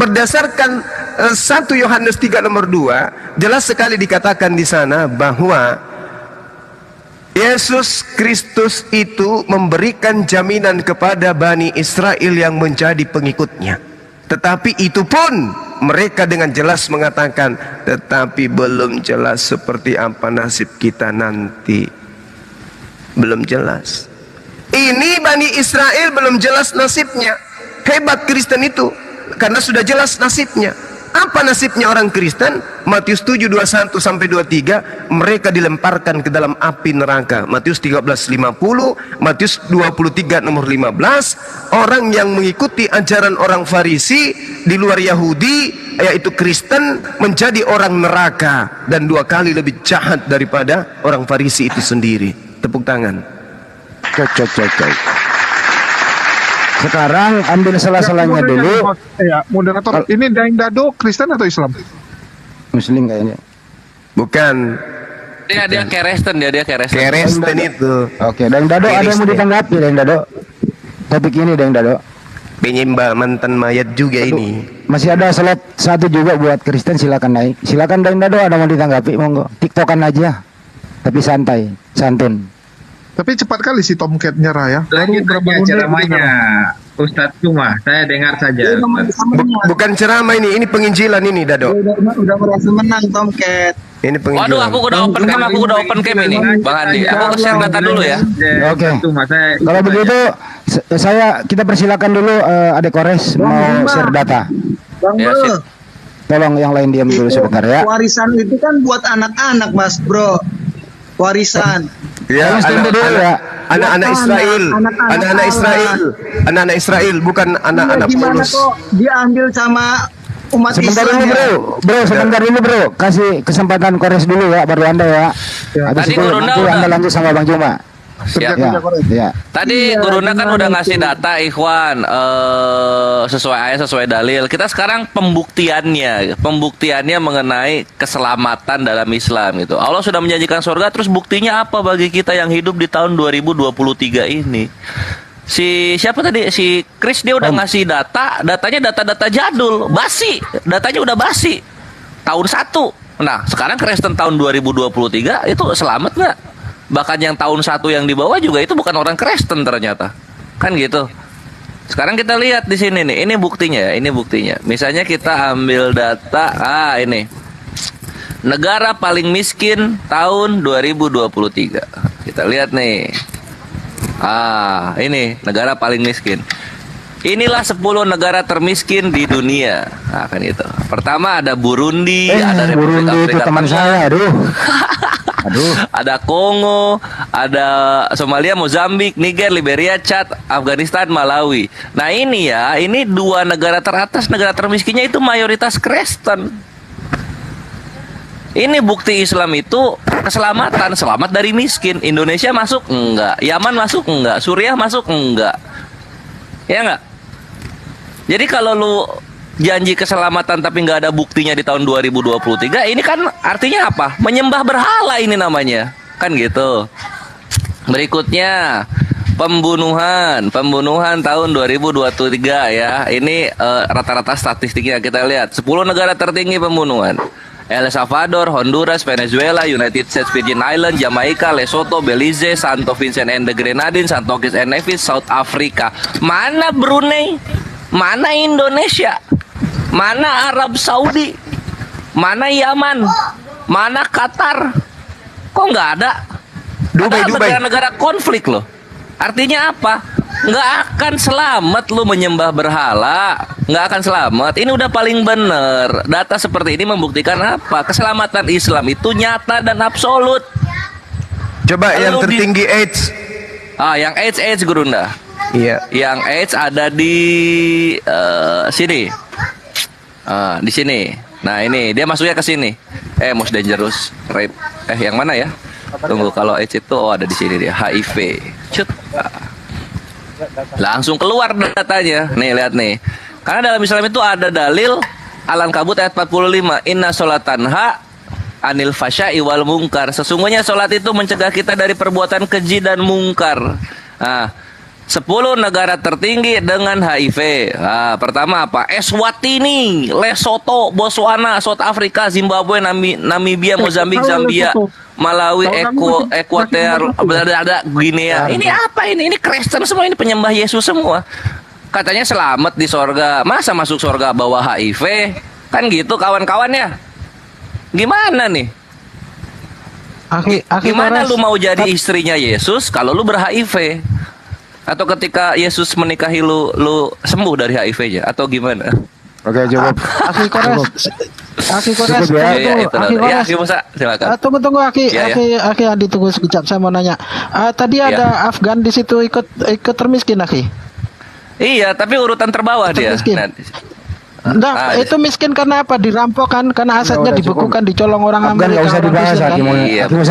[SPEAKER 7] berdasarkan 1 Yohanes 3 nomor 2 jelas sekali dikatakan di sana bahwa Yesus Kristus itu memberikan jaminan kepada Bani Israel yang menjadi pengikutnya. Tetapi itu pun mereka dengan jelas mengatakan, tetapi belum jelas seperti apa nasib kita nanti. Belum jelas. Ini Bani Israel belum jelas nasibnya. Hebat Kristen itu, karena sudah jelas nasibnya. Apa nasibnya orang Kristen? Matius 7:21 sampai 23, mereka dilemparkan ke dalam api neraka. Matius 13:50, Matius 23 nomor 15, orang yang mengikuti ajaran orang Farisi di luar Yahudi, yaitu Kristen, menjadi orang neraka dan 2 kali lebih jahat daripada orang Farisi itu sendiri. Tepuk tangan.
[SPEAKER 14] Sekarang ambil salah-salahnya dulu.
[SPEAKER 2] Ya, moderator, ini Daeng Dado Kristen atau Islam?
[SPEAKER 14] Muslim kayaknya.
[SPEAKER 7] Bukan.
[SPEAKER 15] Dia Kristen, dia Kristen.
[SPEAKER 7] Kristen itu.
[SPEAKER 14] Oke, Daeng Dado ada yang mau ditanggapi, Daeng Dado? Topik ini Daeng Dado.
[SPEAKER 7] Penyembah mantan mayat juga ini.
[SPEAKER 14] Masih ada slot 1 juga buat Kristen, silakan naik. Silakan Daeng Dado, ada mau ditanggapi, monggo. TikTokan aja. Tapi santai, santun.
[SPEAKER 2] Tapi cepat kali si Tomcat nyerah ya.
[SPEAKER 17] Lanjut aja ceramahnya. Ustadz Cuma, saya dengar saja.
[SPEAKER 7] Bukan ceramah ini penginjilan ini, Dado.
[SPEAKER 4] Udah merasa menang, Tomcat.
[SPEAKER 7] Ini penginjilan.
[SPEAKER 15] Waduh, aku udah open cam ini, Bang Andi. Aku share data dulu ya.
[SPEAKER 14] Oke. Kalau begitu kita persilakan dulu Adek Kores mau share data.
[SPEAKER 4] Bang
[SPEAKER 15] Ya,
[SPEAKER 4] Bro,
[SPEAKER 15] sip.
[SPEAKER 14] Tolong yang lain diam dulu sebentar ya.
[SPEAKER 4] warisan itu kan buat anak-anak, Mas Bro. Warisan.
[SPEAKER 7] Ya, anak-anak Israel, anak-anak Israel, bukan anak-anak
[SPEAKER 4] Gimana
[SPEAKER 7] Paulus.
[SPEAKER 4] kok diambil sama umat
[SPEAKER 14] Sebentar
[SPEAKER 4] Islam
[SPEAKER 14] dulu
[SPEAKER 4] ya?
[SPEAKER 14] bro, sebentar dulu bro, kasih kesempatan Kores dulu ya, baru Anda ya. Habis
[SPEAKER 15] Tadi
[SPEAKER 14] itu
[SPEAKER 15] Gurunda
[SPEAKER 14] nanti
[SPEAKER 15] udah.
[SPEAKER 14] Anda lanjut sama Bang Juma.
[SPEAKER 15] Siap.
[SPEAKER 14] Ya.
[SPEAKER 15] Tadi Gurunda kan udah ngasih data Ikhwan sesuai ayat sesuai dalil. Kita sekarang pembuktiannya mengenai keselamatan dalam Islam gitu. Allah sudah menjanjikan surga, terus buktinya apa bagi kita yang hidup di tahun 2023 ini? Siapa tadi? Si Chris dia udah ngasih datanya data-data jadul, basi. Datanya udah basi. Tahun 1. Nah, sekarang Kristen tahun 2023 itu selamat nggak? Bahkan yang tahun 1 yang di bawah juga itu bukan orang Kristen ternyata. Kan gitu. Sekarang kita lihat di sini nih, ini buktinya ya, ini buktinya. Misalnya kita ambil data, ini. Negara paling miskin tahun 2023. Kita lihat nih. Ini negara paling miskin. Inilah 10 negara termiskin di dunia. Nah, kan itu. Pertama ada Burundi, ada Republik
[SPEAKER 14] Burundi itu
[SPEAKER 15] Afrika
[SPEAKER 14] teman
[SPEAKER 15] Tengah.
[SPEAKER 14] saya, aduh.
[SPEAKER 15] Ada Kongo, ada Somalia, Mozambik, Niger, Liberia, Chad, Afghanistan, Malawi. Nah ini ya, ini 2 negara teratas, negara termiskinnya itu mayoritas Kristen. Ini bukti Islam itu keselamatan, selamat dari miskin. Indonesia masuk enggak, Yaman masuk enggak, Suriah masuk enggak, ya enggak? Jadi kalau lu janji keselamatan tapi nggak ada buktinya di tahun 2023, ini kan artinya apa? Menyembah berhala ini namanya, kan gitu. Berikutnya pembunuhan tahun 2023 ya. Ini rata-rata statistiknya kita lihat. 10 negara tertinggi pembunuhan. El Salvador, Honduras, Venezuela, United States Virgin Islands, Jamaica, Lesotho, Belize, Santo Vincent and the Grenadines, Santo Kitts and Nevis, South Africa. Mana Brunei? Mana Indonesia? Mana Arab Saudi? Mana Yaman? Mana Qatar? Kok nggak ada? Dubai. Negara-negara konflik loh. Artinya apa? Nggak akan selamat lu menyembah berhala. Nggak akan selamat. Ini udah paling bener. Data seperti ini membuktikan apa? Keselamatan Islam itu nyata dan absolut.
[SPEAKER 7] Coba yang tertinggi AIDS.
[SPEAKER 15] Yang AIDS Gurunda.
[SPEAKER 7] Iya.
[SPEAKER 15] Yang AIDS ada di sini. Di sini. Nah ini dia masuknya ke sini. Most dangerous rape. Yang mana ya? Tunggu, kalau AIDS itu ada di sini dia. HIV. Cut. Langsung keluar datanya. Nih lihat nih. Karena dalam Islam itu ada dalil Al-Ankabut ayat 45. Inna sholatanha anil fasya'i wal mungkar. Sesungguhnya sholat itu mencegah kita dari perbuatan keji dan mungkar. 10 negara tertinggi dengan HIV. Pertama apa? Eswatini, Lesotho, Botswana, South Africa, Zimbabwe, Namibia, Mozambik, Zambia, Malawi, Ekuator, ada Guinea. Ini apa ini? Ini Kristen semua, ini penyembah Yesus semua. Katanya selamat di sorga. Masa masuk sorga bawa HIV? Kan gitu kawan-kawannya. Gimana nih? Gimana lu mau jadi istrinya Yesus kalau lu ber-HIV? Atau ketika Yesus menikahi lu sembuh dari HIV-nya atau gimana?
[SPEAKER 14] Oke, cukup.
[SPEAKER 5] Aki Kores.
[SPEAKER 15] Silakan.
[SPEAKER 5] Tunggu Aki Andi, tunggu sekejap, saya mau nanya. Tadi ada Afgan di situ ikut termiskin Aki.
[SPEAKER 15] Iya, tapi urutan terbawah dia.
[SPEAKER 5] Enggak, itu miskin karena apa? Dirampok kan, karena asetnya dibekukan, dicolong orang
[SPEAKER 14] Afgan
[SPEAKER 5] Amerika.
[SPEAKER 14] nggak usah dibahas,
[SPEAKER 5] kan?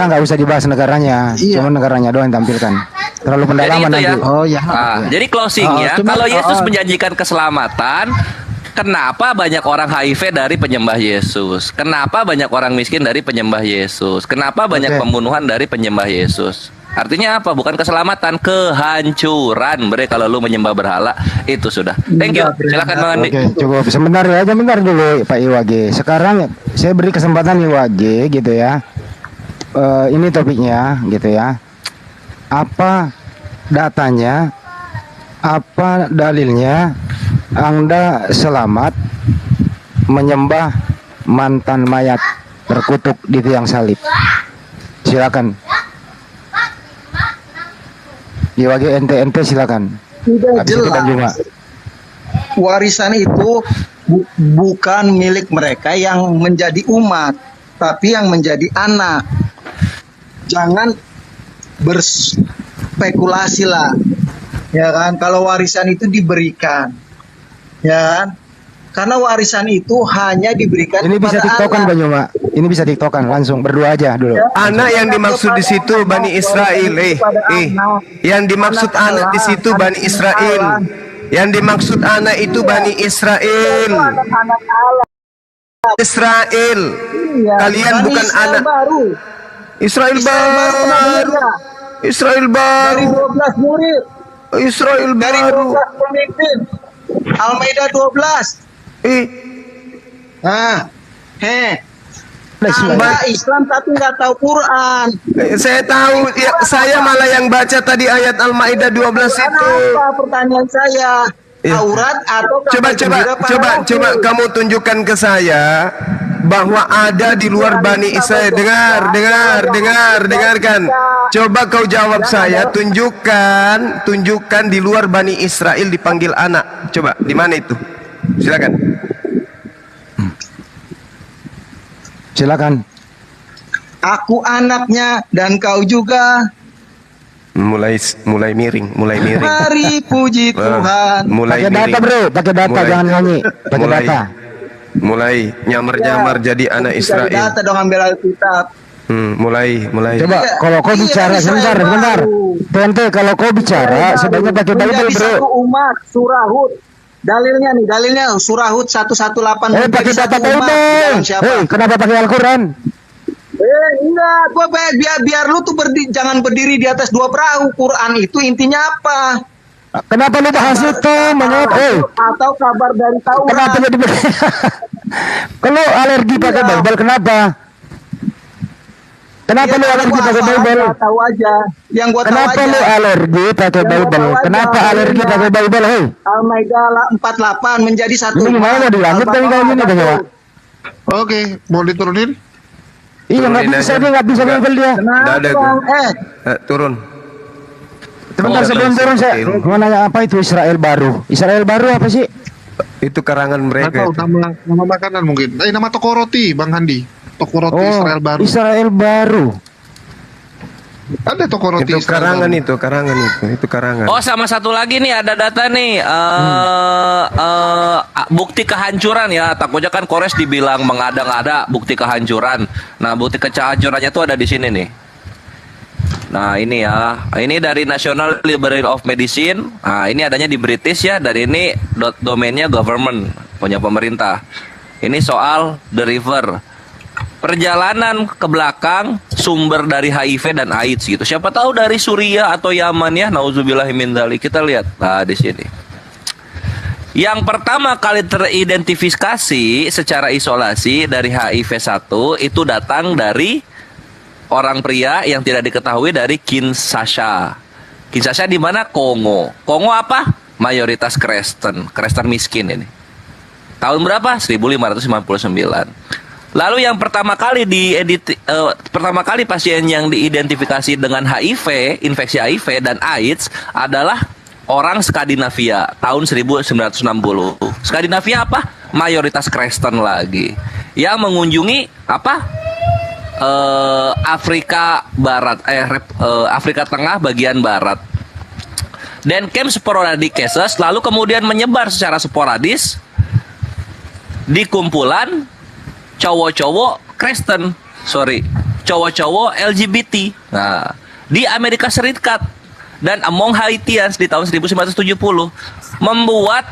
[SPEAKER 14] nggak usah dibahas negaranya, cuma negaranya doang yang tampilkan. Terlalu pendalaman nanti.
[SPEAKER 15] Ya. Jadi closingnya, kalau Yesus menjanjikan keselamatan, kenapa banyak orang HIV dari penyembah Yesus? Kenapa banyak orang miskin dari penyembah Yesus? Kenapa banyak pembunuhan dari penyembah Yesus? Artinya apa? Bukan keselamatan, kehancuran. Kalau lu menyembah berhala, itu sudah. Thank you. Silakan Bang Andi.
[SPEAKER 14] Oke, cukup. Sebentar dulu Pak Iwage. Sekarang saya beri kesempatan Iwage gitu ya. Ini topiknya gitu ya. Apa datanya apa dalilnya Anda selamat menyembah mantan mayat terkutuk di tiang salib? Silakan. Diwagi ente silakan.
[SPEAKER 4] Sudah
[SPEAKER 14] Habis itu Bang Juma.
[SPEAKER 4] jelas warisan itu bukan milik mereka yang menjadi umat, tapi yang menjadi anak. Jangan berspekulasi lah, ya kan? Kalau warisan itu diberikan, ya kan? Karena warisan itu hanya diberikan
[SPEAKER 14] Ini bisa
[SPEAKER 4] kepada
[SPEAKER 14] tiktokan
[SPEAKER 4] anak.
[SPEAKER 14] Bang Juma. Ini bisa tiktokan langsung berdua aja dulu.
[SPEAKER 7] Anak yang dimaksud di situ Bani Israel, yang dimaksud anak di situ Bani Israel, yang dimaksud anak itu Bani Israel. Israel. Kalian
[SPEAKER 4] Bani
[SPEAKER 7] bukan
[SPEAKER 4] Israel
[SPEAKER 7] anak.
[SPEAKER 4] baru.
[SPEAKER 7] Israel baru. Israel
[SPEAKER 4] Dari
[SPEAKER 7] baru.
[SPEAKER 4] 12 murid,
[SPEAKER 7] Israel
[SPEAKER 4] dari
[SPEAKER 7] baru.
[SPEAKER 4] 12 pemimpin. Al-Maidah 12. Nah, Anda Islam tapi nggak tahu Quran.
[SPEAKER 7] Saya tahu, ya, saya malah yang baca tadi ayat Al-Maidah 12 itu.
[SPEAKER 4] Apa pertanyaan saya? Taurat atau
[SPEAKER 7] Coba kamu tunjukkan ke saya bahwa ada di luar Bani Israel. Dengarkan. Coba kau jawab saya, tunjukkan di luar Bani Israel dipanggil anak. Coba, di mana itu?
[SPEAKER 14] Silakan.
[SPEAKER 4] Aku anaknya dan kau juga.
[SPEAKER 7] Mulai miring.
[SPEAKER 4] Mari puji Tuhan.
[SPEAKER 7] Mulai
[SPEAKER 14] Pakai data
[SPEAKER 7] miring.
[SPEAKER 14] bro, pakai data jangan nyanyi. Pakai data.
[SPEAKER 7] Mulai nyamar jadi anak
[SPEAKER 4] Cari
[SPEAKER 7] Israel.
[SPEAKER 4] data dong, ambil Alkitab.
[SPEAKER 7] Mulai.
[SPEAKER 14] Coba kalau kau bicara sebentar. Tente kalau kau bicara sebaiknya pakai Bible
[SPEAKER 4] Menjadi
[SPEAKER 14] bro.
[SPEAKER 4] satu umat, surah Hud. Dalilnya surah Hud 118.
[SPEAKER 14] Pakai data Bible. Kenapa pakai Al-Quran?
[SPEAKER 4] Enggak, gua biar lu tuh jangan berdiri di atas dua perahu. Quran itu intinya apa?
[SPEAKER 14] Kenapa lu bahas itu, Monyet?
[SPEAKER 4] Atau kabar dari Taurat.
[SPEAKER 14] Kenapa jadi kalau alergi pakai Bible kenapa? Kenapa lu alergi pakai Bible?
[SPEAKER 4] Tahu aja. Yang gua tahu aja.
[SPEAKER 14] Kenapa lu alergi pakai Bible? Kenapa alergi pakai Bible?
[SPEAKER 4] Al-Maidah 48 menjadi satu.
[SPEAKER 14] Ini gimana di langit kan kayak gini Bang Jawa?
[SPEAKER 2] Oke, mau diturunin?
[SPEAKER 14] Iya nggak bisa dia nggak bisa Bible dia.
[SPEAKER 7] Nggak ada turun.
[SPEAKER 14] Sebentar sebelum turun saya mau nanya apa itu Israel baru? Israel baru apa sih?
[SPEAKER 7] Itu karangan mereka.
[SPEAKER 2] Atau nama makanan mungkin. Nama toko roti, Bang Handi. Toko roti Israel baru.
[SPEAKER 14] Israel baru.
[SPEAKER 2] Ada toko roti
[SPEAKER 7] Itu
[SPEAKER 2] Israel
[SPEAKER 7] karangan
[SPEAKER 2] baru.
[SPEAKER 7] itu karangan.
[SPEAKER 15] Oh, sama satu lagi nih ada data nih bukti kehancuran ya. Takutnya kan Kores dibilang mengada-ngada bukti kehancuran. Nah, bukti kehancurannya tuh ada di sini nih. Nah, ini ya. Ini dari National Library of Medicine. Nah, ini adanya di British ya. Dan ini domainnya government, punya pemerintah. Ini soal The River. Perjalanan ke belakang sumber dari HIV dan AIDS gitu. Siapa tahu dari Suriah atau Yaman ya. Nauzubillahi min dzalik. Kita lihat. Nah, di sini. Yang pertama kali teridentifikasi secara isolasi dari HIV-1 itu datang dari orang pria yang tidak diketahui dari Kinshasa. Kinshasa di mana? Kongo. Kongo apa? Mayoritas Kristen miskin ini. Tahun berapa? 1559. Lalu yang pertama kali pasien yang diidentifikasi dengan HIV, infeksi HIV dan AIDS adalah orang Skandinavia tahun 1960. Skandinavia apa? Mayoritas Kristen lagi. Yang mengunjungi apa? Afrika Barat, Afrika Tengah bagian barat. Dan camp sporadic cases lalu kemudian menyebar secara sporadis di kumpulan cowok-cowok Kristen, cowok-cowok LGBT. Nah, di Amerika Serikat dan among Haitians di tahun 1970 membuat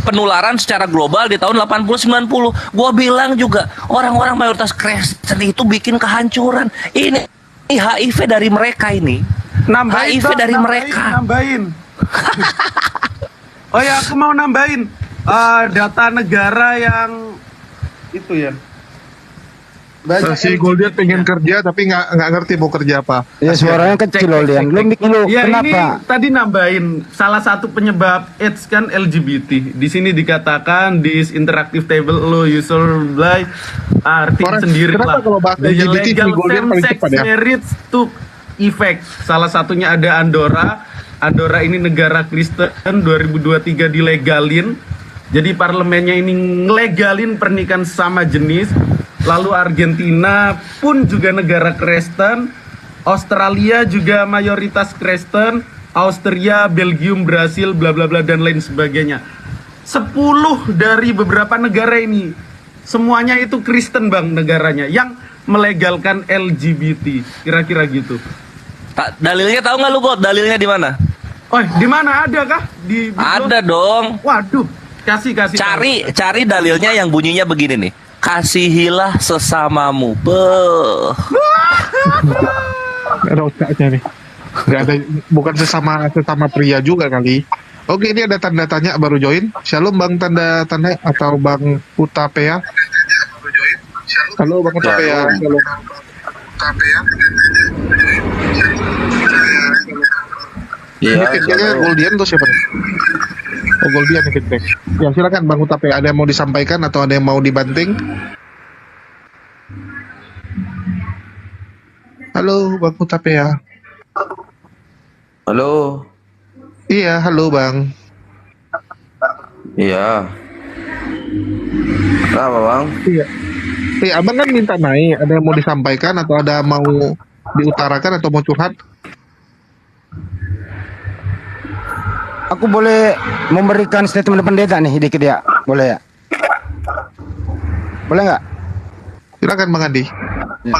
[SPEAKER 15] penularan secara global di tahun 80-90. Gua bilang juga orang-orang mayoritas Kristen itu bikin kehancuran. Ini HIV dari mereka ini. HIV dari mereka.
[SPEAKER 13] Nambahin. Oh ya, aku mau nambahin data negara yang itu ya.
[SPEAKER 2] Si Goldian pengen kerja tapi nggak ngerti mau kerja apa.
[SPEAKER 14] Ya suaranya kecil loh Lian. Lu
[SPEAKER 13] Ya
[SPEAKER 14] kenapa?
[SPEAKER 13] ini tadi nambahin salah satu penyebab AIDS kan LGBT. Di sini dikatakan this interactive table lo user by arti sendiri
[SPEAKER 2] kenapa
[SPEAKER 13] lah.
[SPEAKER 2] kalau bahas
[SPEAKER 13] The
[SPEAKER 2] LGBT
[SPEAKER 13] illegal
[SPEAKER 2] si Goldian paling
[SPEAKER 13] same-sex
[SPEAKER 2] cepat ya?
[SPEAKER 13] marriage took effect. Salah satunya ada Andorra. Andorra ini negara Kristen 2023 dilegalin. Jadi parlemennya ini ngelegalin pernikahan sama jenis. Lalu Argentina pun juga negara Kristen, Australia juga mayoritas Kristen, Austria, Belgium, Brasil, bla bla bla dan lain sebagainya. 10 dari beberapa negara ini semuanya itu Kristen bang negaranya yang melegalkan LGBT, kira-kira gitu.
[SPEAKER 15] Dalilnya tahu nggak lu God? Dalilnya di mana?
[SPEAKER 13] Oh, di mana ada kah?
[SPEAKER 15] Ada dong.
[SPEAKER 13] Waduh, kasih.
[SPEAKER 15] Cari dalilnya yang bunyinya begini nih. Kasihilah sesamamu. Beuh.
[SPEAKER 2] Rosaknya nih. Nggak ada, bukan sesama pria juga kali. Oke, ini ada tanda tanya baru join. Shalom Bang tanda atau Bang Utapea. Halo Bang Utapea. Shalom. Ini feedbacknya Goldian tuh siapa nih? Oh Goldian nih feedback. Ya silakan Bang Utapea, ada yang mau disampaikan atau ada yang mau dibanting? Halo Bang Utapea.
[SPEAKER 18] Halo.
[SPEAKER 2] Iya, halo Bang.
[SPEAKER 18] Iya. Kenapa Bang?
[SPEAKER 2] Iya. Iya, Abang kan minta naik. Ada yang mau disampaikan atau ada mau diutarakan atau mau curhat?
[SPEAKER 14] Aku boleh memberikan statement pendeta nih dikit ya, boleh ya? Boleh nggak?
[SPEAKER 2] Silakan Bang Andi.
[SPEAKER 14] Ya.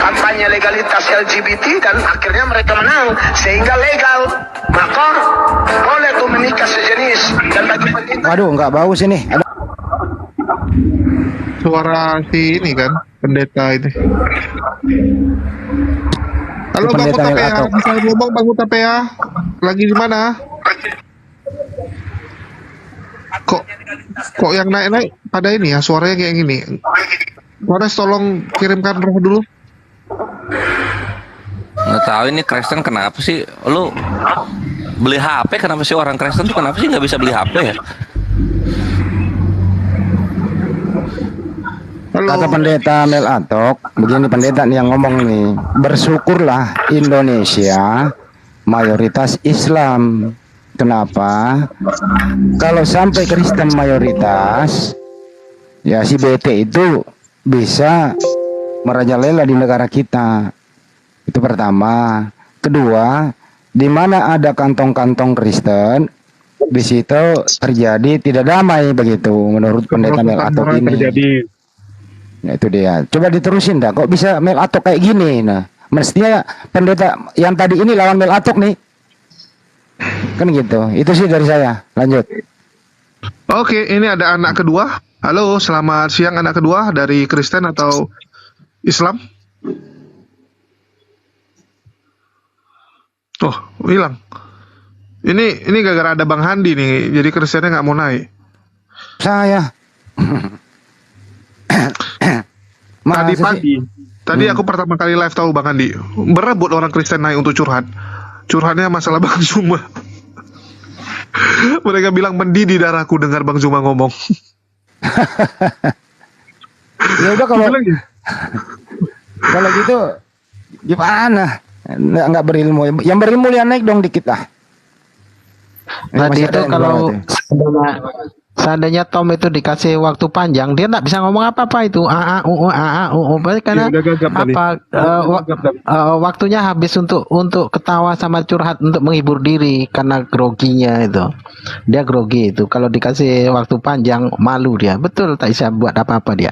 [SPEAKER 19] Kampanye legalitas LGBT dan akhirnya mereka menang sehingga legal, maka boleh tuh menikah sejenis dan bagi pendeta.
[SPEAKER 14] Waduh, nggak bagus ini. Ada
[SPEAKER 2] suara si ini kan pendeta ini. Halo Bang Utapea, bisa ngomong Bang Utapea? Lagi di mana? Kok yang naik pada ini ya suaranya kayak gini. Waras tolong kirimkan roh dulu.
[SPEAKER 15] Nggak tahu ini Kristen kenapa sih? Lu beli HP kenapa sih orang Kristen tuh kenapa sih nggak bisa beli HP ya?
[SPEAKER 14] Kata pendeta Mel Atok, begini pendeta nih yang ngomong nih, bersyukurlah Indonesia mayoritas Islam. Kenapa? Kalau sampai Kristen mayoritas, ya si BT itu bisa merajalela di negara kita. Itu pertama. Kedua, di mana ada kantong-kantong Kristen, di situ terjadi tidak damai begitu menurut pendeta Mel Atok ini. Nah, itu dia. Coba diterusin dah. Kok bisa Mel Atok kayak gini? Nah, mestinya pendeta yang tadi ini lawan Mel Atok nih. Kan gitu. Itu sih dari saya. Lanjut.
[SPEAKER 2] Oke, ini ada anak kedua. Halo, selamat siang anak kedua dari Kristen atau Islam? Oh, hilang. Ini gara-gara ada Bang Handi nih. Jadi Kristennya nggak mau naik.
[SPEAKER 14] Saya.
[SPEAKER 2] Tadi aku pertama kali live tahu Bang Andi berebut orang Kristen naik untuk curhatnya masalah Bang Zuma. Mereka bilang mendidih darahku dengar Bang Zuma ngomong.
[SPEAKER 14] Ya udah kalau gitu gimana? Nggak berilmu. Yang berilmu ya naik dong dikit lah.
[SPEAKER 5] Tadi itu kalau seandainya Tom itu dikasih waktu panjang, dia nggak bisa ngomong apa-apa itu. Karena waktunya habis untuk ketawa sama curhat untuk menghibur diri karena groginya itu. Dia grogi itu. Kalau dikasih waktu panjang malu dia. Betul, tak bisa buat apa-apa dia.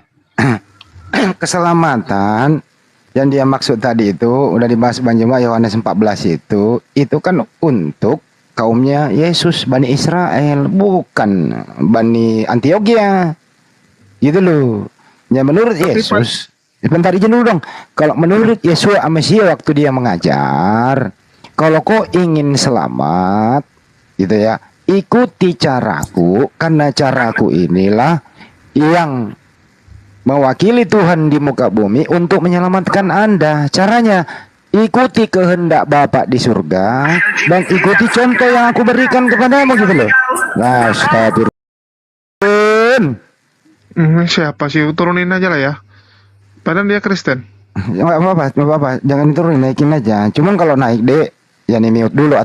[SPEAKER 14] Keselamatan yang dia maksud tadi itu udah dibahas Bang Juma Yohanes 14 itu kan untuk kaumnya Yesus, Bani Israel, bukan Bani Antioquia. Gitu loh. Ya menurut Yesus, sebentar izin dulu dong. Kalau menurut Yesus Amesya waktu dia mengajar, kalau kau ingin selamat, gitu ya, ikuti caraku, karena caraku inilah yang mewakili Tuhan di muka bumi untuk menyelamatkan Anda. Caranya, ikuti kehendak Bapak di surga dan ikuti contoh yang aku berikan kepadamu gitu loh. Nah, astagfirullah.
[SPEAKER 2] Siapa sih? Turunin aja lah ya. Padahal dia Kristen.
[SPEAKER 14] Nggak apa-apa, jangan diturunin, naikin aja. Cuman kalau naik deh, ya nih mute dulu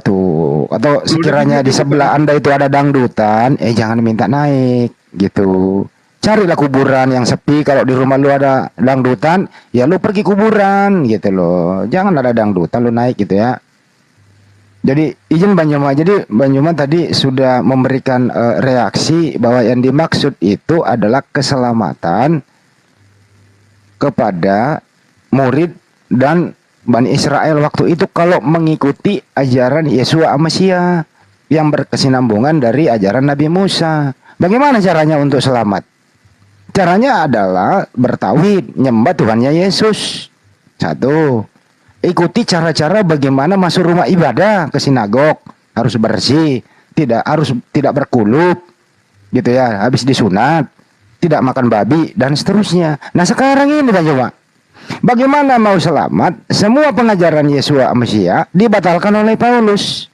[SPEAKER 14] atau sekiranya di sebelah Anda itu ada dangdutan, jangan minta naik gitu. Carilah kuburan yang sepi. Kalau di rumah lu ada dangdutan, ya lu pergi kuburan gitu loh. Jangan ada dangdutan lu naik gitu ya. Jadi izin Banyuma. Jadi Banyuma tadi sudah memberikan reaksi bahwa yang dimaksud itu adalah keselamatan kepada murid dan Bani Israel waktu itu kalau mengikuti ajaran Yesua Amasya yang berkesinambungan dari ajaran Nabi Musa. Bagaimana caranya untuk selamat? Caranya adalah bertauhid, nyembah Tuhannya Yesus. Satu, ikuti cara-cara bagaimana masuk rumah ibadah ke sinagog, harus bersih, tidak berkulup, gitu ya. Habis disunat, tidak makan babi dan seterusnya. Nah sekarang ini Banyuma, bagaimana mau selamat? Semua pengajaran Yesua Amasya dibatalkan oleh Paulus.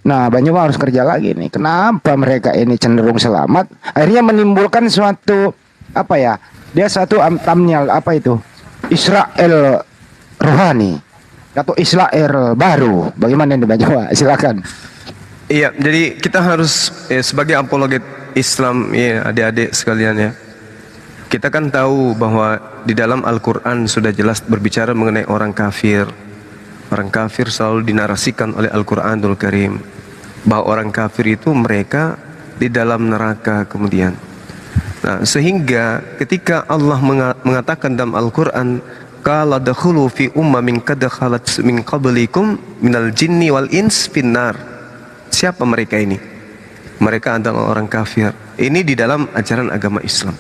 [SPEAKER 14] Nah, Banyuma harus kerja lagi nih. Kenapa mereka ini cenderung selamat? Akhirnya menimbulkan suatu apa ya? Dia satu thumbnail apa itu? Israel rohani atau Israel baru. Bagaimana ini Banyuma? Silakan.
[SPEAKER 7] Iya, jadi kita harus sebagai apologet Islam ya adik-adik sekalian ya. Kita kan tahu bahwa di dalam Al-Quran sudah jelas berbicara mengenai orang kafir. Orang kafir selalu dinarasikan oleh Al-Quranul Karim bahwa orang kafir itu mereka di dalam neraka kemudian. Nah, sehingga ketika Allah mengatakan dalam Al-Quran, qala dakhulu fi ummamin qad khalat min qablikum minal jinni wal ins finnar. Siapa mereka ini? Mereka adalah orang kafir. Ini di dalam ajaran agama Islam.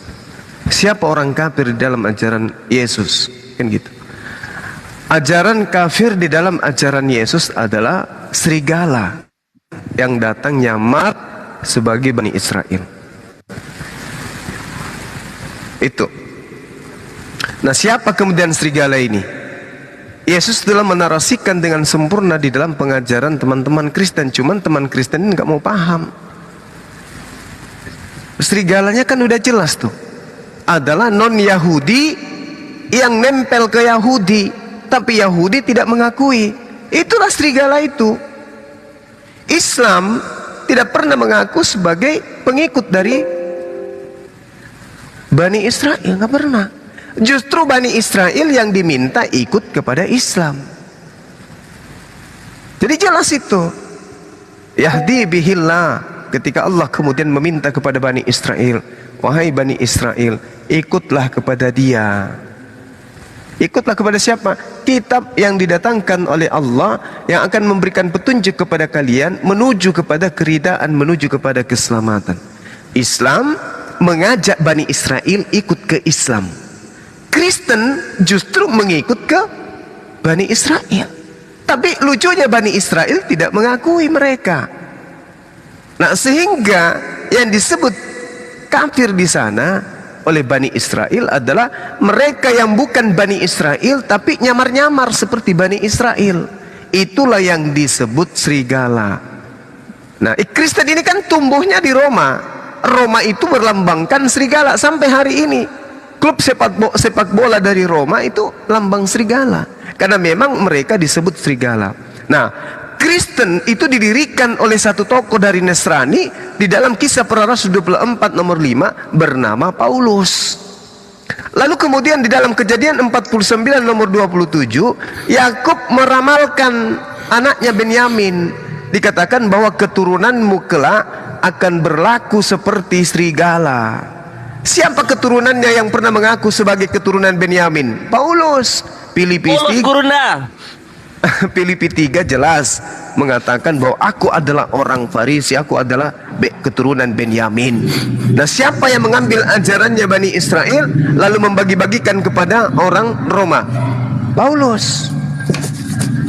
[SPEAKER 7] Siapa orang kafir di dalam ajaran Yesus? Kan gitu. Ajaran kafir di dalam ajaran Yesus adalah serigala yang datang nyamar sebagai Bani Israel. Itu. Nah, siapa kemudian serigala ini? Yesus telah menarasikan dengan sempurna di dalam pengajaran teman-teman Kristen. Cuman teman Kristen ini nggak mau paham. Serigalanya kan udah jelas tuh. Adalah non-Yahudi yang nempel ke Yahudi, tapi Yahudi tidak mengakui. Itulah serigala itu. Islam tidak pernah mengaku sebagai pengikut dari Bani Israel, nggak pernah. Justru Bani Israel yang diminta ikut kepada Islam. Jadi jelas itu. Yahdi bihillah, ketika Allah kemudian meminta kepada Bani Israel, wahai Bani Israel, ikutlah kepada dia. Ikutlah kepada siapa? Kitab yang didatangkan oleh Allah yang akan memberikan petunjuk kepada kalian menuju kepada keridaan, menuju kepada keselamatan. Islam mengajak Bani Israel ikut ke Islam. Kristen justru mengikut ke Bani Israel. Tapi lucunya Bani Israel tidak mengakui mereka. Nah, sehingga yang disebut kafir di sana oleh Bani Israel adalah mereka yang bukan Bani Israel tapi nyamar-nyamar seperti Bani Israel. Itulah yang disebut serigala. Nah, Kristen ini kan tumbuhnya di Roma. Roma itu berlambangkan serigala sampai hari ini. Klub sepak bola dari Roma itu lambang serigala karena memang mereka disebut serigala. Nah, Kristen itu didirikan oleh satu tokoh dari Nasrani di dalam Kisah Para Rasul 24 nomor 5 bernama Paulus. Lalu kemudian di dalam Kejadian 49 nomor 27 Yakub meramalkan anaknya Benyamin. Dikatakan bahwa keturunanmu kelak akan berlaku seperti serigala. Siapa keturunannya yang pernah mengaku sebagai keturunan Benyamin? Paulus. Filipi 3 jelas mengatakan bahwa aku adalah orang Farisi, aku adalah keturunan Benyamin. Nah, siapa yang mengambil ajarannya Bani Israel lalu membagi-bagikan kepada orang Roma? Paulus.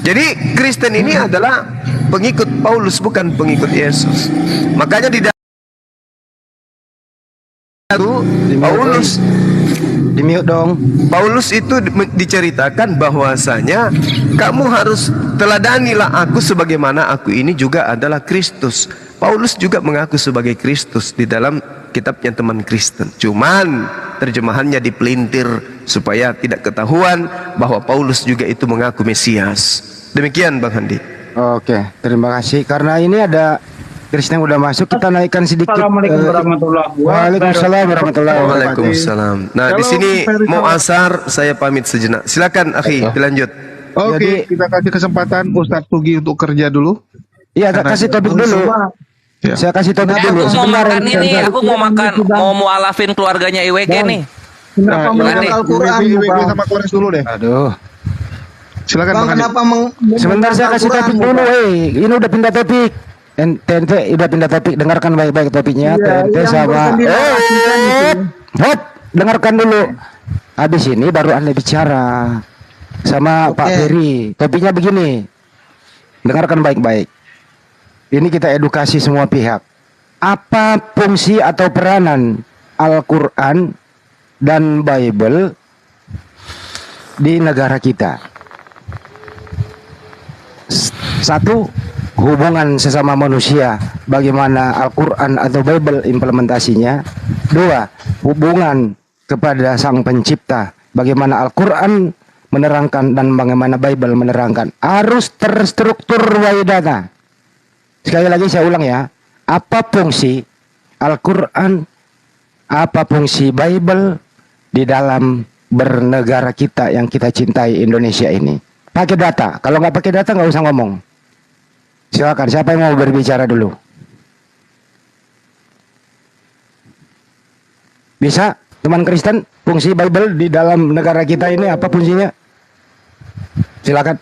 [SPEAKER 7] Jadi Kristen ini adalah pengikut Paulus, bukan pengikut Yesus. Makanya di Paulus
[SPEAKER 14] di mute dong.
[SPEAKER 7] Paulus itu diceritakan bahwasanya kamu harus teladanilah aku sebagaimana aku ini juga adalah Kristus. Paulus juga mengaku sebagai Kristus di dalam kitabnya teman Kristen. Cuman terjemahannya dipelintir supaya tidak ketahuan bahwa Paulus juga itu mengaku Mesias. Demikian Bang Handi.
[SPEAKER 14] Oke, terima kasih. Karena ini ada Kristen yang udah masuk, kita naikkan sedikit.
[SPEAKER 17] Assalamualaikum warahmatullahi wabarakatuh.
[SPEAKER 14] Waalaikumsalam warahmatullahi wabarakatuh.
[SPEAKER 7] Waalaikumsalam. Nah, di sini mau asar, saya pamit sejenak. Silakan, akhi, dilanjut.
[SPEAKER 2] Oke, kita kasih kesempatan Ustadz Pugi untuk kerja dulu.
[SPEAKER 14] Iya, kasih topik dulu.
[SPEAKER 2] Ya.
[SPEAKER 14] Saya kasih topik dulu.
[SPEAKER 15] Aku mau makan ini, aku mau makan, mau mualafin keluarganya IWG nih.
[SPEAKER 4] Kenapa
[SPEAKER 15] Nah,
[SPEAKER 4] menolak Al-Quran?
[SPEAKER 2] IWG sama Kores dulu deh.
[SPEAKER 14] Aduh.
[SPEAKER 2] Silakan
[SPEAKER 4] Bang,
[SPEAKER 2] Bang Handi.
[SPEAKER 4] kenapa
[SPEAKER 14] Sebentar saya kasih topik dulu, ini udah pindah topik. TNT udah pindah topik, dengarkan baik-baik topiknya. TNT sama hop, dengarkan dulu. Habis ini baru Anda bicara sama Pak Ferry. Topiknya begini. Dengarkan baik-baik. Ini kita edukasi semua pihak. Apa fungsi atau peranan Al-Qur'an dan Bible di negara kita? Satu, hubungan sesama manusia, bagaimana Al-Quran atau Bible implementasinya. Dua, hubungan kepada Sang Pencipta, bagaimana Al-Quran menerangkan dan bagaimana Bible menerangkan. Harus terstruktur waidana. Sekali lagi saya ulang ya, apa fungsi Al-Quran, apa fungsi Bible di dalam bernegara kita yang kita cintai, Indonesia ini. Pakai data, kalau nggak pakai data nggak usah ngomong. Silakan, siapa yang mau berbicara dulu? Bisa, teman Kristen, fungsi Bible di dalam negara kita ini apa fungsinya? Silakan.